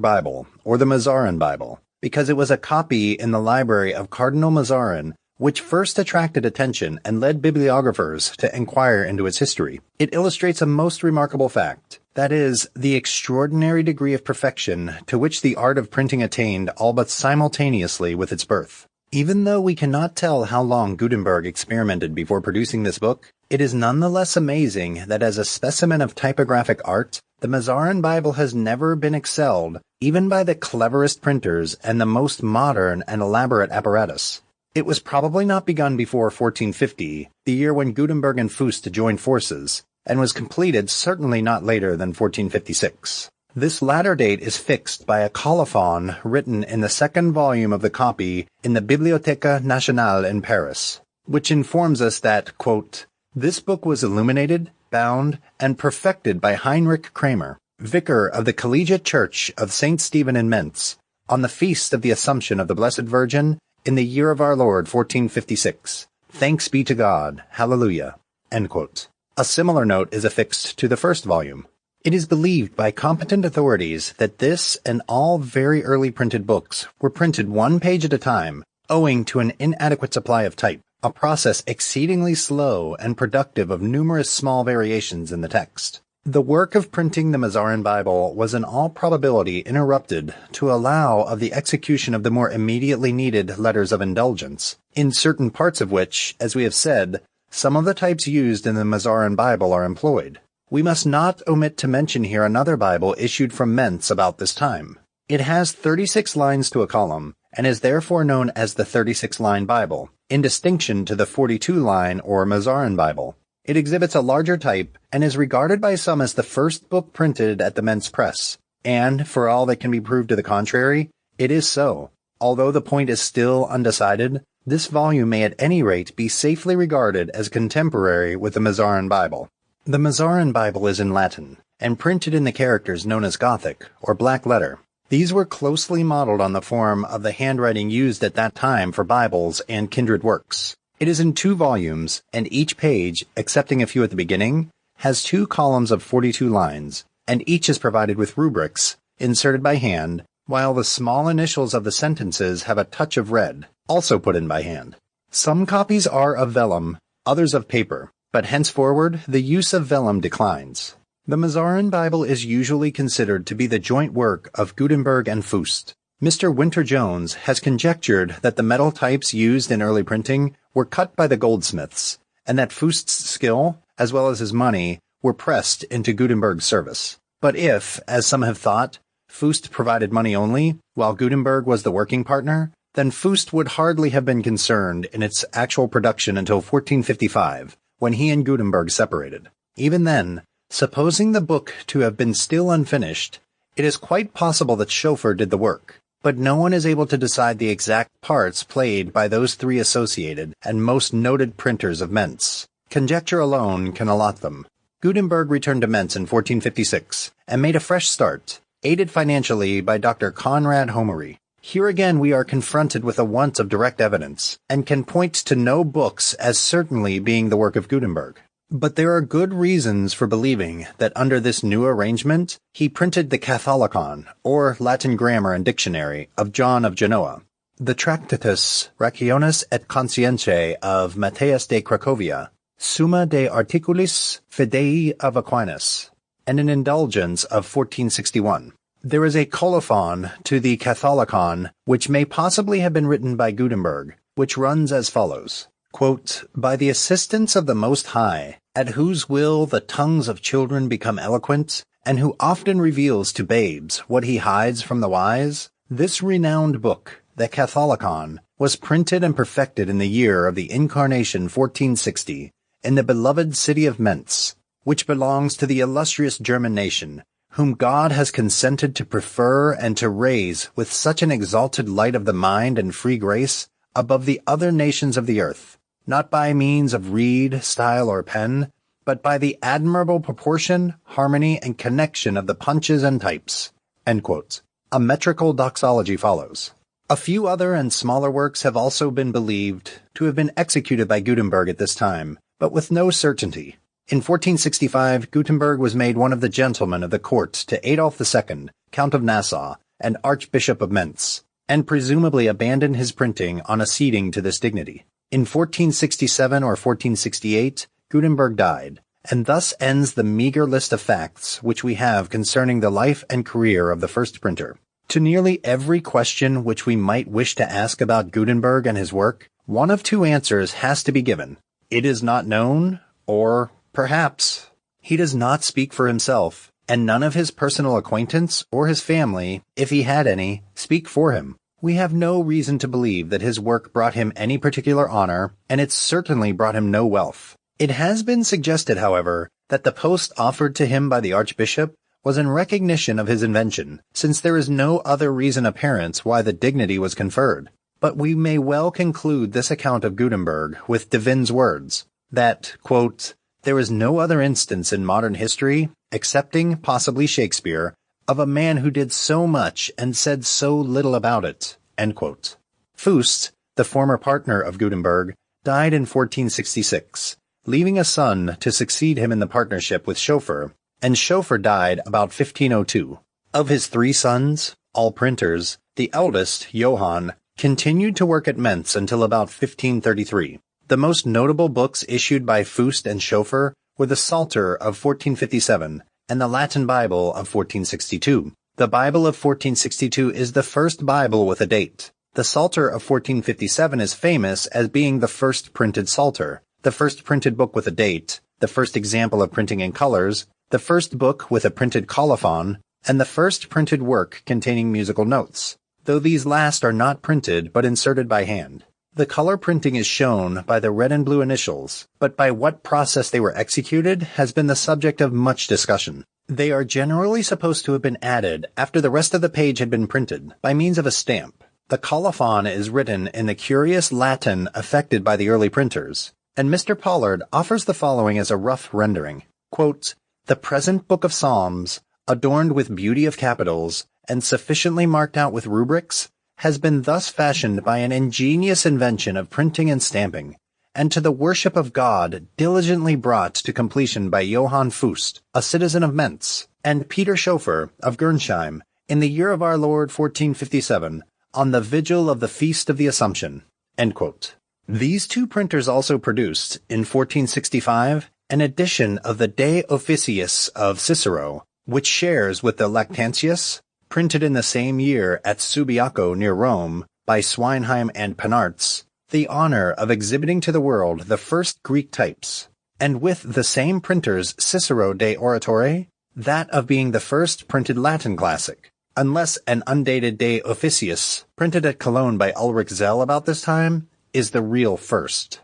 Bible, or the Mazarin Bible, because it was a copy in the library of Cardinal Mazarin which first attracted attention and led bibliographers to inquire into its history. It illustrates a most remarkable fact, that is, the extraordinary degree of perfection to which the art of printing attained all but simultaneously with its birth. Even though we cannot tell how long Gutenberg experimented before producing this book, it is nonetheless amazing that as a specimen of typographic art, the Mazarin Bible has never been excelled, even by the cleverest printers and the most modern and elaborate apparatus. It was probably not begun before 1450, the year when Gutenberg and Fust joined forces, and was completed certainly not later than 1456. This latter date is fixed by a colophon written in the second volume of the copy in the Bibliothèque Nationale in Paris, which informs us that, quote, "This book was illuminated, bound, and perfected by Heinrich Kramer, vicar of the Collegiate Church of St. Stephen in Mentz, on the feast of the Assumption of the Blessed Virgin, in the year of our Lord 1456. Thanks be to God. Hallelujah." End quote. A similar note is affixed to the first volume. It is believed by competent authorities that this and all very early printed books were printed one page at a time, owing to an inadequate supply of type, a process exceedingly slow and productive of numerous small variations in the text. The work of printing the Mazarin Bible was in all probability interrupted to allow of the execution of the more immediately needed letters of indulgence, in certain parts of which, as we have said, some of the types used in the Mazarin Bible are employed. We must not omit to mention here another Bible issued from Mentz about this time. It has 36 lines to a column, and is therefore known as the 36-line Bible, in distinction to the 42-line or Mazarin Bible. It exhibits a larger type, and is regarded by some as the first book printed at the Mentz press, and, for all that can be proved to the contrary, it is so. Although the point is still undecided, this volume may at any rate be safely regarded as contemporary with the Mazarin Bible. The Mazarin Bible is in Latin, and printed in the characters known as Gothic, or black letter. These were closely modeled on the form of the handwriting used at that time for Bibles and kindred works. It is in 2 volumes, and each page, excepting a few at the beginning, has 2 columns of 42 lines, and each is provided with rubrics, inserted by hand, while the small initials of the sentences have a touch of red, also put in by hand. Some copies are of vellum, others of paper, but henceforward the use of vellum declines. The Mazarin Bible is usually considered to be the joint work of Gutenberg and Fust. Mr. Winter-Jones has conjectured that the metal types used in early printing were cut by the goldsmiths, and that Fust's skill, as well as his money, were pressed into Gutenberg's service. But if, as some have thought, Fust provided money only, while Gutenberg was the working partner, then Fust would hardly have been concerned in its actual production until 1455, when he and Gutenberg separated. Even then, supposing the book to have been still unfinished, it is quite possible that Schoeffer did the work, but no one is able to decide the exact parts played by those 3 associated and most noted printers of Mentz. Conjecture alone can allot them. Gutenberg returned to Mentz in 1456 and made a fresh start, aided financially by Dr. Conrad Homery. Here again we are confronted with a want of direct evidence, and can point to no books as certainly being the work of Gutenberg. But there are good reasons for believing that under this new arrangement, he printed the Catholicon, or Latin grammar and dictionary, of John of Genoa, the Tractatus Rationis et Conscientiae of Matthias de Cracovia, Summa de Articulis Fidei of Aquinas, and an indulgence of 1461. There is a colophon to the Catholicon, which may possibly have been written by Gutenberg, which runs as follows. Quote, "By the assistance of the Most High, at whose will the tongues of children become eloquent, and who often reveals to babes what he hides from the wise, this renowned book, the Catholicon, was printed and perfected in the year of the Incarnation 1460, in the beloved city of Mentz, which belongs to the illustrious German nation, whom God has consented to prefer and to raise with such an exalted light of the mind and free grace above the other nations of the earth, not by means of reed, style, or pen, but by the admirable proportion, harmony, and connection of the punches and types." End quote. A metrical doxology follows. A few other and smaller works have also been believed to have been executed by Gutenberg at this time, but with no certainty. In 1465, Gutenberg was made one of the gentlemen of the court to Adolf II, Count of Nassau, and Archbishop of Mentz, and presumably abandoned his printing on acceding to this dignity. In 1467 or 1468, Gutenberg died, and thus ends the meager list of facts which we have concerning the life and career of the first printer. To nearly every question which we might wish to ask about Gutenberg and his work, one of two answers has to be given. It is not known, or perhaps. He does not speak for himself, and none of his personal acquaintance or his family, if he had any, speak for him. We have no reason to believe that his work brought him any particular honor, and it certainly brought him no wealth. It has been suggested, however, that the post offered to him by the Archbishop was in recognition of his invention, since there is no other reason apparent why the dignity was conferred. But we may well conclude this account of Gutenberg with Devin's words, that, quote, "There is no other instance in modern history, excepting possibly Shakespeare, of a man who did so much and said so little about it." End quote. Fust, the former partner of Gutenberg, died in 1466, leaving a son to succeed him in the partnership with Schoeffer, and Schoeffer died about 1502. Of his 3 sons, all printers, the eldest, Johann, continued to work at Mentz until about 1533. The most notable books issued by Fust and Schoeffer were the Psalter of 1457 and the Latin Bible of 1462. The Bible of 1462 is the first Bible with a date. The Psalter of 1457 is famous as being the first printed Psalter, the first printed book with a date, the first example of printing in colors, the first book with a printed colophon, and the first printed work containing musical notes, though these last are not printed but inserted by hand. The color printing is shown by the red and blue initials, but by what process they were executed has been the subject of much discussion. They are generally supposed to have been added after the rest of the page had been printed, by means of a stamp. The colophon is written in the curious Latin affected by the early printers, and Mr. Pollard offers the following as a rough rendering. Quote, "The present book of Psalms, adorned with beauty of capitals, and sufficiently marked out with rubrics, has been thus fashioned by an ingenious invention of printing and stamping, and to the worship of God diligently brought to completion by Johann Fust, a citizen of Mentz, and Peter Schoeffer of Gernsheim, in the year of our Lord 1457, on the vigil of the Feast of the Assumption." End quote. These 2 printers also produced, in 1465, an edition of the De Officiis of Cicero, which shares with the Lactantius, printed in the same year at Subiaco near Rome by Swinheim and Penartz, the honor of exhibiting to the world the first Greek types, and with the same printer's Cicero de Oratore, that of being the first printed Latin classic, unless an undated De Officiis, printed at Cologne by Ulrich Zell about this time, is the real first.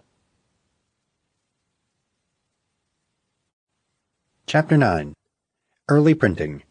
Chapter 9. Early Printing.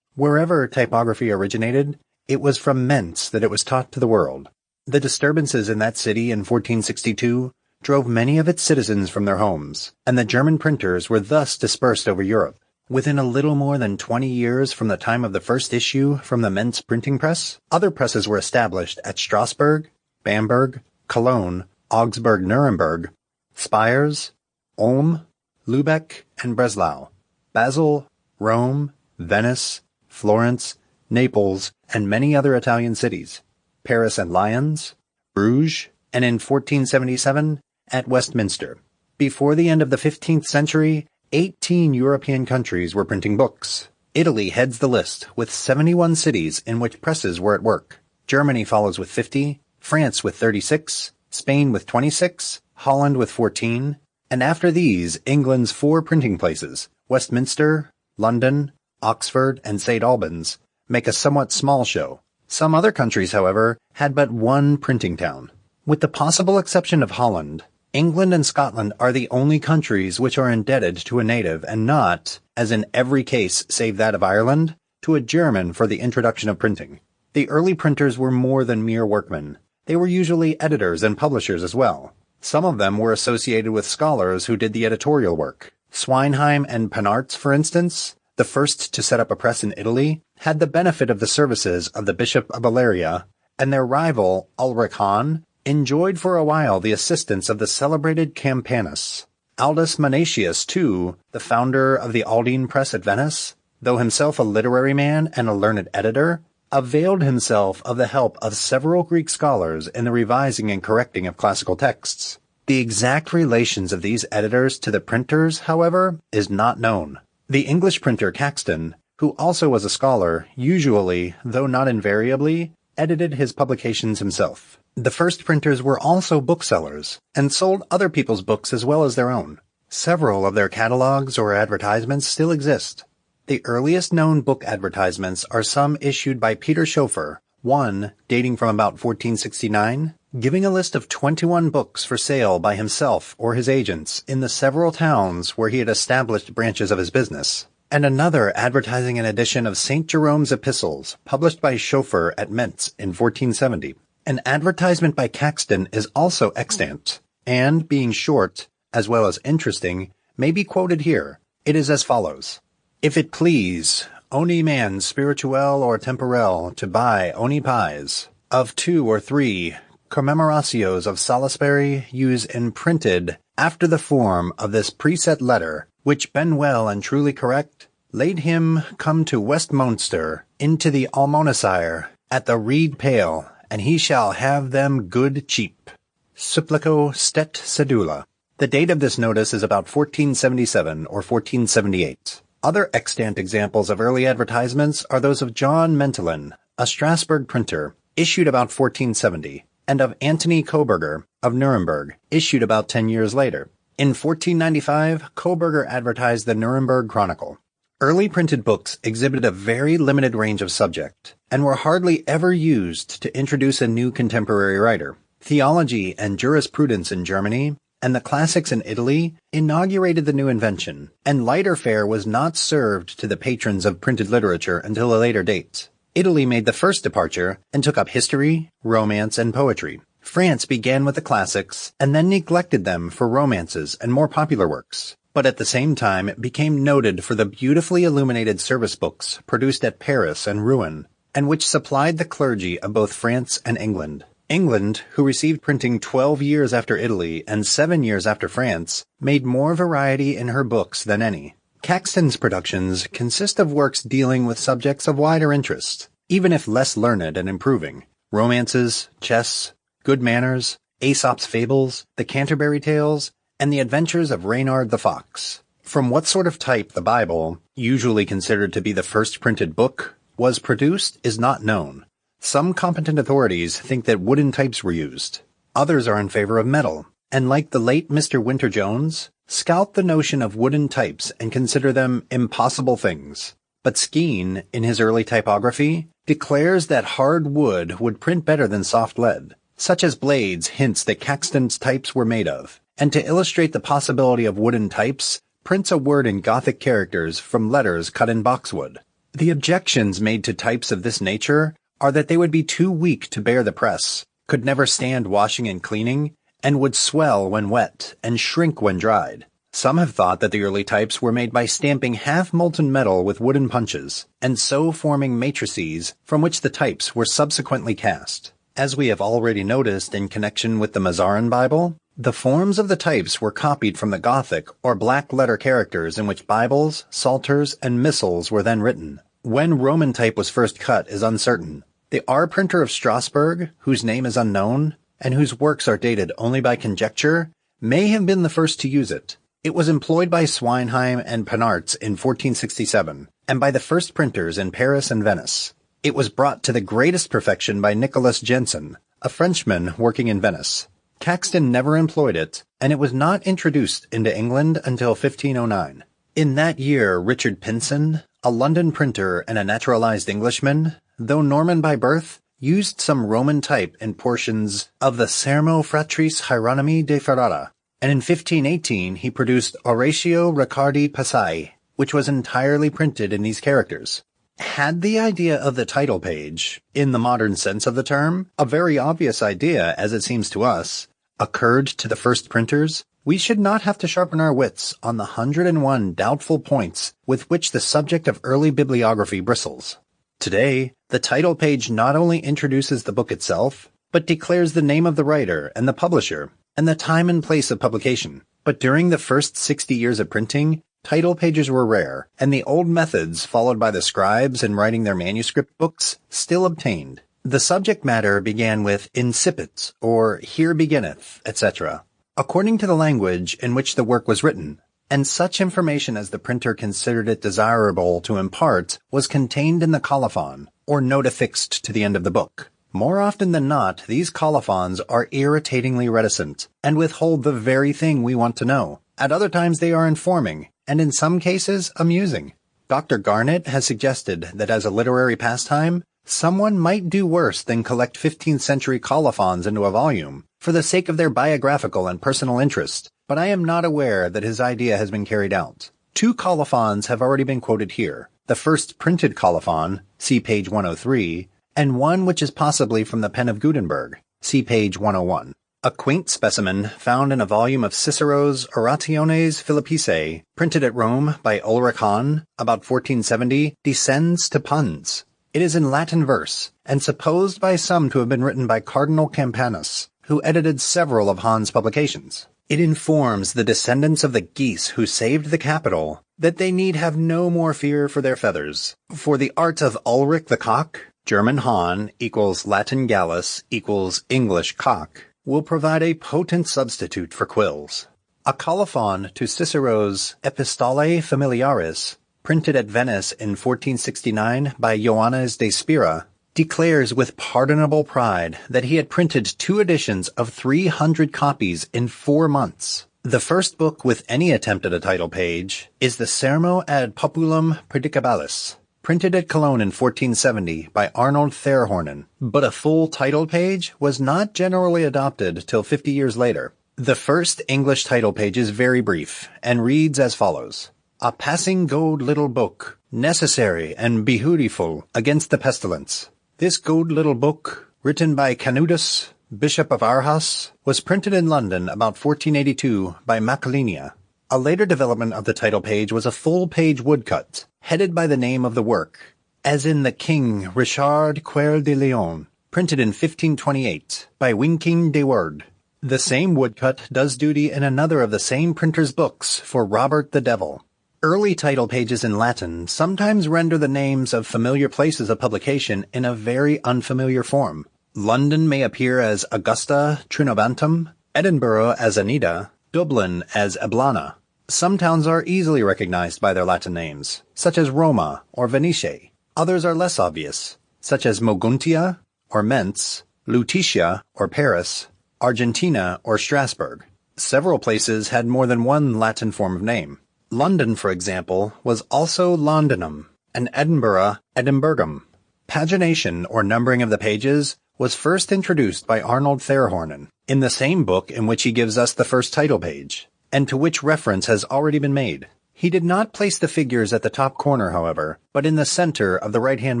Wherever typography originated, it was from Mentz that it was taught to the world. The disturbances in that city in 1462 drove many of its citizens from their homes, and the German printers were thus dispersed over Europe. Within a little more than 20 years from the time of the first issue from the Mentz printing press, other presses were established at Strasbourg, Bamberg, Cologne, Augsburg, Nuremberg, Spires, Ulm, Lübeck, and Breslau, Basel, Rome, Venice, Florence, Naples, and many other Italian cities, Paris and Lyons, Bruges, and in 1477 at Westminster. Before the end of the 15th century, 18 European countries were printing books. Italy heads the list with 71 cities in which presses were at work. Germany follows with 50, France with 36, Spain with 26, Holland with 14, and after these, England's 4 printing places, Westminster, London, Oxford, and St. Albans, make a somewhat small show. Some other countries, however, had but 1 printing town. With the possible exception of Holland, England and Scotland are the only countries which are indebted to a native and not, as in every case save that of Ireland, to a German for the introduction of printing. The early printers were more than mere workmen. They were usually editors and publishers as well. Some of them were associated with scholars who did the editorial work. Swinheim and Penartz, for instance, the first to set up a press in Italy, had the benefit of the services of the Bishop of Aleria, and their rival, Ulrich Hahn, enjoyed for a while the assistance of the celebrated Campanus. Aldus Manetius, too, the founder of the Aldine Press at Venice, though himself a literary man and a learned editor, availed himself of the help of several Greek scholars in the revising and correcting of classical texts. The exact relations of these editors to the printers, however, is not known. The English printer Caxton, who also was a scholar, usually, though not invariably, edited his publications himself. The first printers were also booksellers, and sold other people's books as well as their own. Several of their catalogs or advertisements still exist. The earliest known book advertisements are some issued by Peter Schoeffer, one dating from about 1469, giving a list of 21 books for sale by himself or his agents in the several towns where he had established branches of his business, and another advertising an edition of St. Jerome's Epistles, published by Schoeffer at Mentz in 1470. An advertisement by Caxton is also extant, and, being short, as well as interesting, may be quoted here. It is as follows. If it please, ony man spirituel or temporel to buy ony pies, of 2 or 3 commemorations of Salisbury use imprinted after the form of this preset letter, which ben well and truly correct, laid him come to Westmonster into the Almonacire at the Reed Pale, and he shall have them good cheap. Supplico stet sedula. The date of this notice is about 1477 or 1478. Other extant examples of early advertisements are those of John Mentelin, a Strasbourg printer, issued about 1470, and of Antony Koberger of Nuremberg, issued about 10 years later. In 1495, Koberger advertised the Nuremberg Chronicle. Early printed books exhibited a very limited range of subject, and were hardly ever used to introduce a new contemporary writer. Theology and jurisprudence in Germany, and the classics in Italy, inaugurated the new invention, and lighter fare was not served to the patrons of printed literature until a later date. Italy made the first departure, and took up history, romance, and poetry. France began with the classics, and then neglected them for romances and more popular works, but at the same time became noted for the beautifully illuminated service books produced at Paris and Rouen, and which supplied the clergy of both France and England. England, who received printing 12 years after Italy and 7 years after France, made more variety in her books than any. Caxton's productions consist of works dealing with subjects of wider interest, even if less learned and improving. Romances, chess, good manners, Aesop's fables, the Canterbury Tales, and the adventures of Reynard the Fox. From what sort of type the Bible, usually considered to be the first printed book, was produced is not known. Some competent authorities think that wooden types were used. Others are in favor of metal, and like the late Mr. Winter-Jones, scout the notion of wooden types and consider them impossible things. But Skene, in his early typography, declares that hard wood would print better than soft lead. Such as Blades hints that Caxton's types were made of, and to illustrate the possibility of wooden types, prints a word in Gothic characters from letters cut in boxwood. The objections made to types of this nature are that they would be too weak to bear the press, could never stand washing and cleaning, and would swell when wet and shrink when dried. Some have thought that the early types were made by stamping half-molten metal with wooden punches, and so forming matrices from which the types were subsequently cast. As we have already noticed in connection with the Mazarin Bible, the forms of the types were copied from the Gothic or black letter characters in which Bibles, Psalters, and Missals were then written. When Roman type was first cut is uncertain. The R printer of Strasbourg, whose name is unknown, and whose works are dated only by conjecture, may have been the first to use it. It was employed by Swinheim and Panarts in 1467, and by the first printers in Paris and Venice. It was brought to the greatest perfection by Nicolas Jenson, a Frenchman working in Venice. Caxton never employed it, and it was not introduced into England until 1509. In that year, Richard Pinson, a London printer and a naturalized Englishman, though Norman by birth, used some Roman type in portions of the Sermo Fratris Hieronymi de Ferrara, and in 1518 he produced Oratio Riccardi Passai, which was entirely printed in these characters. Had the idea of the title page, in the modern sense of the term, a very obvious idea as it seems to us, occurred to the first printers, we should not have to sharpen our wits on the 101 doubtful points with which the subject of early bibliography bristles. Today, the title page not only introduces the book itself, but declares the name of the writer and the publisher, and the time and place of publication. But during the first 60 years of printing, title pages were rare, and the old methods followed by the scribes in writing their manuscript books still obtained. The subject matter began with incipit, or here beginneth, etc., according to the language in which the work was written, and such information as the printer considered it desirable to impart was contained in the colophon, or note affixed to the end of the book. More often than not, these colophons are irritatingly reticent, and withhold the very thing we want to know. At other times they are informing, and in some cases amusing. Dr. Garnett has suggested that as a literary pastime, someone might do worse than collect 15th century colophons into a volume, for the sake of their biographical and personal interest, but I am not aware that his idea has been carried out. 2 colophons have already been quoted here. The first printed colophon, see page 103, and one which is possibly from the pen of Gutenberg, see page 101. A quaint specimen found in a volume of Cicero's Orationes Philippicae, printed at Rome by Ulrich Hahn, about 1470, descends to puns. It is in Latin verse, and supposed by some to have been written by Cardinal Campanus, who edited several of Hahn's publications. It informs the descendants of the geese who saved the capital that they need have no more fear for their feathers. For the art of Ulrich the cock, German Hahn equals Latin Gallus equals English cock, will provide a potent substitute for quills. A colophon to Cicero's Epistolae Familiaris, printed at Venice in 1469 by Joannes de Spira, declares with pardonable pride that he had printed 2 editions of 300 copies in 4 months. The first book with any attempt at a title page is the Sermo ad Populum Predicabilis, printed at Cologne in 1470 by Arnold Therhornen, but a full title page was not generally adopted till 50 years later. The first English title page is very brief and reads as follows: "A passing good little book, necessary and beautiful against the pestilence. This good little book, written by Canutus, Bishop of Aarhus, was printed in London about 1482 by Macalenia." A later development of the title page was a full-page woodcut, headed by the name of the work, as in the King Richard Coeur de Lion, printed in 1528 by Winking de Worde. The same woodcut does duty in another of the same printer's books for Robert the Devil. Early title pages in Latin sometimes render the names of familiar places of publication in a very unfamiliar form. London may appear as Augusta Trinobantum, Edinburgh as Anita, Dublin as Eblana. Some towns are easily recognized by their Latin names, such as Roma or Venice. Others are less obvious, such as Moguntia or Mentz, Lutetia or Paris, Argentina or Strasbourg. Several places had more than one Latin form of name. London, for example, was also Londinum, and Edinburgh, Edinburghum. Pagination, or numbering of the pages, was first introduced by Arnold Therhornen, in the same book in which he gives us the first title page, and to which reference has already been made. He did not place the figures at the top corner, however, but in the center of the right-hand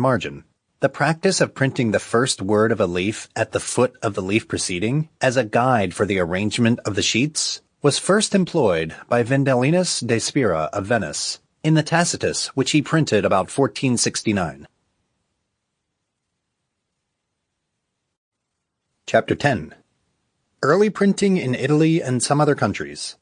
margin. The practice of printing the first word of a leaf at the foot of the leaf preceding, as a guide for the arrangement of the sheets, was first employed by Vendelinus de Spira of Venice, in the Tacitus, which he printed about 1469. Chapter 10. Early printing in Italy and some other countries.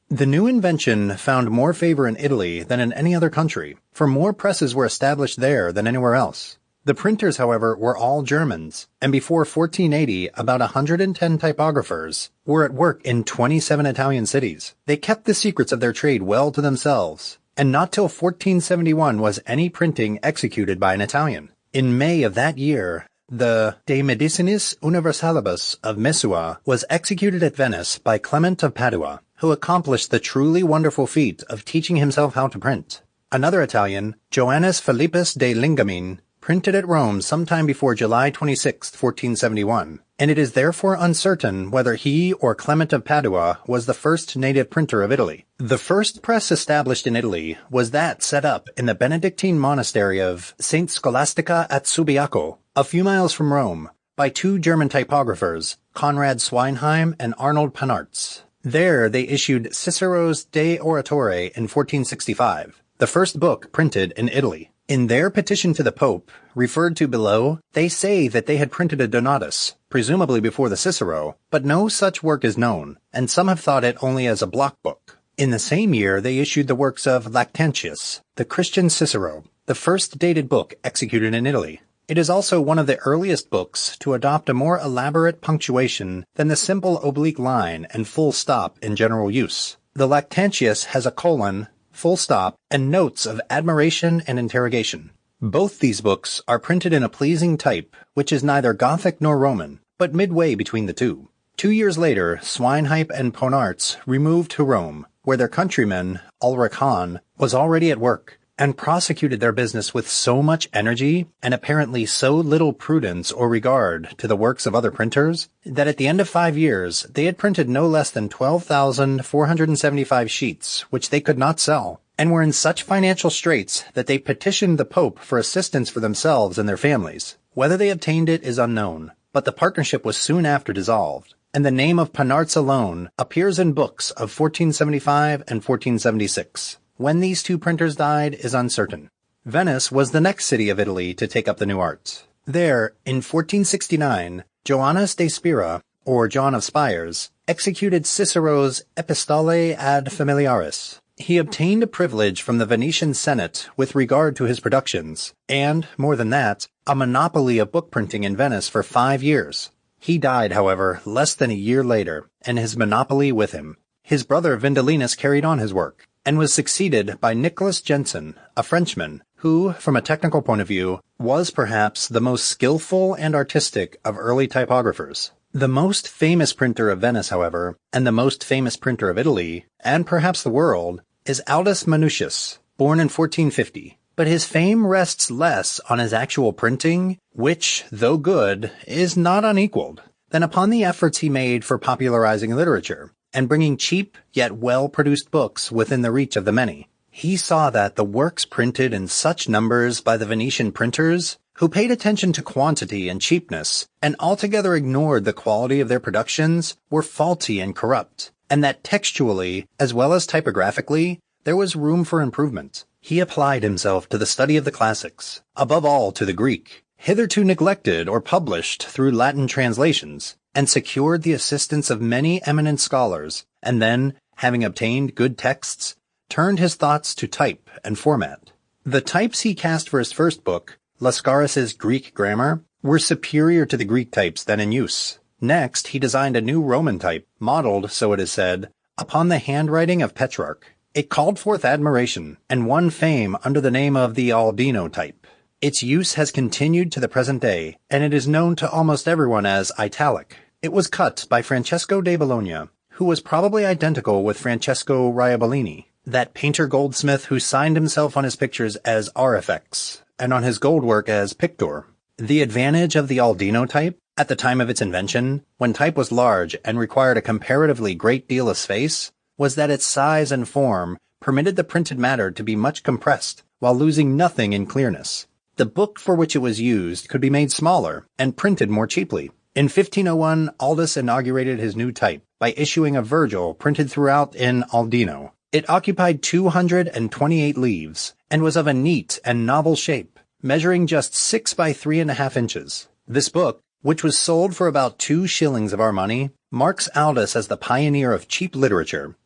The new invention found more favor in Italy than in any other country, for more presses were established there than anywhere else. The printers, however, were all Germans, and before 1480, about 110 typographers were at work in 27 Italian cities. They kept the secrets of their trade well to themselves, and not till 1471 was any printing executed by an Italian. In May of that year, the De Medicinis Universalibus of Mesua was executed at Venice by Clement of Padua, who accomplished the truly wonderful feat of teaching himself how to print. Another Italian, Joannes Philippus de Lingamin, printed at Rome sometime before July 26, 1471, and it is therefore uncertain whether he or Clement of Padua was the first native printer of Italy. The first press established in Italy was that set up in the Benedictine monastery of St. Scholastica at Subiaco, a few miles from Rome, by 2 German typographers, Conrad Sweinheim and Arnold Panartz. There they issued Cicero's De Oratore in 1465, the first book printed in Italy. In their petition to the Pope, referred to below, they say that they had printed a Donatus, presumably before the Cicero, but no such work is known, and some have thought it only as a block book. In the same year, they issued the works of Lactantius, the Christian Cicero, the first dated book executed in Italy. It is also one of the earliest books to adopt a more elaborate punctuation than the simple oblique line and full stop in general use. The Lactantius has a colon, full stop, and notes of admiration and interrogation. Both these books are printed in a pleasing type, which is neither Gothic nor Roman, but midway between the two. 2 years later, Swinehype and Ponartz removed to Rome, where their countryman, Ulrich Hahn, was already at work, and prosecuted their business with so much energy and apparently so little prudence or regard to the works of other printers that at the end of 5 years they had printed no less than 12,475 sheets, which they could not sell, and were in such financial straits that they petitioned the Pope for assistance for themselves and their families. Whether they obtained it is unknown, but the partnership was soon after dissolved, and the name of Ponartz alone appears in books of 1475 and 1476. When these two printers died is uncertain. Venice was the next city of Italy to take up the new arts. There, in 1469, Joannes de Spira, or John of Spires, executed Cicero's Epistolae ad Familiaris. He obtained a privilege from the Venetian Senate with regard to his productions, and, more than that, a monopoly of book printing in Venice for 5 years. He died, however, less than a year later, and his monopoly with him. His brother Vindelinus carried on his work, and was succeeded by Nicholas Jensen, a Frenchman, who, from a technical point of view, was perhaps the most skillful and artistic of early typographers. The most famous printer of Venice, however, and the most famous printer of Italy, and perhaps the world, is Aldus Manutius, born in 1450. But his fame rests less on his actual printing, which, though good, is not unequaled, than upon the efforts he made for popularizing literature, and bringing cheap yet well-produced books within the reach of the many. He saw that the works printed in such numbers by the Venetian printers, who paid attention to quantity and cheapness, and altogether ignored the quality of their productions, were faulty and corrupt, and that textually, as well as typographically, there was room for improvement. He applied himself to the study of the classics, above all to the Greek, hitherto neglected or published through Latin translations, and secured the assistance of many eminent scholars, and then, having obtained good texts, turned his thoughts to type and format. The types he cast for his first book, Lascaris's Greek Grammar, were superior to the Greek types then in use. Next, he designed a new Roman type, modeled, so it is said, upon the handwriting of Petrarch. It called forth admiration, and won fame under the name of the Aldino type. Its use has continued to the present day, and it is known to almost everyone as italic. It was cut by Francesco de Bologna, who was probably identical with Francesco Raiabellini, that painter-goldsmith who signed himself on his pictures as Arifex, and on his gold work as Pictor. The advantage of the Aldino type, at the time of its invention, when type was large and required a comparatively great deal of space, was that its size and form permitted the printed matter to be much compressed, while losing nothing in clearness. The book for which it was used could be made smaller and printed more cheaply. In 1501, Aldus inaugurated his new type by issuing a Virgil printed throughout in Aldino. It occupied 228 leaves, and was of a neat and novel shape, measuring just 6 by 3½ inches. This book, which was sold for about 2 shillings of our money, marks Aldus as the pioneer of cheap literature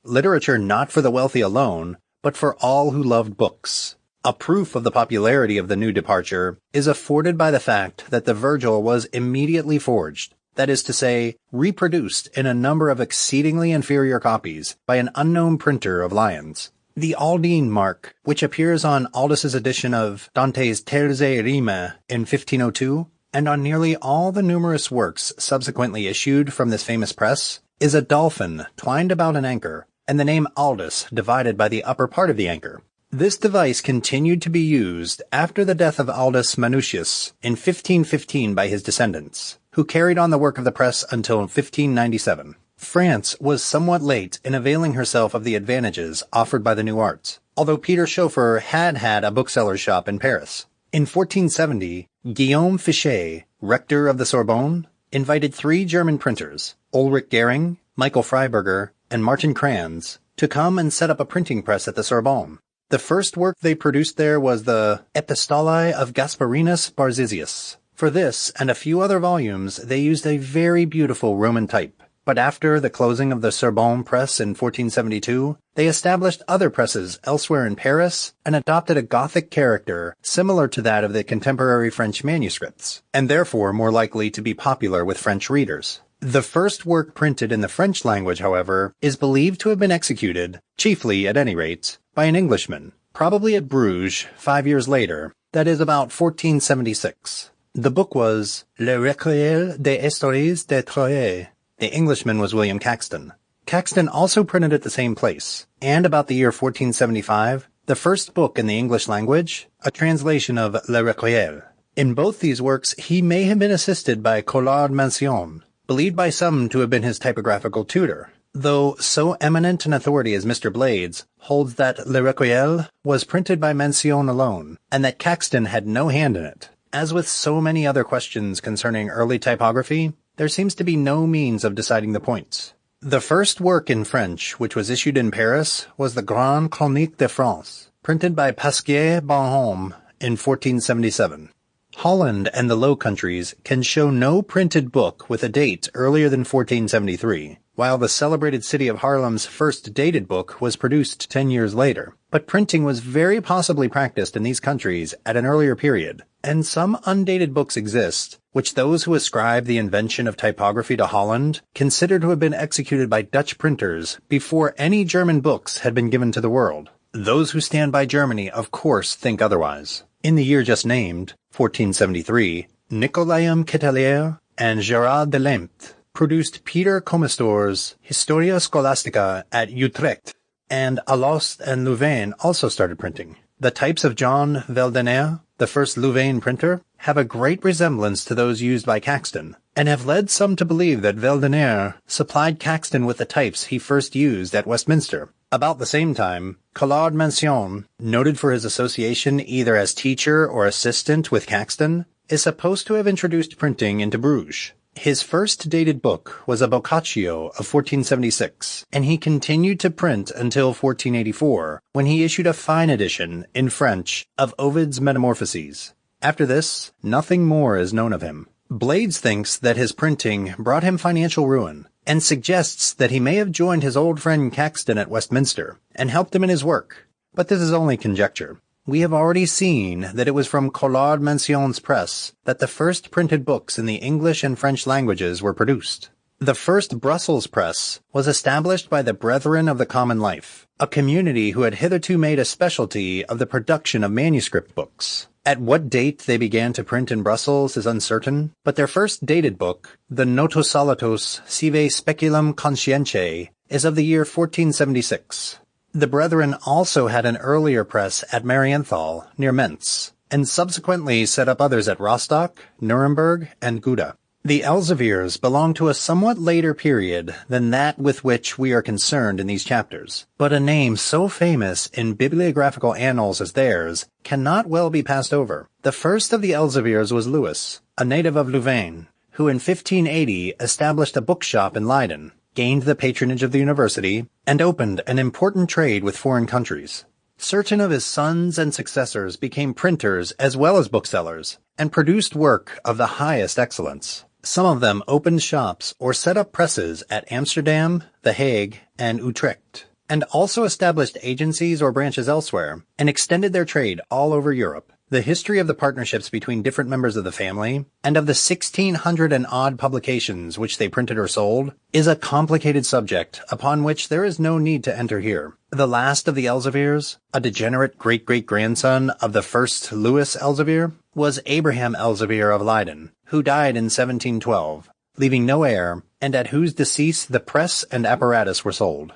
not for the wealthy alone, but for all who loved books. A proof of the popularity of the new departure is afforded by the fact that the Virgil was immediately forged, that is to say, reproduced in a number of exceedingly inferior copies by an unknown printer of Lyons. The Aldine mark, which appears on Aldus's edition of Dante's Terze Rime in 1502, and on nearly all the numerous works subsequently issued from this famous press, is a dolphin twined about an anchor, and the name Aldus divided by the upper part of the anchor. This device continued to be used after the death of Aldus Manutius in 1515 by his descendants, who carried on the work of the press until 1597. France was somewhat late in availing herself of the advantages offered by the new arts, although Peter Schoeffer had a bookseller's shop in Paris. In 1470, Guillaume Fichet, rector of the Sorbonne, invited 3 German printers, Ulrich Gehring, Michael Freiberger, and Martin Kranz, to come and set up a printing press at the Sorbonne. The first work they produced there was the Epistolae of Gasparinus Barzisius. For this and a few other volumes, they used a very beautiful Roman type. But after the closing of the Sorbonne Press in 1472, they established other presses elsewhere in Paris and adopted a Gothic character similar to that of the contemporary French manuscripts, and therefore more likely to be popular with French readers. The first work printed in the French language, however, is believed to have been executed, chiefly at any rate, by an Englishman, probably at Bruges 5 years later, that is about 1476. The book was Le Recueil des Histoires de Troyes. The Englishman was William Caxton. Caxton also printed at the same place, and about the year 1475, the first book in the English language, a translation of Le Recueil. In both these works, he may have been assisted by Collard Mension, believed by some to have been his typographical tutor, though so eminent an authority as Mr. Blades holds that Le Recueil was printed by Mension alone, and that Caxton had no hand in it. As with so many other questions concerning early typography, there seems to be no means of deciding the points. The first work in French which was issued in Paris was the Grande Chronique de France, printed by Pasquier Bonhomme in 1477. Holland and the Low Countries can show no printed book with a date earlier than 1473, while the celebrated city of Haarlem's first dated book was produced 10 years later. But printing was very possibly practiced in these countries at an earlier period, and some undated books exist, which those who ascribe the invention of typography to Holland consider to have been executed by Dutch printers before any German books had been given to the world. Those who stand by Germany, of course, think otherwise. In the year just named, 1473, Nicolaïm Quetellier and Gérard de Lempt produced Peter Comestor's Historia Scholastica at Utrecht, and Alost and Louvain also started printing. The types of John Veldener, the first Louvain printer, have a great resemblance to those used by Caxton, and have led some to believe that Veldener supplied Caxton with the types he first used at Westminster. About the same time, Collard Mension, noted for his association either as teacher or assistant with Caxton, is supposed to have introduced printing into Bruges. His first dated book was a Boccaccio of 1476, and he continued to print until 1484, when he issued a fine edition, in French, of Ovid's Metamorphoses. After this, nothing more is known of him. Blades thinks that his printing brought him financial ruin, and suggests that he may have joined his old friend Caxton at Westminster, and helped him in his work. But this is only conjecture. We have already seen that it was from Collard Mension's press that the first printed books in the English and French languages were produced. The first Brussels press was established by the Brethren of the Common Life, a community who had hitherto made a specialty of the production of manuscript books. At what date they began to print in Brussels is uncertain, but their first dated book, the Notos Solitos Sive Speculum Conscientiae, is of the year 1476. The Brethren also had an earlier press at Marienthal, near Mentz, and subsequently set up others at Rostock, Nuremberg, and Gouda. The Elzevirs belong to a somewhat later period than that with which we are concerned in these chapters, but a name so famous in bibliographical annals as theirs cannot well be passed over. The first of the Elzevirs was Louis, a native of Louvain, who in 1580 established a bookshop in Leiden, gained the patronage of the university, and opened an important trade with foreign countries. Certain of his sons and successors became printers as well as booksellers, and produced work of the highest excellence. Some of them opened shops or set up presses at Amsterdam, The Hague, and Utrecht, and also established agencies or branches elsewhere, and extended their trade all over Europe. The history of the partnerships between different members of the family, and of the 1,600 and odd publications which they printed or sold, is a complicated subject upon which there is no need to enter here. The last of the Elzevirs, a degenerate great-great-grandson of the first Louis Elzevir, was Abraham Elzevir of Leiden, who died in 1712, leaving no heir, and at whose decease the press and apparatus were sold.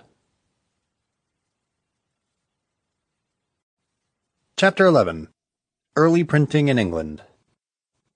Chapter 11. Early Printing in England.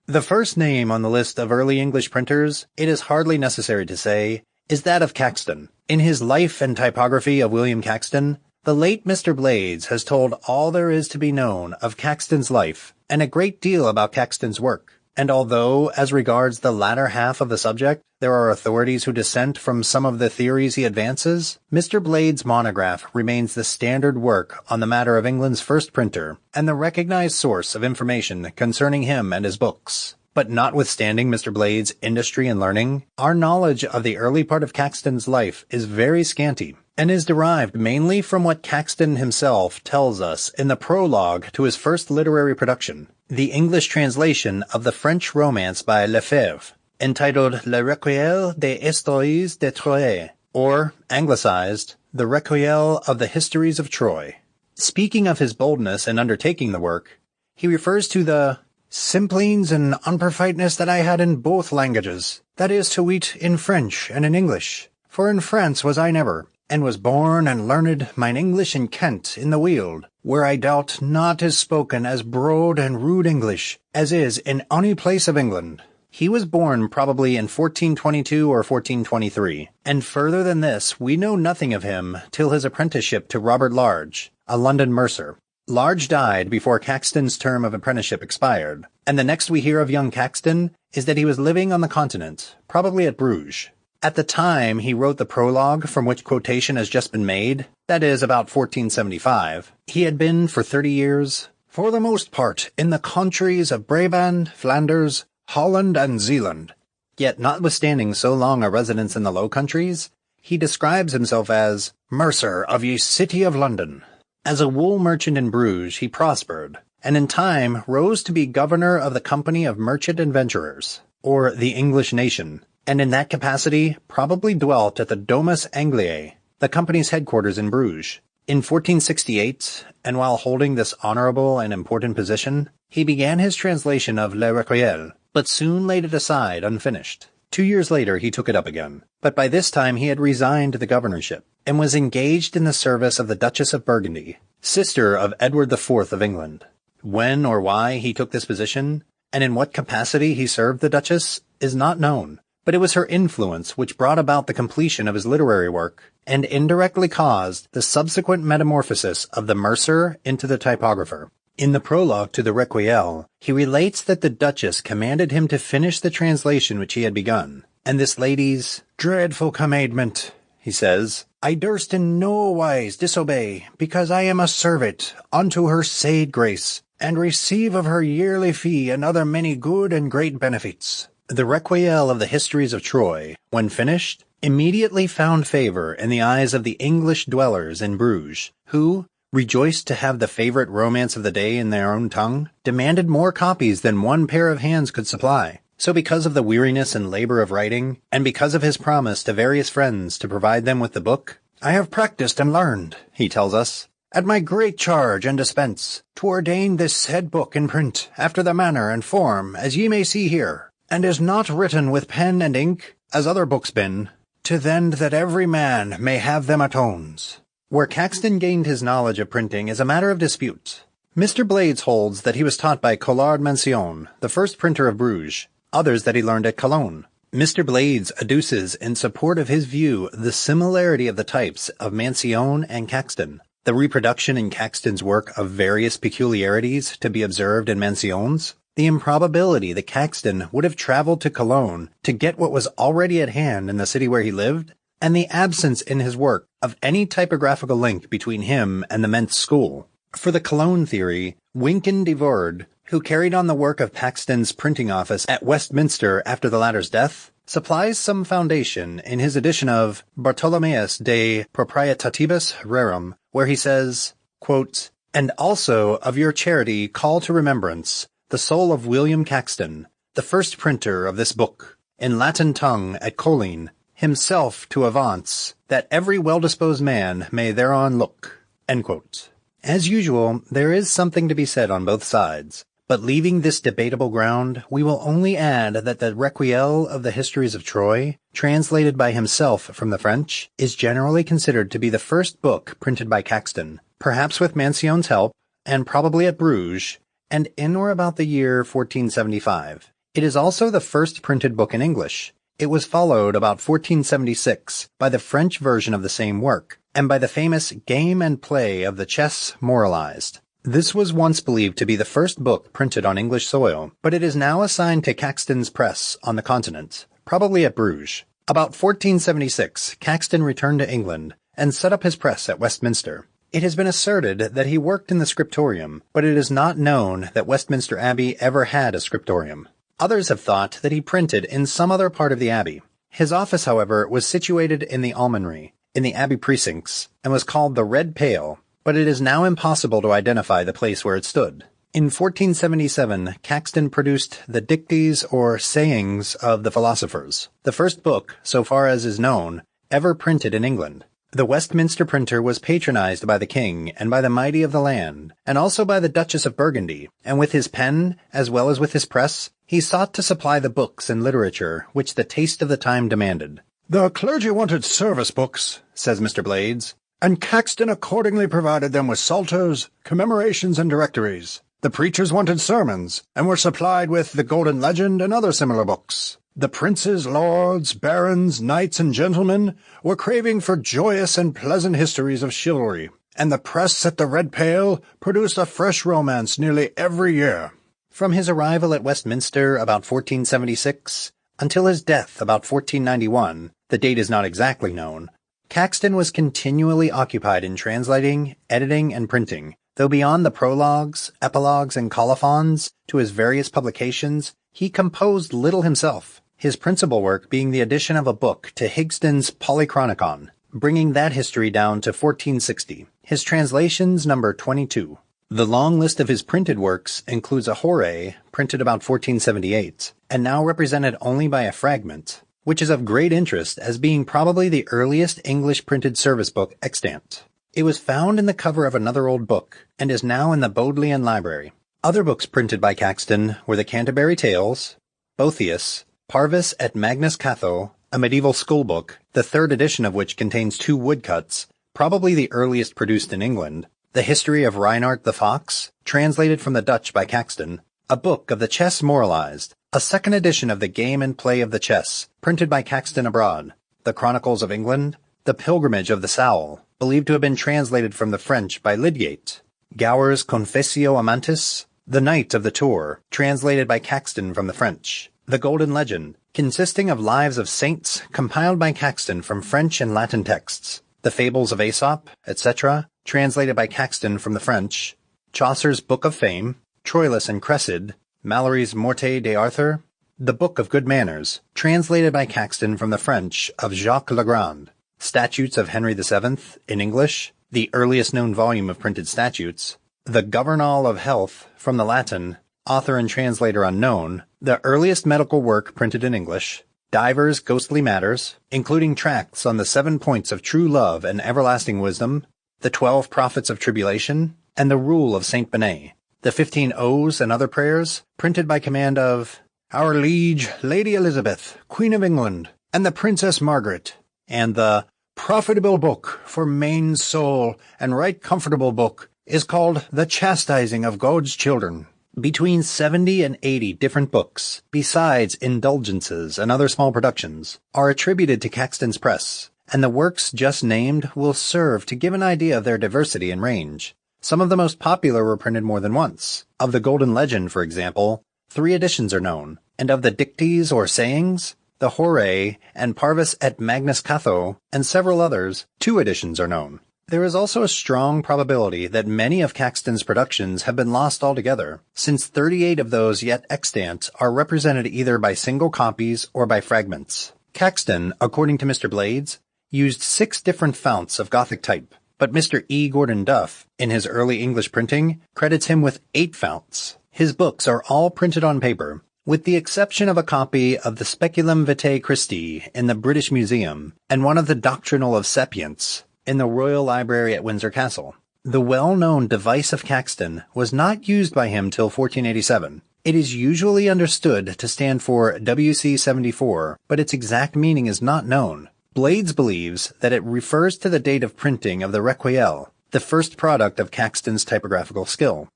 The first name on the list of early English printers, it is hardly necessary to say, is that of Caxton. In his Life and Typography of William Caxton, the late Mr. Blades has told all there is to be known of Caxton's life, and a great deal about Caxton's work. And although, as regards the latter half of the subject, there are authorities who dissent from some of the theories he advances, Mr. Blades' monograph remains the standard work on the matter of England's first printer, and the recognized source of information concerning him and his books. But notwithstanding Mr. Blade's industry and learning, our knowledge of the early part of Caxton's life is very scanty, and is derived mainly from what Caxton himself tells us in the prologue to his first literary production, the English translation of the French romance by Lefebvre, entitled Le Recueil des Histories de Troie, or, anglicized, The Recueil of the Histories of Troy. Speaking of his boldness in undertaking the work, he refers to the simplines and unperfeitness that I had in both languages, that is to wit, in French and in English. For in France was I never, and was born and learned mine English in Kent in the Weald, where I doubt not is spoken as broad and rude English as is in any place of England. He was born probably in 1422 or 1423, and further than this we know nothing of him till his apprenticeship to Robert Large, a London mercer. Large died before Caxton's term of apprenticeship expired, and the next we hear of young Caxton is that he was living on the continent, probably at Bruges. At the time he wrote the prologue from which quotation has just been made, that is, about 1475, he had been for 30 years, for the most part, in the countries of Brabant, Flanders, Holland, and Zealand. Yet notwithstanding so long a residence in the Low Countries, he describes himself as mercer of ye city of London. As a wool merchant in Bruges, he prospered, and in time rose to be governor of the Company of Merchant Adventurers, or the English Nation, and in that capacity probably dwelt at the Domus Angliae, the company's headquarters in Bruges. In 1468, and while holding this honorable and important position, he began his translation of Le Recueil, but soon laid it aside unfinished. 2 years later he took it up again, but by this time he had resigned the governorship, and was engaged in the service of the Duchess of Burgundy, sister of Edward IV of England. When or why he took this position, and in what capacity he served the Duchess, is not known, but it was her influence which brought about the completion of his literary work, and indirectly caused the subsequent metamorphosis of the mercer into the typographer. In the prologue to the Recueil, he relates that the Duchess commanded him to finish the translation which he had begun, and this lady's dreadful commandment, he says, I durst in no wise disobey, because I am a servant unto her said grace, and receive of her yearly fee and other many good and great benefits. The Recueil of the Histories of Troy, when finished, immediately found favor in the eyes of the English dwellers in Bruges, who, rejoiced to have the favorite romance of the day in their own tongue, demanded more copies than one pair of hands could supply. So because of the weariness and labor of writing, and because of his promise to various friends to provide them with the book, I have practiced and learned, he tells us, at my great charge and dispense, to ordain this said book in print, after the manner and form as ye may see here, and is not written with pen and ink, as other books been, to thend that every man may have them at hones. Where Caxton gained his knowledge of printing is a matter of dispute. Mr. Blades holds that he was taught by Collard Mancion, the first printer of Bruges, others that he learned at Cologne. Mr. Blades adduces in support of his view the similarity of the types of Mancion and Caxton, the reproduction in Caxton's work of various peculiarities to be observed in Mancion's, the improbability that Caxton would have traveled to Cologne to get what was already at hand in the city where he lived, and the absence in his work of any typographical link between him and the Mentz school. For the Cologne theory, Wynkyn de Voorde, who carried on the work of Caxton's printing office at Westminster after the latter's death, supplies some foundation in his edition of Bartholomeus de Proprietatibus Rerum, where he says, quote, And also of your charity call to remembrance the soul of William Caxton, the first printer of this book, in Latin tongue at Colline, himself to avance, that every well-disposed man may thereon look. End quote. As usual, there is something to be said on both sides, but leaving this debatable ground, we will only add that the Recueil of the Histories of Troy, translated by himself from the French, is generally considered to be the first book printed by Caxton, perhaps with Mancion's help, and probably at Bruges, and in or about the year 1475. It is also the first printed book in English. It was followed about 1476 by the French version of the same work, and by the famous Game and Play of the Chess Moralized. This was once believed to be the first book printed on English soil, but it is now assigned to Caxton's press on the continent, probably at Bruges. About 1476, Caxton returned to England and set up his press at Westminster. It has been asserted that he worked in the scriptorium, but it is not known that Westminster Abbey ever had a scriptorium. Others have thought that he printed in some other part of the abbey. His office, however, was situated in the almonry, in the abbey precincts, and was called the Red Pale, but it is now impossible to identify the place where it stood. In 1477, Caxton produced the Dictes or Sayings of the Philosophers, the first book, so far as is known, ever printed in England. The Westminster printer was patronized by the king and by the mighty of the land, and also by the Duchess of Burgundy, and with his pen, as well as with his press, he sought to supply the books and literature which the taste of the time demanded. "The clergy wanted service books," says Mr. Blades, "and Caxton accordingly provided them with psalters, commemorations, and directories. The preachers wanted sermons, and were supplied with the Golden Legend and other similar books. The princes, lords, barons, knights, and gentlemen were craving for joyous and pleasant histories of chivalry, and the press at the Red Pale produced a fresh romance nearly every year." From his arrival at Westminster about 1476 until his death about 1491, the date is not exactly known, Caxton was continually occupied in translating, editing, and printing, though beyond the prologues, epilogues, and colophons to his various publications, he composed little himself, his principal work being the addition of a book to Higston's Polychronicon, bringing that history down to 1460. His translations number 22. The long list of his printed works includes a Horae, printed about 1478, and now represented only by a fragment, which is of great interest as being probably the earliest English printed service book extant. It was found in the cover of another old book, and is now in the Bodleian Library. Other books printed by Caxton were the Canterbury Tales, Boethius, Parvis et Magnus Catho, a medieval schoolbook, the third edition of which contains 2 woodcuts, probably the earliest produced in England, the History of Reinhard the Fox, translated from the Dutch by Caxton, a book of the Chess Moralized, a second edition of the Game and Play of the Chess, printed by Caxton abroad, the Chronicles of England, the Pilgrimage of the Sowl, believed to have been translated from the French by Lydgate, Gower's Confessio Amantis, the Knight of the Tour, translated by Caxton from the French, the Golden Legend, consisting of lives of saints compiled by Caxton from French and Latin texts, the Fables of Aesop, etc., translated by Caxton from the French, Chaucer's Book of Fame, Troilus and Cressid, Malory's Morte d'Arthur, the Book of Good Manners, translated by Caxton from the French of Jacques Legrand, Statutes of Henry VII, in English, the earliest known volume of printed statutes, the Governal of Health, from the Latin, author and translator unknown, the earliest medical work printed in English, divers ghostly matters, including tracts on the 7 points of true love and everlasting wisdom, the 12 prophets of tribulation, and the rule of Saint Benet, the 15 O's and other prayers, printed by command of Our Liege, Lady Elizabeth, Queen of England, and the Princess Margaret, and the Profitable Book for Main Soul and Right Comfortable Book is called The Chastising of God's Children. Between 70 and 80 different books, besides indulgences and other small productions, are attributed to Caxton's press, and the works just named will serve to give an idea of their diversity and range. Some of the most popular were printed more than once. Of the Golden Legend, for example, 3 editions are known, and of the Dictes or Sayings, the Horae, and Parvis et Magnus Catho, and several others, 2 editions are known. There is also a strong probability that many of Caxton's productions have been lost altogether, since 38 of those yet extant are represented either by single copies or by fragments. Caxton, according to Mr. Blades, used 6 different founts of Gothic type, but Mr. E. Gordon Duff, in his early English printing, credits him with 8 founts. His books are all printed on paper, with the exception of a copy of the Speculum Vitae Christi in the British Museum, and one of the Doctrinal of Sapience in the Royal Library at Windsor Castle. The well-known device of Caxton was not used by him till 1487. It is usually understood to stand for WC74, but its exact meaning is not known. Blades believes that it refers to the date of printing of the Requiel, the first product of Caxton's typographical skill.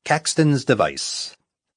Caxton's device.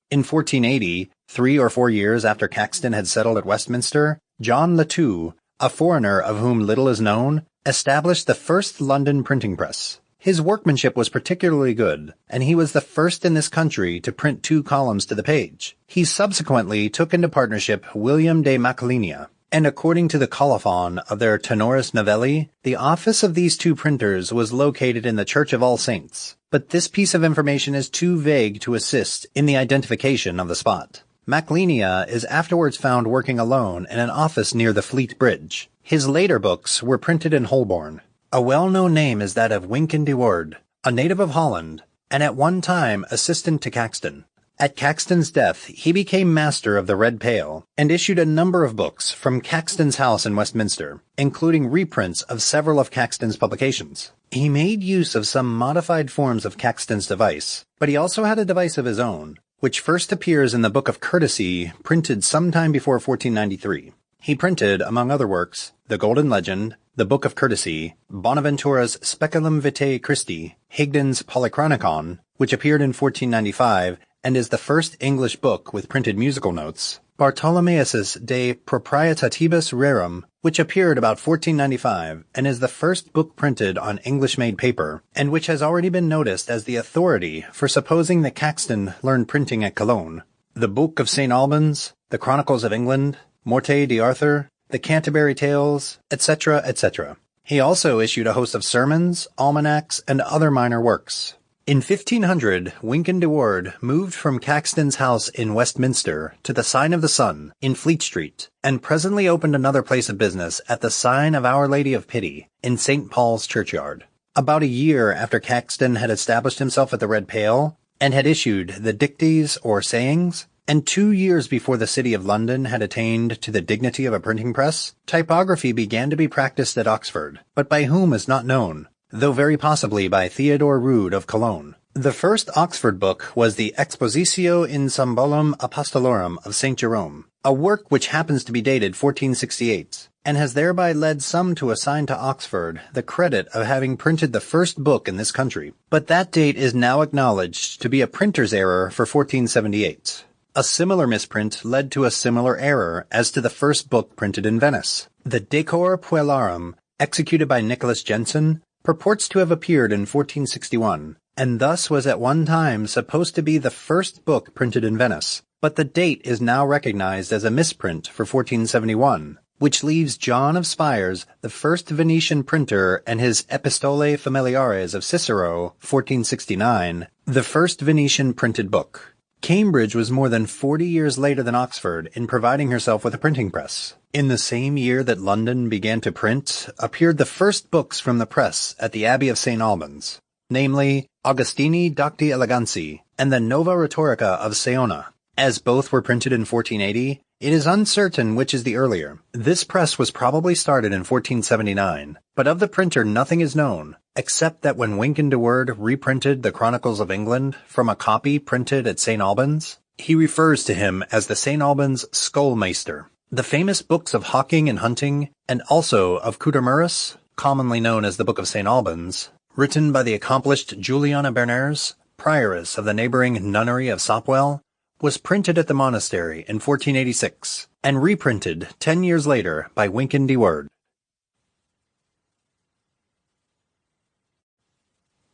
In 1480, 3 or 4 years after Caxton had settled at Westminster, John Latou, a foreigner of whom little is known, established the first London printing press. His workmanship was particularly good, and he was the first in this country to print 2 columns to the page. He subsequently took into partnership William de Macalinia, and according to the colophon of their Tenoris Novelli, the office of these 2 printers was located in the Church of All Saints, but this piece of information is too vague to assist in the identification of the spot. Macleania is afterwards found working alone in an office near the Fleet Bridge. His later books were printed in Holborn. A well-known name is that of Wynkyn de Worde, a native of Holland, and at one time assistant to Caxton. At Caxton's death, he became master of the Red Pale and issued a number of books from Caxton's house in Westminster, including reprints of several of Caxton's publications. He made use of some modified forms of Caxton's device, but he also had a device of his own, which first appears in the Book of Courtesy, printed sometime before 1493. He printed, among other works, the Golden Legend, the Book of Courtesy, Bonaventura's Speculum Vitae Christi, Higden's Polychronicon, which appeared in 1495, and is the first English book with printed musical notes, Bartholomeus's De Proprietatibus Rerum, which appeared about 1495, and is the first book printed on English-made paper, and which has already been noticed as the authority for supposing that Caxton learned printing at Cologne, the Book of St. Albans, the Chronicles of England, Morte d'Arthur, the Canterbury Tales, etc., etc. He also issued a host of sermons, almanacs, and other minor works. In 1500, Wynkyn de Worde moved from Caxton's house in Westminster to the Sign of the Sun in Fleet Street, and presently opened another place of business at the Sign of Our Lady of Pity in St. Paul's Churchyard. About a year after Caxton had established himself at the Red Pale and had issued the Dictes or Sayings, and 2 years before the city of London had attained to the dignity of a printing press, typography began to be practiced at Oxford, but by whom is not known, though very possibly by Theodore Rood of Cologne. The first Oxford book was the Expositio in Symbolum Apostolorum of St. Jerome, a work which happens to be dated 1468, and has thereby led some to assign to Oxford the credit of having printed the first book in this country. But that date is now acknowledged to be a printer's error for 1478. A similar misprint led to a similar error as to the first book printed in Venice. The Decor Puellarum, executed by Nicholas Jensen, purports to have appeared in 1461, and thus was at one time supposed to be the first book printed in Venice, but the date is now recognized as a misprint for 1471, which leaves John of Spires, the first Venetian printer, and his Epistolae Familiares of Cicero, 1469, the first Venetian printed book. Cambridge was more than 40 years later than Oxford in providing herself with a printing press. In the same year that London began to print, appeared the first books from the press at the Abbey of St. Albans, namely Augustini Docti Eleganci and the Nova Rhetorica of Seona. As both were printed in 1480, it is uncertain which is the earlier. This press was probably started in 1479, but of the printer nothing is known, except that when Wynkyn de Worde reprinted the Chronicles of England from a copy printed at St. Albans, he refers to him as the St. Albans Schoolmeester. The famous books of hawking and hunting, and also of Coudermurus, commonly known as the Book of St. Albans, written by the accomplished Juliana Berners, prioress of the neighboring nunnery of Sopwell, was printed at the monastery in 1486, and reprinted 10 years later by Wynkyn de Worde.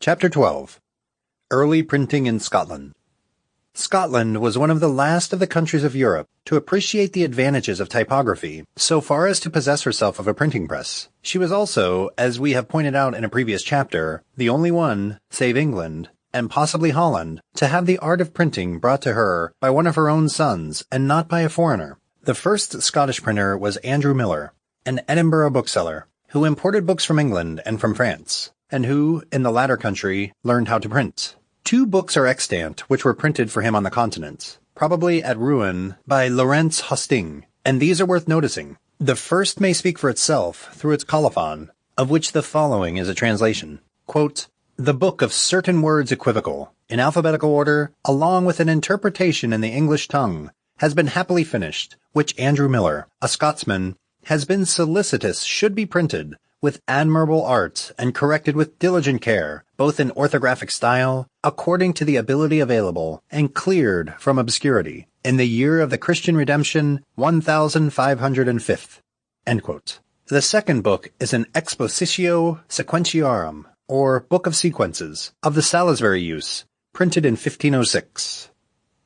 Chapter 12. Early Printing in Scotland. Scotland was one of the last of the countries of Europe to appreciate the advantages of typography, so far as to possess herself of a printing press. She was also, as we have pointed out in a previous chapter, the only one, save England, and possibly Holland, to have the art of printing brought to her by one of her own sons, and not by a foreigner. The first Scottish printer was Andrew Miller, an Edinburgh bookseller, who imported books from England and from France, and who, in the latter country, learned how to print. 2 books are extant which were printed for him on the continent, probably at Rouen by Laurence Hosting, and these are worth noticing. The first may speak for itself through its colophon, of which the following is a translation. Quote, "The book of certain words equivocal, in alphabetical order, along with an interpretation in the English tongue, has been happily finished, which Andrew Miller, a Scotsman, has been solicitous should be printed, with admirable art, and corrected with diligent care, both in orthographic style, according to the ability available, and cleared from obscurity, in the year of the Christian redemption, 1505." End quote. The second book is an Expositio Sequentiarum, or Book of Sequences, of the Salisbury use, printed in 1506.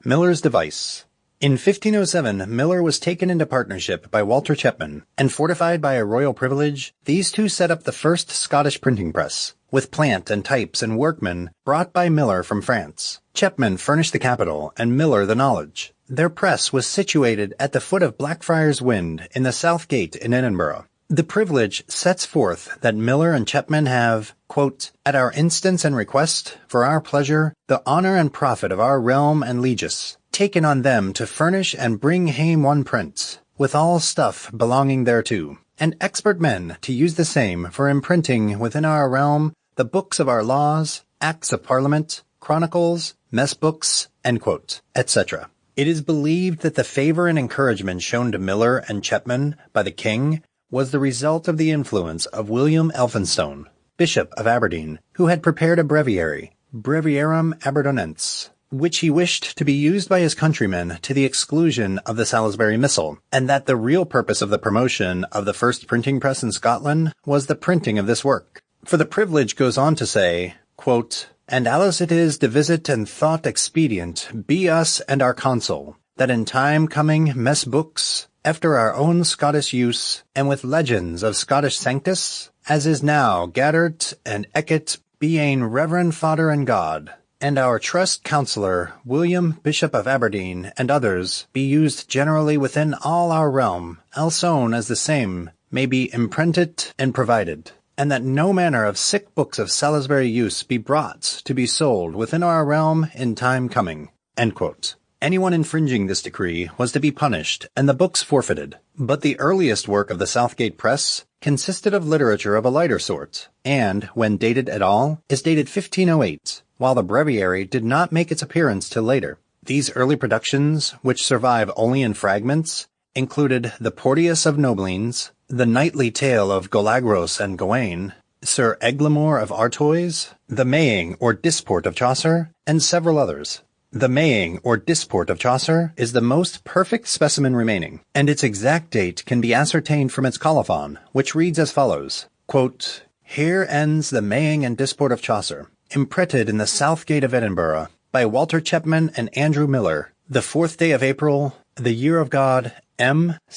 Miller's device. In 1507, Miller was taken into partnership by Walter Chepman, and fortified by a royal privilege, these two set up the first Scottish printing press, with plant and types and workmen brought by Miller from France. Chepman furnished the capital, and Miller the knowledge. Their press was situated at the foot of Blackfriars Wynd in the South Gate in Edinburgh. The privilege sets forth that Miller and Chapman have, quote, at our instance and request, for our pleasure, the honour and profit of our realm and legis, taken on them to furnish and bring hame one print, with all stuff belonging thereto, and expert men to use the same for imprinting within our realm the books of our laws, acts of parliament, chronicles, mess books, end quote, etc. It is believed that the favour and encouragement shown to Miller and Chapman by the king was the result of the influence of William Elphinstone, Bishop of Aberdeen, who had prepared a breviary, Breviarium Aberdonense, which he wished to be used by his countrymen to the exclusion of the Salisbury Missal, and that the real purpose of the promotion of the first printing press in Scotland was the printing of this work. For the privilege goes on to say, quote, and alice it is to visit and thought expedient be us and our consul, that in time coming mess books, after our own Scottish use, and with legends of Scottish sanctus, as is now gathered and eket be ane reverend Father and God, and our trust counsellor, William Bishop of Aberdeen, and others, be used generally within all our realm, alsoon as the same may be imprinted and provided, and that no manner of sick books of Salisbury use be brought to be sold within our realm in time coming. End quote. Anyone infringing this decree was to be punished, and the books forfeited. But the earliest work of the Southgate Press consisted of literature of a lighter sort, and, when dated at all, is dated 1508, while the breviary did not make its appearance till later. These early productions, which survive only in fragments, included the Porteus of Noblines, the Knightly Tale of Golagros and Gawain, Sir Eglamour of Artois, the Maying or Disport of Chaucer, and several others. The Maying or Disport of Chaucer is the most perfect specimen remaining, and its exact date can be ascertained from its colophon, which reads as follows, quote, here ends the Maying and Disport of Chaucer, imprinted in the South Gate of Edinburgh, by Walter Chapman and Andrew Miller, the 4th day of April, the year of God, MCCCCC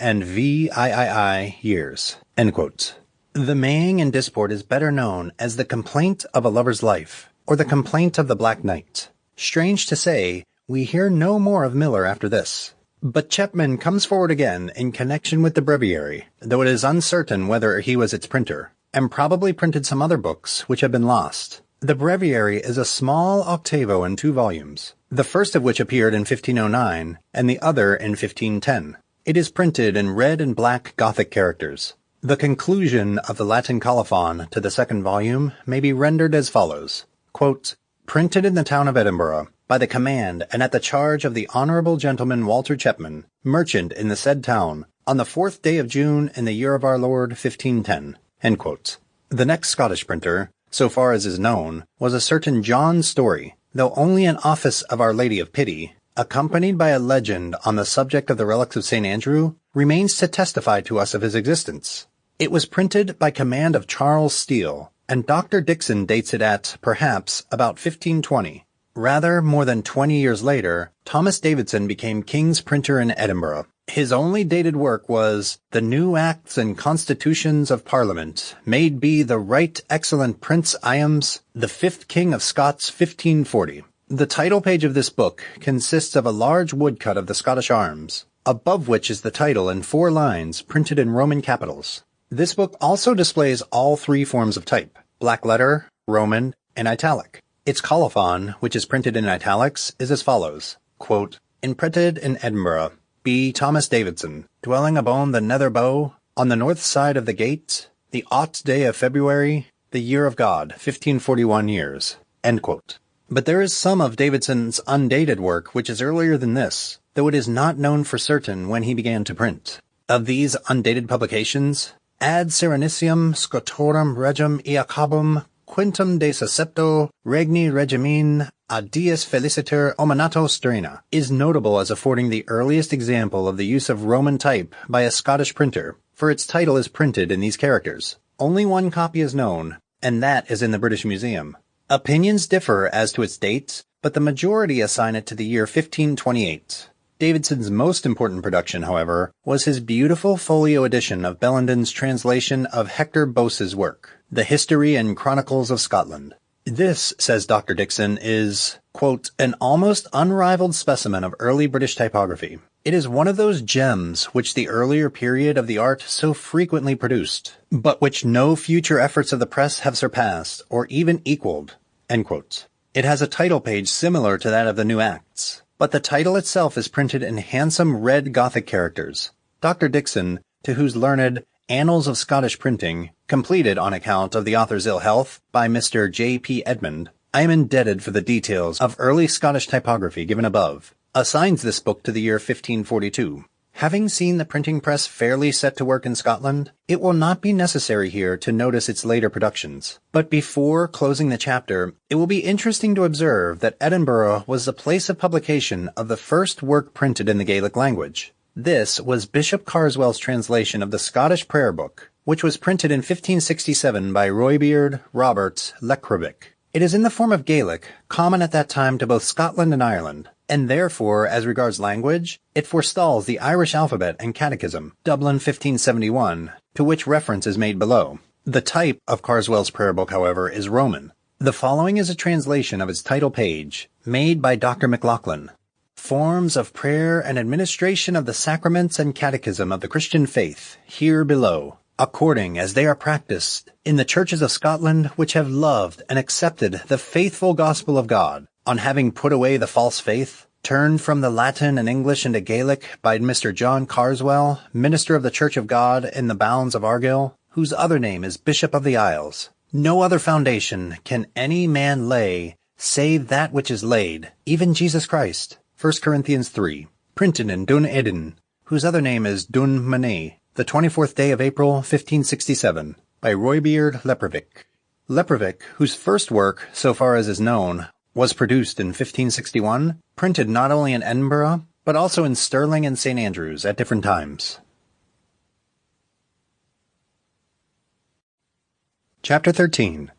and VIII years. End quote. The Maying and Disport is better known as the Complaint of a Lover's Life, or the Complaint of the Black Knight. Strange to say, we hear no more of Miller after this. But Chapman comes forward again in connection with the breviary, though it is uncertain whether he was its printer, and probably printed some other books which have been lost. The breviary is a small octavo in 2 volumes, the first of which appeared in 1509, and the other in 1510. It is printed in red and black Gothic characters. The conclusion of the Latin colophon to the 2nd volume may be rendered as follows. Quote, printed in the town of Edinburgh, by the command and at the charge of the honourable gentleman Walter Chapman, merchant in the said town, on the 4th day of June in the year of our Lord 1510. End quote. The next Scottish printer, so far as is known, was a certain John Story, though only an office of Our Lady of Pity, accompanied by a legend on the subject of the relics of St. Andrew, remains to testify to us of his existence. It was printed by command of Charles Steele, and Dr. Dixon dates it at, perhaps, about 1520. Rather, more than 20 years later, Thomas Davidson became King's printer in Edinburgh. His only dated work was The New Acts and Constitutions of Parliament, made be the Right Excellent Prince Iams, the 5th King of Scots 1540. The title page of this book consists of a large woodcut of the Scottish arms, above which is the title in 4 lines printed in Roman capitals. This book also displays all 3 forms of type, black letter, Roman, and italic. Its colophon, which is printed in italics, is as follows, quote, imprinted in Edinburgh, B. Thomas Davidson, dwelling upon the Nether Bow, on the north side of the gate, the 8th day of February, the year of God, 1541 years. End quote. But there is some of Davidson's undated work which is earlier than this, though it is not known for certain when he began to print. Of these undated publications, Ad Serenissime Scriptorium Regum Iacobum Quintum de Suscepto Regni Regimine a Dies Feliciter Ominato Strena is notable as affording the earliest example of the use of Roman type by a Scottish printer, for its title is printed in these characters. Only 1 copy is known, and that is in the British Museum. Opinions differ as to its date, but the majority assign it to the year 1528. Davidson's most important production, however, was his beautiful folio edition of Bellenden's translation of Hector Bose's work, The History and Chronicles of Scotland. This, says Dr. Dixon, is, quote, an almost unrivaled specimen of early British typography. It is one of those gems which the earlier period of the art so frequently produced, but which no future efforts of the press have surpassed, or even equaled, end quote. It has a title page similar to that of the New Acts, but the title itself is printed in handsome red Gothic characters. Dr. Dixon, to whose learned Annals of Scottish Printing, completed on account of the author's ill health by Mr. J. P. Edmund, I am indebted for the details of early Scottish typography given above, assigns this book to the year 1542. Having seen the printing press fairly set to work in Scotland, it will not be necessary here to notice its later productions. But before closing the chapter, it will be interesting to observe that Edinburgh was the place of publication of the first work printed in the Gaelic language. This was Bishop Carswell's translation of the Scottish Prayer Book, which was printed in 1567 by Roybeard Robert Lecrovic. It is in the form of Gaelic, common at that time to both Scotland and Ireland, and therefore, as regards language, it forestalls the Irish alphabet and catechism, Dublin 1571, to which reference is made below. The type of Carswell's prayer book, however, is Roman. The following is a translation of its title page, made by Dr. McLaughlin. Forms of prayer and administration of the sacraments and catechism of the Christian faith, here below, according as they are practiced in the churches of Scotland which have loved and accepted the faithful gospel of God, on having put away the false faith, turned from the Latin and English into Gaelic by Mr. John Carswell, minister of the Church of God in the bounds of Argyll, whose other name is Bishop of the Isles. No other foundation can any man lay save that which is laid, even Jesus Christ. 1 Corinthians 3, printed in Dun Edin, whose other name is Dun Manet, the 24th day of April, 1567, by Roybeard Lecrovic. Lecrovic, whose first work, so far as is known, was produced in 1561, printed not only in Edinburgh, but also in Stirling and St. Andrews at different times. Chapter 13.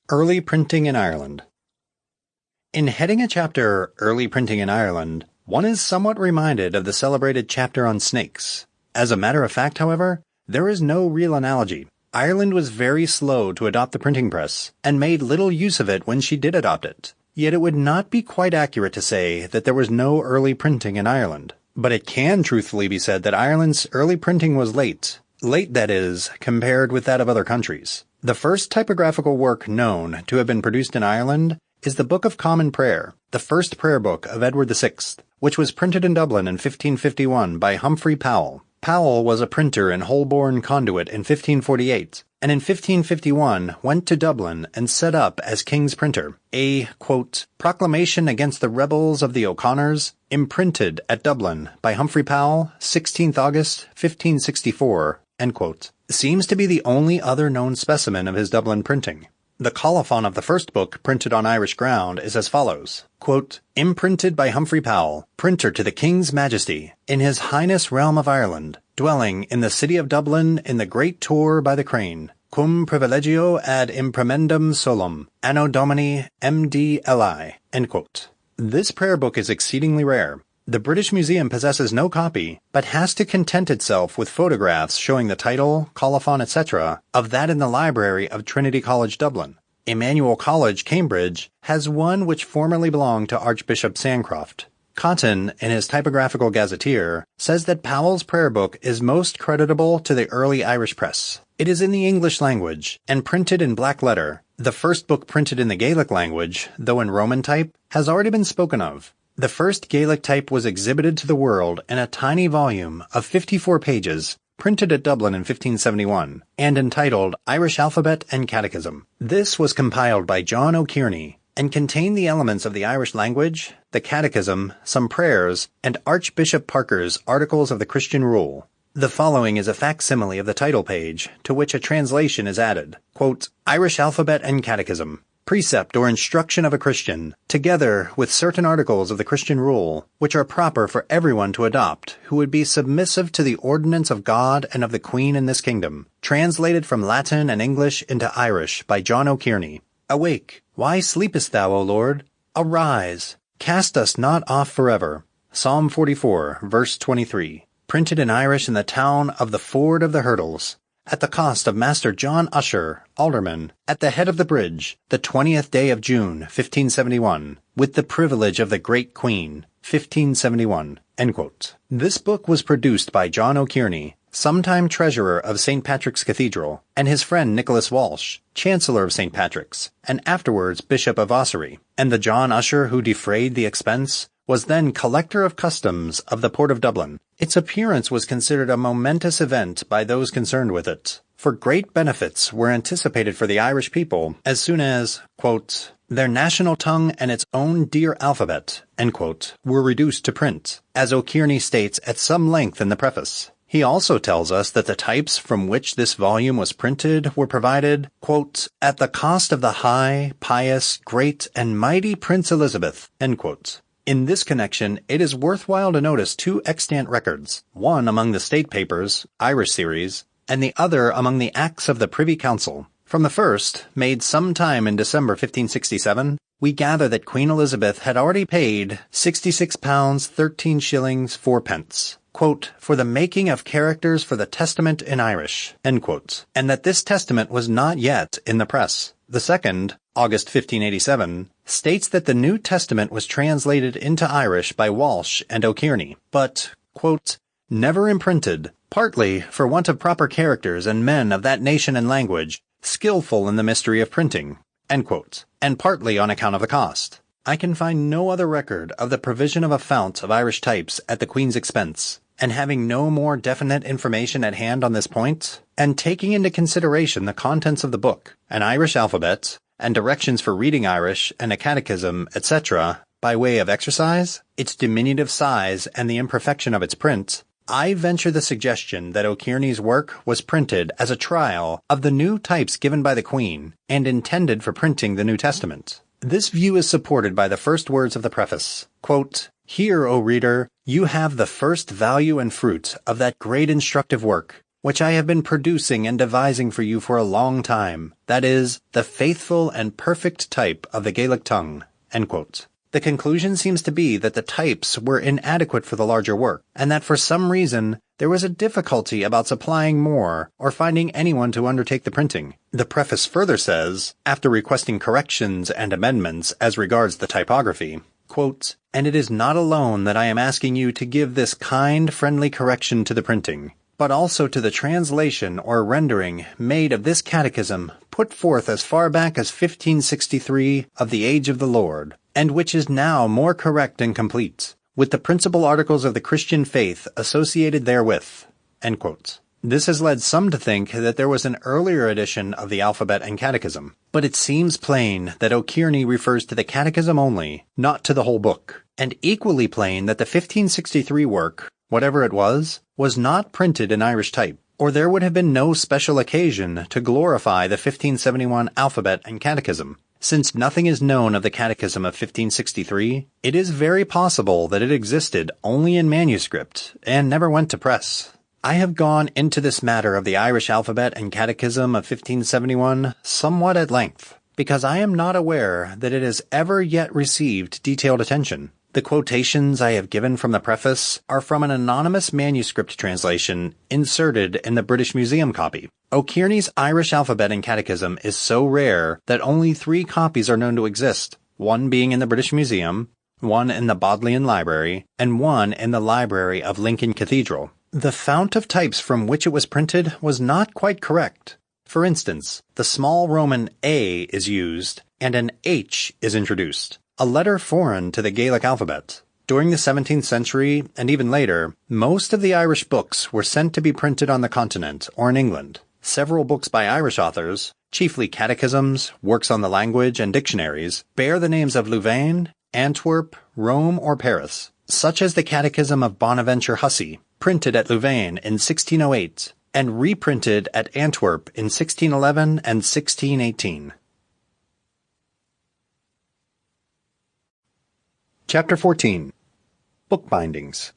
Early Printing in Ireland. In heading a chapter, Early Printing in Ireland, one is somewhat reminded of the celebrated chapter on snakes. As a matter of fact, however, there is no real analogy. Ireland was very slow to adopt the printing press, and made little use of it when she did adopt it. Yet it would not be quite accurate to say that there was no early printing in Ireland. But it can truthfully be said that Ireland's early printing was late. Late, that is, compared with that of other countries. The first typographical work known to have been produced in Ireland is the Book of Common Prayer, the first prayer book of Edward VI, which was printed in Dublin in 1551 by Humphrey Powell. Powell was a printer in Holborn Conduit in 1548, and in 1551 went to Dublin and set up as King's printer a, quote, proclamation against the rebels of the O'Connors, imprinted at Dublin by Humphrey Powell, 16th August, 1564, end quote. Seems to be the only other known specimen of his Dublin printing. The colophon of the first book printed on Irish ground is as follows, quote, imprinted by Humphrey Powell, printer to the King's Majesty, in His Highness Realm of Ireland, dwelling in the city of Dublin in the Great Tour by the Crane, cum privilegio ad imprimendum solum, anno domini MDLI, end quote. This prayer book is exceedingly rare. The British Museum possesses no copy, but has to content itself with photographs showing the title, colophon, etc. of that in the library of Trinity College, Dublin. Emmanuel College, Cambridge, has one which formerly belonged to Archbishop Sancroft. Cotton, in his Typographical Gazetteer, says that Powell's prayer book is most creditable to the early Irish press. It is in the English language, and printed in black letter. The first book printed in the Gaelic language, though in Roman type, has already been spoken of. The first Gaelic type was exhibited to the world in a tiny volume of 54 pages, printed at Dublin in 1571, and entitled Irish Alphabet and Catechism. This was compiled by John O'Kearney, and contained the elements of the Irish language, the Catechism, some prayers, and Archbishop Parker's Articles of the Christian Rule. The following is a facsimile of the title page, to which a translation is added, quote, Irish Alphabet and Catechism. Precept or instruction of a Christian, together with certain articles of the Christian rule, which are proper for everyone to adopt, who would be submissive to the ordinance of God and of the Queen in this kingdom, translated from Latin and English into Irish by John O'Kearney. Awake, why sleepest thou, O Lord? Arise, cast us not off forever. Psalm 44, verse 23, printed in Irish in the town of the Ford of the Hurdles, at the cost of Master John Usher, alderman, at the head of the bridge, the 20th day of June, 1571, with the privilege of the great Queen, 1571." End quote. This book was produced by John O'Kearney, sometime treasurer of St. Patrick's Cathedral, and his friend Nicholas Walsh, chancellor of St. Patrick's, and afterwards Bishop of Ossory. And the John Usher who defrayed the expense was then Collector of Customs of the Port of Dublin. Its appearance was considered a momentous event by those concerned with it, for great benefits were anticipated for the Irish people as soon as, quote, "their national tongue and its own dear alphabet," end quote, were reduced to print, as O'Kearney states at some length in the preface. He also tells us that the types from which this volume was printed were provided, quote, "at the cost of the high, pious, great, and mighty Prince Elizabeth," end quote. In this connection, it is worthwhile to notice two extant records, one among the State Papers, Irish series, and the other among the Acts of the Privy Council. From the first, made some time in December 1567, we gather that Queen Elizabeth had already paid £66 13 shillings 4 pence. Quote, "for the making of characters for the Testament in Irish," end quote, and that this testament was not yet in the press. The second, August 1587, states that the New Testament was translated into Irish by Walsh and O'Kearney, but, quote, "never imprinted, partly for want of proper characters and men of that nation and language, skillful in the mystery of printing," end quote, and partly on account of the cost. I can find no other record of the provision of a fount of Irish types at the Queen's expense, and having no more definite information at hand on this point, and taking into consideration the contents of the book, an Irish alphabet, and directions for reading Irish, and a catechism, etc., by way of exercise, its diminutive size, and the imperfection of its print, I venture the suggestion that O'Kearney's work was printed as a trial of the new types given by the Queen, and intended for printing the New Testament. This view is supported by the first words of the preface, quote, "Here, O reader, you have the first value and fruit of that great instructive work, which I have been producing and devising for you for a long time, that is, the faithful and perfect type of the Gaelic tongue," end quote. The conclusion seems to be that the types were inadequate for the larger work, and that for some reason there was a difficulty about supplying more or finding anyone to undertake the printing. The preface further says, after requesting corrections and amendments as regards the typography, quote, "and it is not alone that I am asking you to give this kind, friendly correction to the printing, but also to the translation or rendering made of this catechism put forth as far back as 1563 of the age of the Lord, and which is now more correct and complete, with the principal articles of the Christian faith associated therewith," end quote. This has led some to think that there was an earlier edition of the alphabet and catechism, but it seems plain that O'Kearney refers to the catechism only, not to the whole book, and equally plain that the 1563 work, whatever it was not printed in Irish type, or there would have been no special occasion to glorify the 1571 alphabet and catechism. Since nothing is known of the Catechism of 1563, it is very possible that it existed only in manuscript and never went to press. I have gone into this matter of the Irish alphabet and catechism of 1571 somewhat at length, because I am not aware that it has ever yet received detailed attention. The quotations I have given from the preface are from an anonymous manuscript translation inserted in the British Museum copy. O'Kearney's Irish alphabet and catechism is so rare that only 3 copies are known to exist, one being in the British Museum, one in the Bodleian Library, and one in the library of Lincoln Cathedral. The fount of types from which it was printed was not quite correct. For instance, the small Roman A is used, and an H is introduced, a letter foreign to the Gaelic alphabet. During the 17th century, and even later, most of the Irish books were sent to be printed on the continent or in England. Several books by Irish authors, chiefly catechisms, works on the language, and dictionaries, bear the names of Louvain, Antwerp, Rome, or Paris, such as the Catechism of Bonaventure Hussey, printed at Louvain in 1608, and reprinted at Antwerp in 1611 and 1618. Chapter 14. Bookbindings.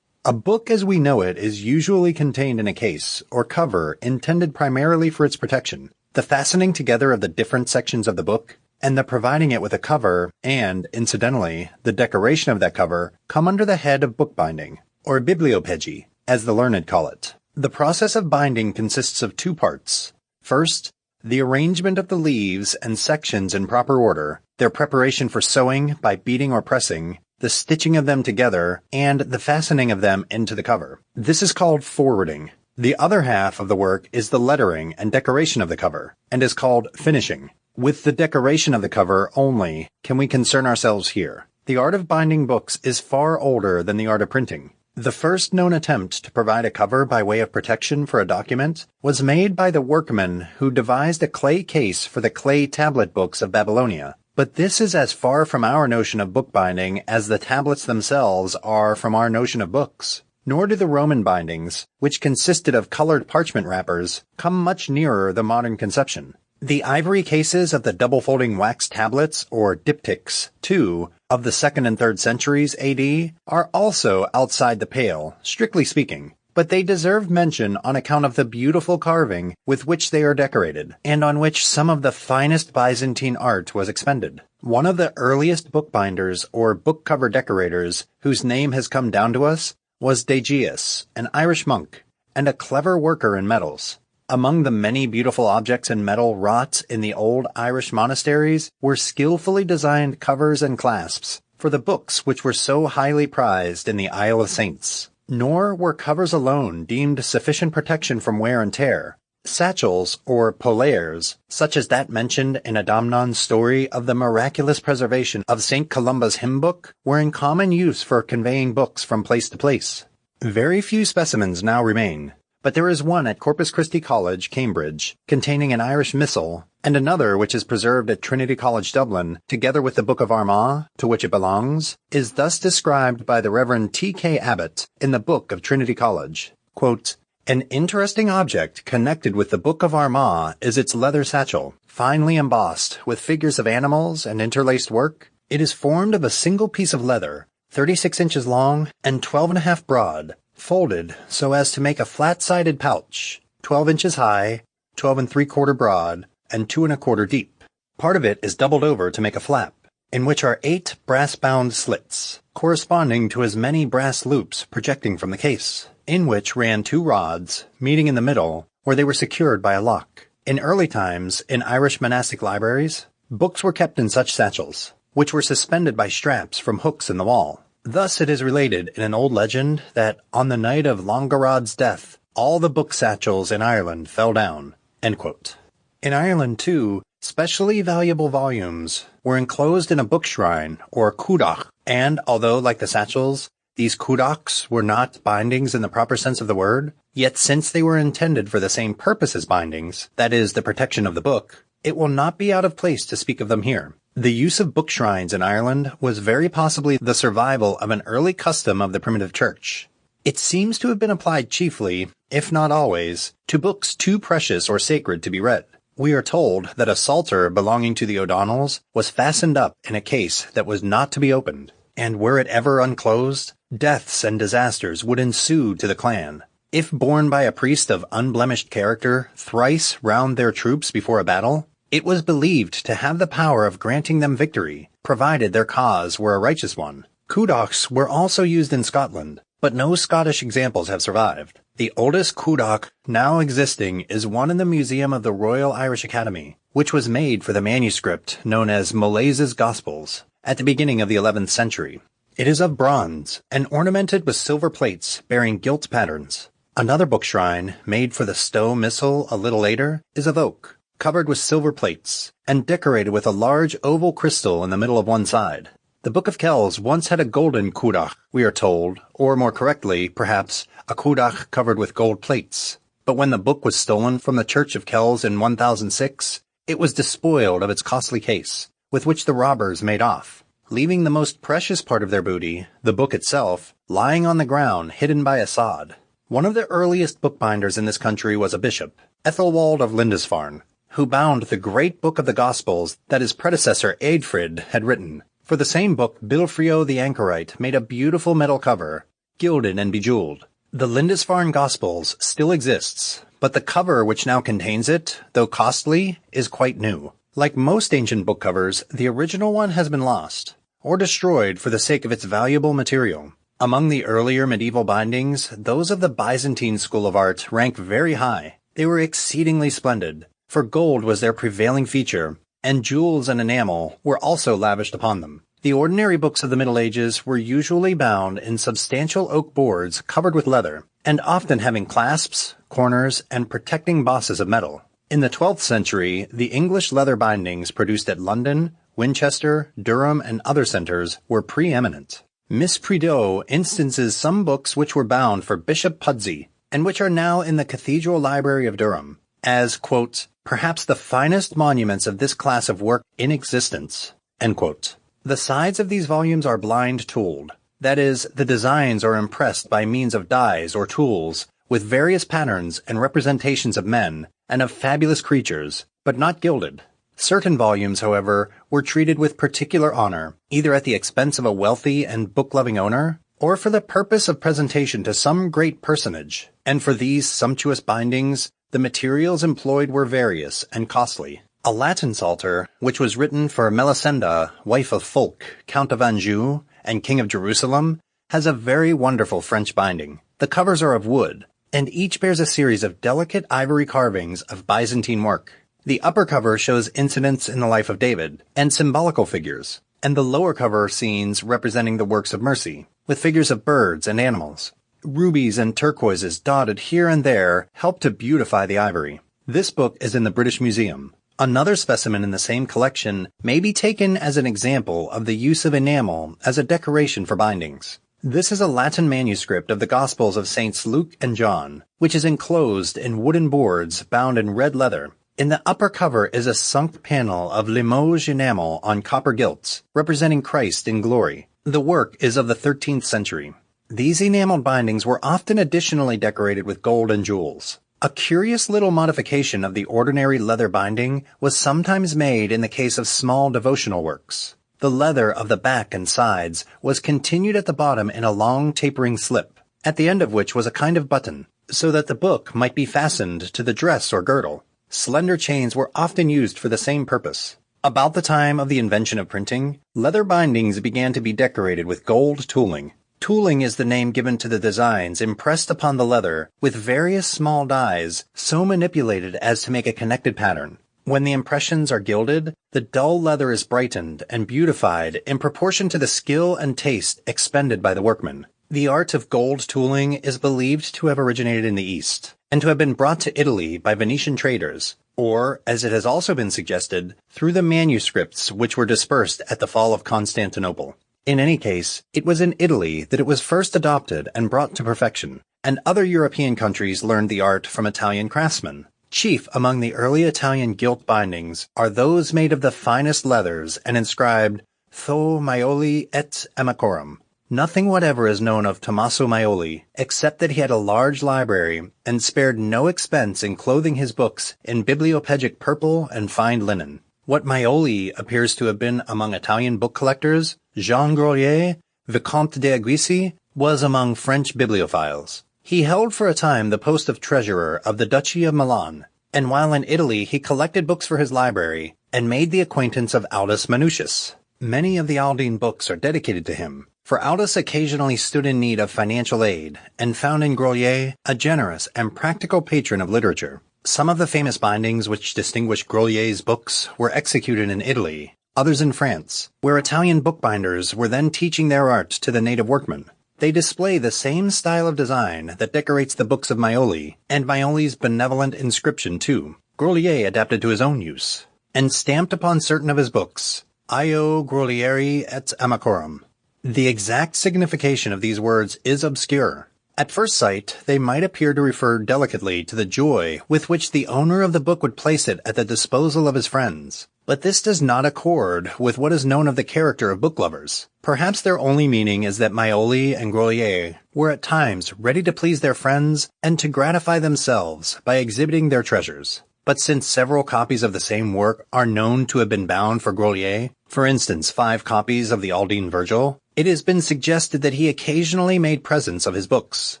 A book as we know it is usually contained in a case or cover intended primarily for its protection. The fastening together of the different sections of the book, and the providing it with a cover, and, incidentally, the decoration of that cover, come under the head of bookbinding, or bibliopegy, as the learned call it. The process of binding consists of two parts. First, the arrangement of the leaves and sections in proper order, their preparation for sewing by beating or pressing, the stitching of them together, and the fastening of them into the cover. This is called forwarding. The other half of the work is the lettering and decoration of the cover, and is called finishing. With the decoration of the cover only can we concern ourselves here. The art of binding books is far older than the art of printing. The first known attempt to provide a cover by way of protection for a document was made by the workman who devised a clay case for the clay tablet books of Babylonia. But this is as far from our notion of bookbinding as the tablets themselves are from our notion of books. Nor do the Roman bindings, which consisted of colored parchment wrappers, come much nearer the modern conception. The ivory cases of the double-folding wax tablets, or diptychs, too, of the 2nd and 3rd centuries AD, are also outside the pale, strictly speaking, but they deserve mention on account of the beautiful carving with which they are decorated, and on which some of the finest Byzantine art was expended. One of the earliest bookbinders or book cover decorators whose name has come down to us was Dagius, an Irish monk, and a clever worker in metals. Among the many beautiful objects in metal wrought in the old Irish monasteries were skillfully designed covers and clasps for the books which were so highly prized in the Isle of Saints. Nor were covers alone deemed sufficient protection from wear and tear. Satchels, or polaires, such as that mentioned in Adamnon's story of the miraculous preservation of St. Columba's hymn book, were in common use for conveying books from place to place. Very few specimens now remain, but there is one at Corpus Christi College, Cambridge, containing an Irish missal, and another which is preserved at Trinity College, Dublin, together with the Book of Armagh, to which it belongs, is thus described by the Reverend T.K. Abbott in the Book of Trinity College. Quote, "An interesting object connected with the Book of Armagh is its leather satchel, finely embossed with figures of animals and interlaced work. It is formed of a single piece of leather, 36 inches long and 12.5 broad, folded so as to make a flat-sided pouch, 12 inches high, 12 3/4 broad, and 2 1/4 deep. Part of it is doubled over to make a flap, in which are 8 brass-bound slits, corresponding to as many brass loops projecting from the case, in which ran 2 rods, meeting in the middle, where they were secured by a lock. In early times, in Irish monastic libraries, books were kept in such satchels, which were suspended by straps from hooks in the wall. Thus it is related in an old legend that on the night of Longarod's death, all the book satchels in Ireland fell down." End quote. In Ireland, too, specially valuable volumes were enclosed in a book shrine, or cúdach, and although, like the satchels, these cúdachs were not bindings in the proper sense of the word, yet since they were intended for the same purpose as bindings, that is, the protection of the book, it will not be out of place to speak of them here. The use of book shrines in Ireland was very possibly the survival of an early custom of the primitive church. It seems to have been applied chiefly, if not always, to books too precious or sacred to be read. We are told that a psalter belonging to the O'Donnells was fastened up in a case that was not to be opened, and were it ever unclosed, deaths and disasters would ensue to the clan. If borne by a priest of unblemished character thrice round their troops before a battle, it was believed to have the power of granting them victory, provided their cause were a righteous one. Cúdachs were also used in Scotland, but no Scottish examples have survived. The oldest cúdach now existing is one in the Museum of the Royal Irish Academy, which was made for the manuscript known as Molaise's Gospels at the beginning of the 11th century. It is of bronze and ornamented with silver plates bearing gilt patterns. Another book shrine, made for the Stowe Missal a little later, is of oak, covered with silver plates, and decorated with a large oval crystal in the middle of one side. The Book of Kells once had a golden cúdach, we are told, or more correctly, perhaps, a cúdach covered with gold plates. But when the book was stolen from the Church of Kells in 1006, it was despoiled of its costly case, with which the robbers made off, leaving the most precious part of their booty, the book itself, lying on the ground hidden by a sod. One of the earliest bookbinders in this country was a bishop, Ethelwald of Lindisfarne, who bound the great book of the Gospels that his predecessor Eadfrid had written. For the same book, Bilfrio the Anchorite made a beautiful metal cover, gilded and bejeweled. The Lindisfarne Gospels still exists, but the cover which now contains it, though costly, is quite new. Like most ancient book covers, the original one has been lost, or destroyed for the sake of its valuable material. Among the earlier medieval bindings, those of the Byzantine school of art rank very high. They were exceedingly splendid, for gold was their prevailing feature, and jewels and enamel were also lavished upon them. The ordinary books of the Middle Ages were usually bound in substantial oak boards covered with leather, and often having clasps, corners, and protecting bosses of metal. In the 12th century, the English leather bindings produced at London, Winchester, Durham, and other centers were preeminent. Miss Prideaux instances some books which were bound for Bishop Pudsey, and which are now in the Cathedral Library of Durham, as, quote, perhaps the finest monuments of this class of work in existence, end quote. The sides of these volumes are blind tooled. That is, the designs are impressed by means of dies or tools, with various patterns and representations of men and of fabulous creatures, but not gilded. Certain volumes, however, were treated with particular honor, either at the expense of a wealthy and book-loving owner, or for the purpose of presentation to some great personage. And for these sumptuous bindings, the materials employed were various and costly. A Latin Psalter, which was written for Melisenda, wife of Fulk, Count of Anjou, and King of Jerusalem, has a very wonderful French binding. The covers are of wood, and each bears a series of delicate ivory carvings of Byzantine work. The upper cover shows incidents in the life of David, and symbolical figures, and the lower cover scenes representing the works of mercy, with figures of birds and animals. Rubies and turquoises dotted here and there help to beautify the ivory. This book is in the British Museum. Another specimen in the same collection may be taken as an example of the use of enamel as a decoration for bindings. This is a Latin manuscript of the Gospels of Saints Luke and John, which is enclosed in wooden boards bound in red leather. In the upper cover is a sunk panel of Limoges enamel on copper gilts, representing Christ in glory. The work is of the 13th century. These enameled bindings were often additionally decorated with gold and jewels. A curious little modification of the ordinary leather binding was sometimes made in the case of small devotional works. The leather of the back and sides was continued at the bottom in a long tapering slip, at the end of which was a kind of button, so that the book might be fastened to the dress or girdle. Slender chains were often used for the same purpose. About the time of the invention of printing, leather bindings began to be decorated with gold tooling. Tooling is the name given to the designs impressed upon the leather with various small dies so manipulated as to make a connected pattern. When the impressions are gilded, the dull leather is brightened and beautified in proportion to the skill and taste expended by the workman. The art of gold tooling is believed to have originated in the East, and to have been brought to Italy by Venetian traders, or, as it has also been suggested, through the manuscripts which were dispersed at the fall of Constantinople. In any case, it was in Italy that it was first adopted and brought to perfection, and other European countries learned the art from Italian craftsmen. Chief among the early Italian gilt bindings are those made of the finest leathers and inscribed Tho Maioli et Amacorum. Nothing whatever is known of Tommaso Maioli, except that he had a large library and spared no expense in clothing his books in bibliopegic purple and fine linen. What Maioli appears to have been among Italian book collectors, Jean Grolier, Vicomte d'Aguisy, was among French bibliophiles. He held for a time the post of treasurer of the Duchy of Milan, and while in Italy he collected books for his library and made the acquaintance of Aldus Manutius. Many of the Aldine books are dedicated to him, for Aldus occasionally stood in need of financial aid and found in Grolier a generous and practical patron of literature. Some of the famous bindings which distinguish Grolier's books were executed in Italy, others in France, where Italian bookbinders were then teaching their art to the native workmen. They display the same style of design that decorates the books of Maioli, and Maioli's benevolent inscription too, Grolier adapted to his own use, and stamped upon certain of his books, Io Grolieri et Amacorum. The exact signification of these words is obscure. At first sight, they might appear to refer delicately to the joy with which the owner of the book would place it at the disposal of his friends. But this does not accord with what is known of the character of book lovers. Perhaps their only meaning is that Maioli and Grolier were at times ready to please their friends and to gratify themselves by exhibiting their treasures. But since several copies of the same work are known to have been bound for Grolier, for instance 5 copies of the Aldine Virgil, it has been suggested that he occasionally made presents of his books,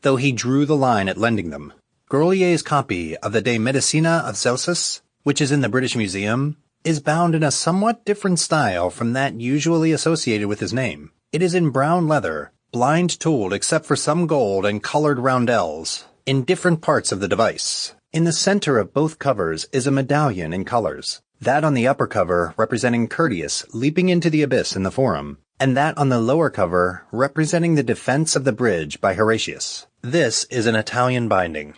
though he drew the line at lending them. Grolier's copy of the De Medicina of Celsus, which is in the British Museum, is bound in a somewhat different style from that usually associated with his name. It is in brown leather, blind tooled except for some gold and colored roundels, in different parts of the device. In the center of both covers is a medallion in colors, that on the upper cover representing Curtius leaping into the abyss in the Forum, and that on the lower cover representing the defense of the bridge by Horatius. This is an Italian binding.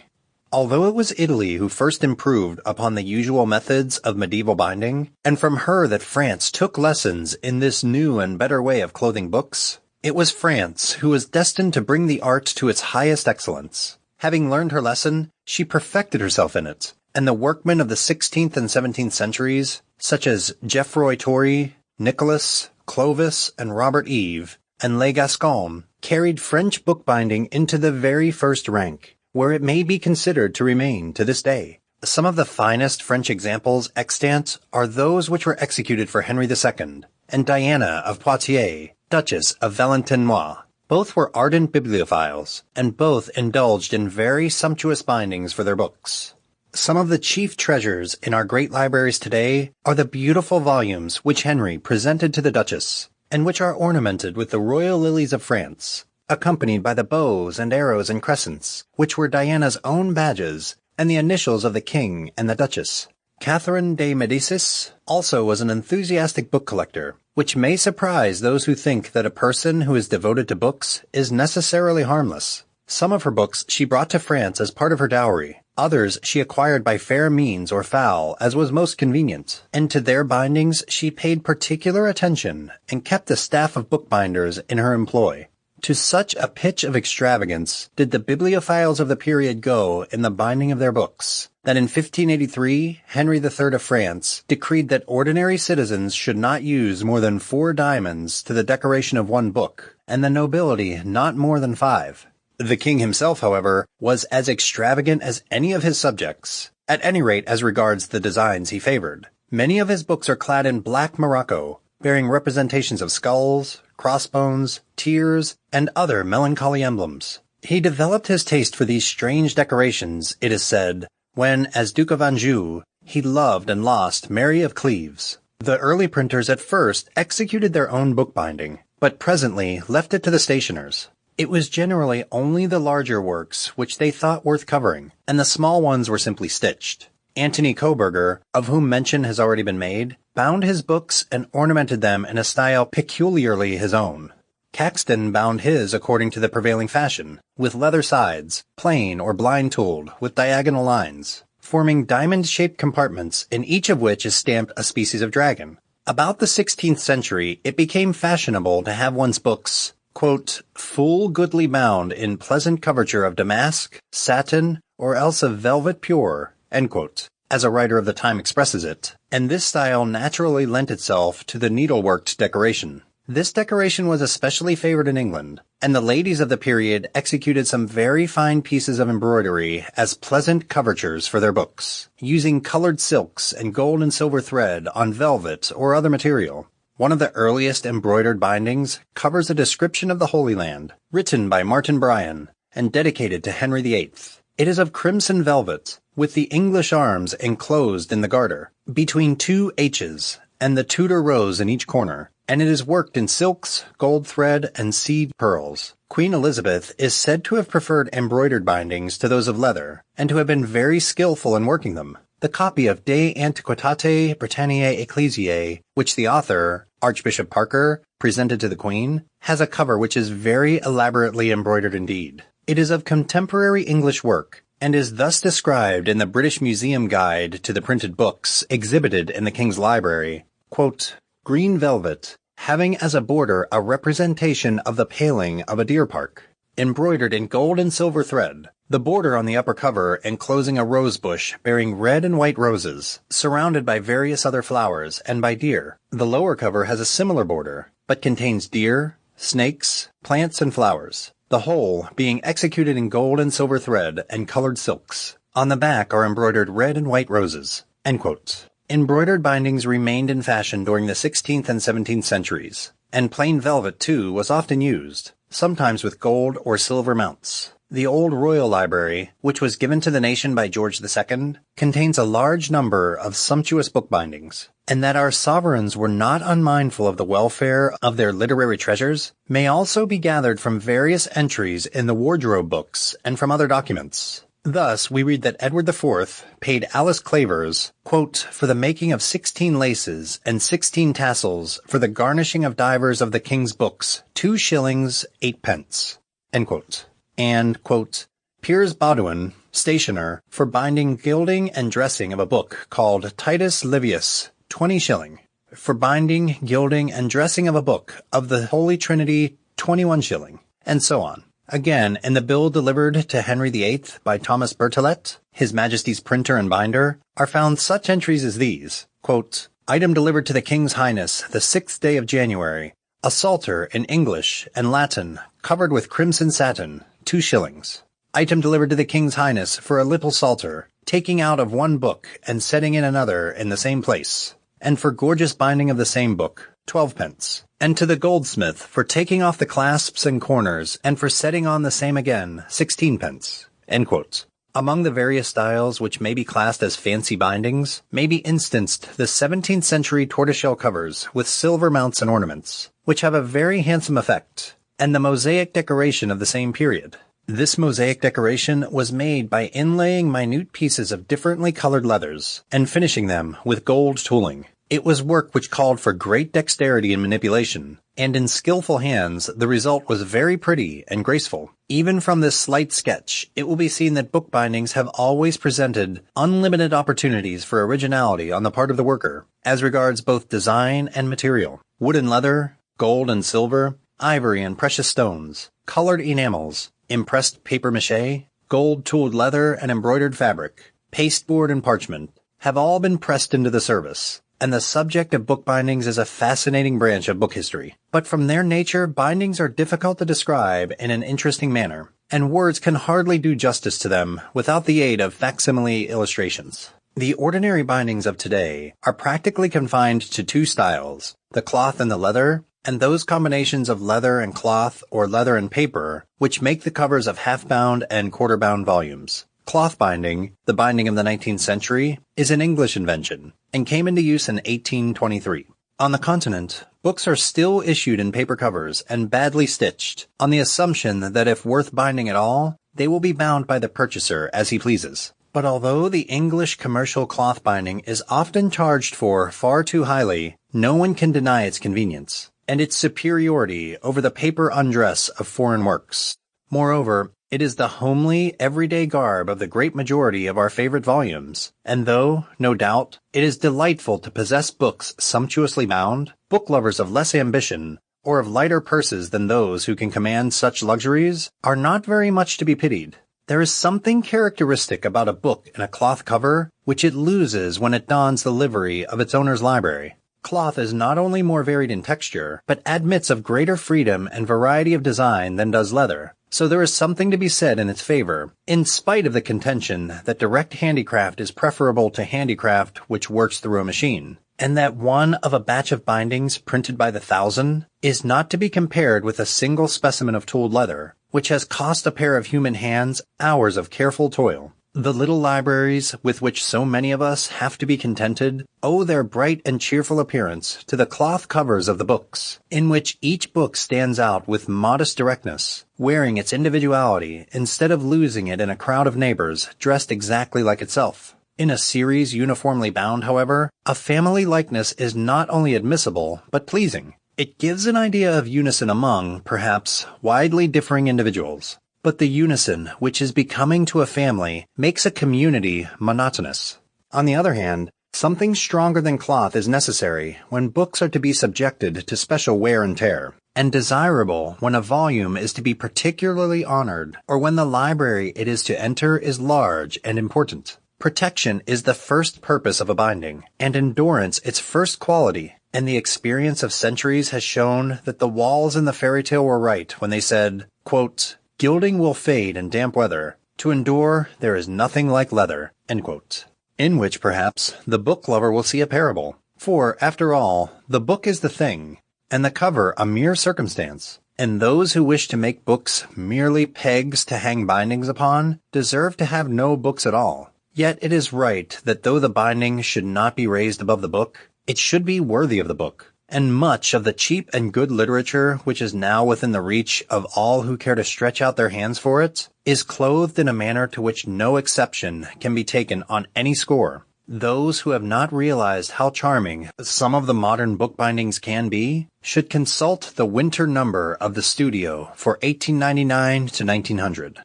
Although it was Italy who first improved upon the usual methods of medieval binding, and from her that France took lessons in this new and better way of clothing books, it was France who was destined to bring the art to its highest excellence. Having learned her lesson, she perfected herself in it, and the workmen of the 16th and 17th centuries, such as Geoffroy Tory, Nicholas, Clovis, and Robert Eve, and Le Gascon, carried French bookbinding into the very first rank, where it may be considered to remain to this day. Some of the finest French examples extant are those which were executed for Henry II, and Diana of Poitiers, Duchess of Valentinois. Both were ardent bibliophiles, and both indulged in very sumptuous bindings for their books. Some of the chief treasures in our great libraries today are the beautiful volumes which Henry presented to the Duchess, and which are ornamented with the royal lilies of France, accompanied by the bows and arrows and crescents, which were Diana's own badges, and the initials of the king and the Duchess. Catherine de Medicis also was an enthusiastic book collector, which may surprise those who think that a person who is devoted to books is necessarily harmless. Some of her books she brought to France as part of her dowry. Others she acquired by fair means or foul, as was most convenient, and to their bindings she paid particular attention and kept a staff of bookbinders in her employ. To such a pitch of extravagance did the bibliophiles of the period go in the binding of their books, that in 1583 Henry III of France decreed that ordinary citizens should not use more than 4 diamonds to the decoration of one book, and the nobility not more than 5. The king himself, however, was as extravagant as any of his subjects, at any rate as regards the designs he favored. Many of his books are clad in black morocco, bearing representations of skulls, crossbones, tears, and other melancholy emblems. He developed his taste for these strange decorations, it is said, when, as Duke of Anjou, he loved and lost Mary of Cleves. The early printers at first executed their own bookbinding, but presently left it to the stationers. It was generally only the larger works which they thought worth covering, and the small ones were simply stitched. Antony Koberger, of whom mention has already been made, bound his books and ornamented them in a style peculiarly his own. Caxton bound his according to the prevailing fashion, with leather sides, plain or blind-tooled, with diagonal lines, forming diamond-shaped compartments in each of which is stamped a species of dragon. About the 16th century, it became fashionable to have one's books, quote, full goodly bound in pleasant coverture of damask, satin, or else of velvet pure, end quote, as a writer of the time expresses it, and this style naturally lent itself to the needleworked decoration. This decoration was especially favored in England, and the ladies of the period executed some very fine pieces of embroidery as pleasant covertures for their books, using colored silks and gold and silver thread on velvet or other material. One of the earliest embroidered bindings covers a description of the Holy Land, written by Martin Bryan, and dedicated to Henry VIII. It is of crimson velvet, with the English arms enclosed in the garter, between 2 H's, and the Tudor rose in each corner, and it is worked in silks, gold thread, and seed pearls. Queen Elizabeth is said to have preferred embroidered bindings to those of leather, and to have been very skillful in working them. The copy of De Antiquitate Britanniae Ecclesiae, which the author, Archbishop Parker, presented to the Queen, has a cover which is very elaborately embroidered indeed. It is of contemporary English work, and is thus described in the British Museum Guide to the Printed Books exhibited in the King's Library, quote, green velvet, having as a border a representation of the paling of a deer park, embroidered in gold and silver thread, the border on the upper cover enclosing a rose bush bearing red and white roses, surrounded by various other flowers and by deer. The lower cover has a similar border, but contains deer, snakes, plants, and flowers, the whole being executed in gold and silver thread and colored silks. On the back are embroidered red and white roses, end quote. Embroidered bindings remained in fashion during the 16th and 17th centuries, and plain velvet, too, was often used, sometimes with gold or silver mounts. The old royal library, which was given to the nation by George II, contains a large number of sumptuous bookbindings, and that our sovereigns were not unmindful of the welfare of their literary treasures may also be gathered from various entries in the wardrobe books and from other documents. Thus, we read that Edward IV paid Alice Clavers, quote, for the making of 16 laces and 16 tassels for the garnishing of divers of the king's books, 2 shillings 8 pence, end quote. And, quote, Piers Bodouin, stationer, for binding gilding and dressing of a book called Titus Livius, 20 shilling, for binding, gilding, and dressing of a book of the Holy Trinity, 21 shilling, and so on. Again, in the bill delivered to Henry VIII by Thomas Berthollet, His Majesty's printer and binder, are found such entries as these, quote, item delivered to the King's Highness the 6th day of January, a psalter in English and Latin, covered with crimson satin, 2 shillings. Item delivered to the King's Highness for a little psalter, taking out of one book and setting in another in the same place, and for gorgeous binding of the same book, 12 pence. And to the goldsmith for taking off the clasps and corners, and for setting on the same again, 16 pence. End quote. Among the various styles which may be classed as fancy bindings, may be instanced the 17th century tortoiseshell covers with silver mounts and ornaments, which have a very handsome effect, and the mosaic decoration of the same period. This mosaic decoration was made by inlaying minute pieces of differently colored leathers, and finishing them with gold tooling. It was work which called for great dexterity in manipulation, and in skillful hands the result was very pretty and graceful. Even from this slight sketch, it will be seen that bookbindings have always presented unlimited opportunities for originality on the part of the worker, as regards both design and material. Wood and leather, gold and silver, ivory and precious stones, colored enamels, impressed papier-mâché, gold-tooled leather and embroidered fabric, pasteboard and parchment, have all been pressed into the service. And the subject of bookbindings is a fascinating branch of book history. But from their nature, bindings are difficult to describe in an interesting manner, and words can hardly do justice to them without the aid of facsimile illustrations. The ordinary bindings of today are practically confined to 2 styles, the cloth and the leather, and those combinations of leather and cloth or leather and paper which make the covers of half-bound and quarter-bound volumes. Cloth binding, the binding of the 19th century, is an English invention and came into use in 1823. On the continent, books are still issued in paper covers and badly stitched, on the assumption that if worth binding at all, they will be bound by the purchaser as he pleases. But although the English commercial cloth binding is often charged for far too highly, no one can deny its convenience, and its superiority over the paper undress of foreign works. Moreover, it is the homely, everyday garb of the great majority of our favorite volumes, and though, no doubt, it is delightful to possess books sumptuously bound, book lovers of less ambition, or of lighter purses than those who can command such luxuries, are not very much to be pitied. There is something characteristic about a book in a cloth cover which it loses when it dons the livery of its owner's library. Cloth is not only more varied in texture, but admits of greater freedom and variety of design than does leather. So there is something to be said in its favor, in spite of the contention that direct handicraft is preferable to handicraft which works through a machine, and that one of a batch of bindings printed by the 1,000 is not to be compared with a single specimen of tooled leather, which has cost a pair of human hands hours of careful toil. The little libraries with which so many of us have to be contented owe their bright and cheerful appearance to the cloth covers of the books, in which each book stands out with modest directness, wearing its individuality instead of losing it in a crowd of neighbors dressed exactly like itself. In a series uniformly bound, however, a family likeness is not only admissible, but pleasing. It gives an idea of unison among, perhaps, widely differing individuals. But the unison which is becoming to a family makes a community monotonous. On the other hand, something stronger than cloth is necessary when books are to be subjected to special wear and tear, and desirable when a volume is to be particularly honored, or when the library it is to enter is large and important. Protection is the first purpose of a binding, and endurance its first quality, and the experience of centuries has shown that the walls in the fairy tale were right when they said, quote, "Gilding will fade in damp weather. To endure, there is nothing like leather," end quote. In which, perhaps, the book lover will see a parable. For, after all, the book is the thing, and the cover a mere circumstance. and those who wish to make books merely pegs to hang bindings upon deserve to have no books at all. Yet it is right that though the binding should not be raised above the book, it should be worthy of the book. And much of the cheap and good literature which is now within the reach of all who care to stretch out their hands for it is clothed in a manner to which no exception can be taken on any score. Those who have not realized how charming some of the modern bookbindings can be should consult the winter number of the Studio for 1899 to 1900.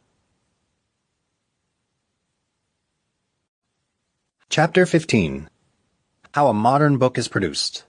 Chapter 15. How a Modern Book is Produced.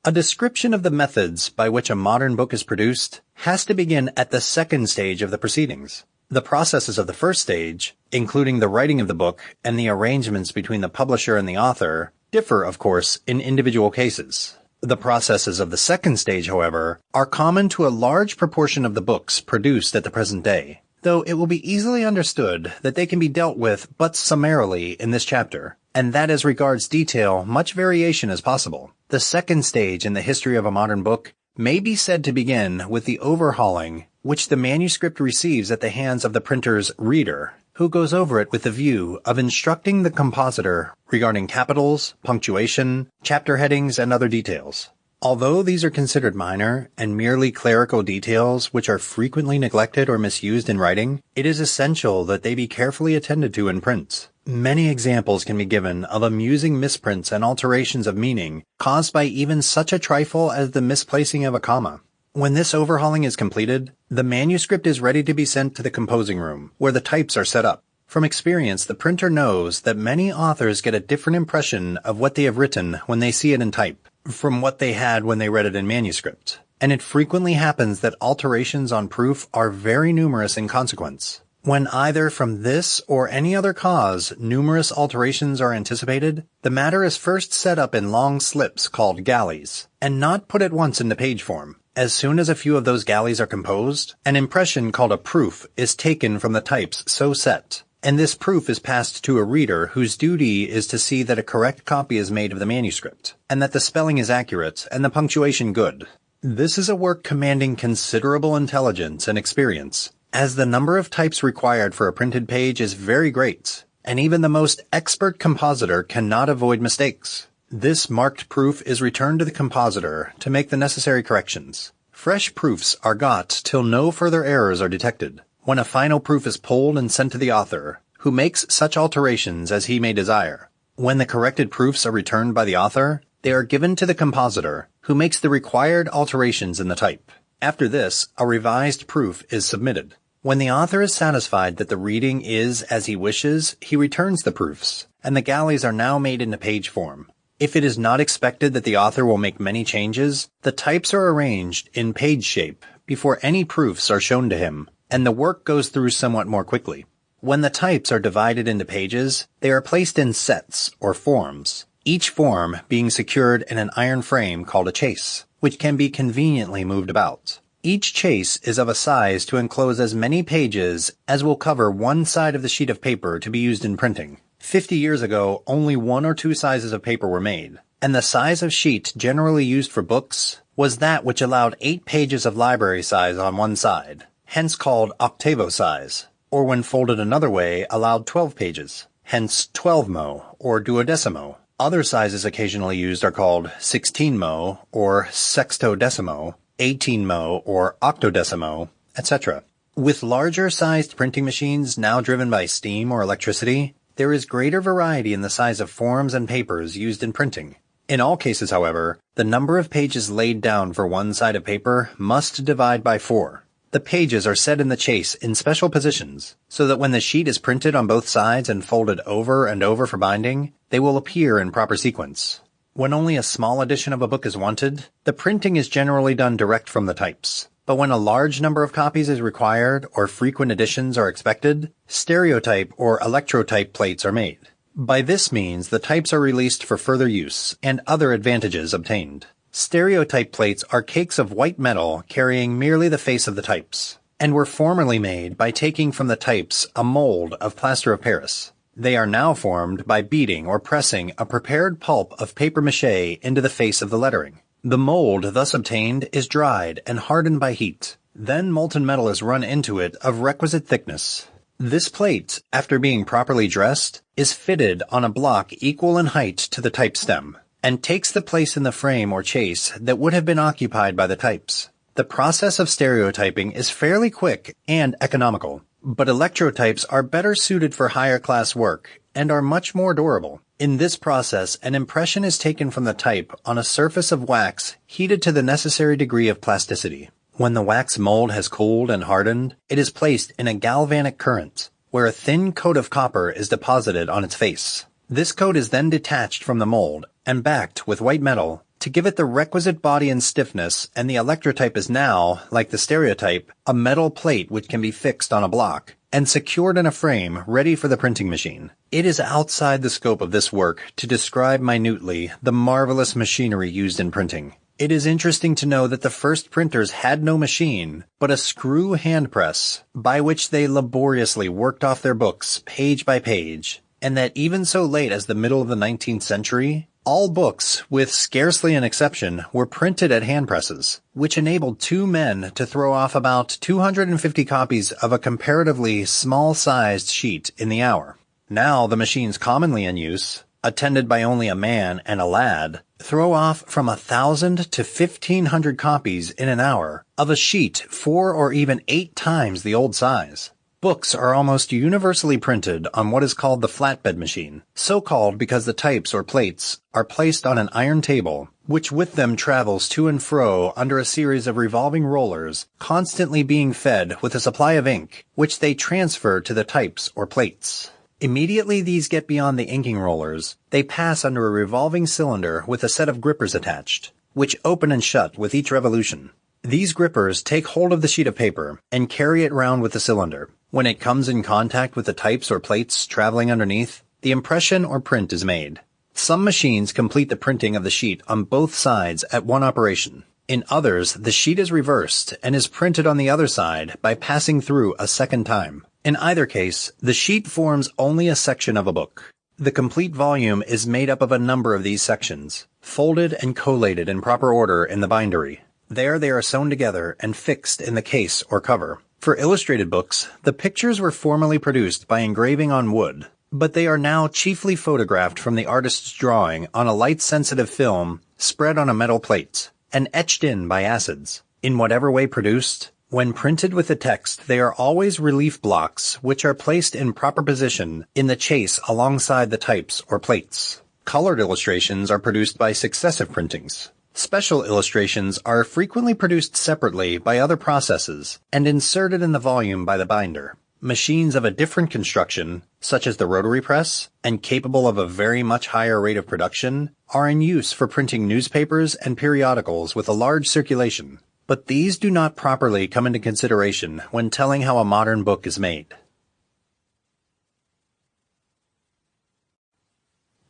A description of the methods by which a modern book is produced has to begin at the second stage of the proceedings. The processes of the first stage, including the writing of the book and the arrangements between the publisher and the author, differ, of course, in individual cases. The processes of the second stage, however, are common to a large proportion of the books produced at the present day, though it will be easily understood that they can be dealt with but summarily in this chapter, and that as regards detail, much variation is possible. The second stage in the history of a modern book may be said to begin with the overhauling which the manuscript receives at the hands of the printer's reader, who goes over it with the view of instructing the compositor regarding capitals, punctuation, chapter headings, and other details. Although these are considered minor and merely clerical details which are frequently neglected or misused in writing, it is essential that they be carefully attended to in print. Many examples can be given of amusing misprints and alterations of meaning caused by even such a trifle as the misplacing of a comma. When this overhauling is completed, the manuscript is ready to be sent to the composing room, where the types are set up. From experience, the printer knows that many authors get a different impression of what they have written when they see it in type from what they had when they read it in manuscript. And it frequently happens that alterations on proof are very numerous in consequence. When either from this or any other cause numerous alterations are anticipated, the matter is first set up in long slips called galleys, and not put at once into page form. As soon as a few of those galleys are composed, an impression called a proof is taken from the types so set, and this proof is passed to a reader whose duty is to see that a correct copy is made of the manuscript, and that the spelling is accurate and the punctuation good. This is a work commanding considerable intelligence and experience, as the number of types required for a printed page is very great, and even the most expert compositor cannot avoid mistakes. This marked proof is returned to the compositor to make the necessary corrections. Fresh proofs are got till no further errors are detected, when a final proof is pulled and sent to the author, who makes such alterations as he may desire. When the corrected proofs are returned by the author, they are given to the compositor, who makes the required alterations in the type. After this, a revised proof is submitted. When the author is satisfied that the reading is as he wishes, he returns the proofs, and the galleys are now made into page form. If it is not expected that the author will make many changes, the types are arranged in page shape before any proofs are shown to him, and the work goes through somewhat more quickly. When the types are divided into pages, they are placed in sets or forms, each form being secured in an iron frame called a chase, which can be conveniently moved about. Each chase is of a size to enclose as many pages as will cover one side of the sheet of paper to be used in printing. 50 years ago, only 1 or 2 sizes of paper were made, and the size of sheet generally used for books was that which allowed 8 pages of library size on one side, hence called octavo size, or when folded another way, allowed 12 pages, hence 12mo or duodecimo. Other sizes occasionally used are called 16mo or sextodecimo, 18mo or octodecimo, etc. With larger sized printing machines now driven by steam or electricity, there is greater variety in the size of forms and papers used in printing. In all cases, however, the number of pages laid down for one side of paper must divide by 4. The pages are set in the chase in special positions, so that when the sheet is printed on both sides and folded over and over for binding, they will appear in proper sequence. When only a small edition of a book is wanted, the printing is generally done direct from the types. But when a large number of copies is required or frequent editions are expected, stereotype or electrotype plates are made. By this means, the types are released for further use and other advantages obtained. Stereotype plates are cakes of white metal carrying merely the face of the types, and were formerly made by taking from the types a mold of plaster of Paris. They are now formed by beating or pressing a prepared pulp of papier-mâché into the face of the lettering. The mold thus obtained is dried and hardened by heat. Then molten metal is run into it of requisite thickness. This plate, after being properly dressed, is fitted on a block equal in height to the type stem, and takes the place in the frame or chase that would have been occupied by the types. The process of stereotyping is fairly quick and economical, but electrotypes are better suited for higher class work and are much more durable. In this process, an impression is taken from the type on a surface of wax heated to the necessary degree of plasticity. When the wax mold has cooled and hardened, it is placed in a galvanic current, where a thin coat of copper is deposited on its face. This coat is then detached from the mold and backed with white metal to give it the requisite body and stiffness, and the electrotype is now, like the stereotype, a metal plate which can be fixed on a block and secured in a frame ready for the printing machine. It is outside the scope of this work to describe minutely the marvelous machinery used in printing. It is interesting to know that the first printers had no machine, but a screw hand press, by which they laboriously worked off their books page by page, and that even so late as the middle of the 19th century, all books, with scarcely an exception, were printed at hand presses, which enabled two men to throw off about 250 copies of a comparatively small-sized sheet in the hour. Now the machines commonly in use, attended by only a man and a lad, throw off from 1,000 to 1,500 copies in an hour of a sheet 4 or even 8 times the old size. Books are almost universally printed on what is called the flatbed machine, so called because the types or plates are placed on an iron table, which with them travels to and fro under a series of revolving rollers, constantly being fed with a supply of ink, which they transfer to the types or plates. Immediately these get beyond the inking rollers, they pass under a revolving cylinder with a set of grippers attached, which open and shut with each revolution. These grippers take hold of the sheet of paper and carry it round with the cylinder. When it comes in contact with the types or plates traveling underneath, the impression or print is made. Some machines complete the printing of the sheet on both sides at one operation. In others, the sheet is reversed and is printed on the other side by passing through a second time. In either case, the sheet forms only a section of a book. The complete volume is made up of a number of these sections, folded and collated in proper order in the bindery. There they are sewn together and fixed in the case or cover. For illustrated books, the pictures were formerly produced by engraving on wood, but they are now chiefly photographed from the artist's drawing on a light-sensitive film spread on a metal plate and etched in by acids. In whatever way produced, when printed with the text, they are always relief blocks which are placed in proper position in the chase alongside the types or plates. Colored illustrations are produced by successive printings. Special illustrations are frequently produced separately by other processes and inserted in the volume by the binder. Machines of a different construction, such as the rotary press, and capable of a very much higher rate of production, are in use for printing newspapers and periodicals with a large circulation. But these do not properly come into consideration when telling how a modern book is made.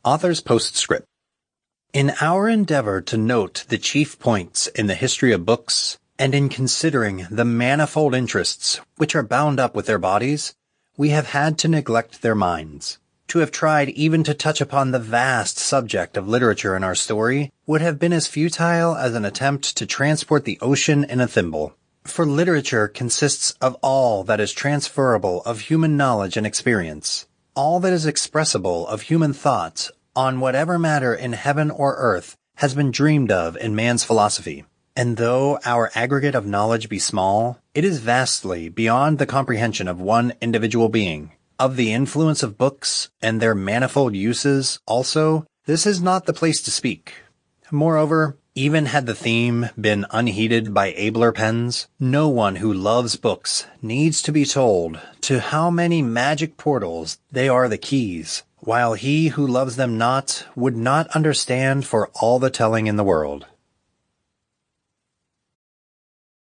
Author's Postscript. In our endeavor to note the chief points in the history of books, and in considering the manifold interests which are bound up with their bodies, we have had to neglect their minds. To have tried even to touch upon the vast subject of literature in our story would have been as futile as an attempt to transport the ocean in a thimble. For literature consists of all that is transferable of human knowledge and experience, all that is expressible of human thought on whatever matter in heaven or earth has been dreamed of in man's philosophy. And though our aggregate of knowledge be small, it is vastly beyond the comprehension of one individual being. Of the influence of books and their manifold uses, also, this is not the place to speak. Moreover, even had the theme been unheeded by abler pens, no one who loves books needs to be told to how many magic portals they are the keys, while he who loves them not would not understand for all the telling in the world.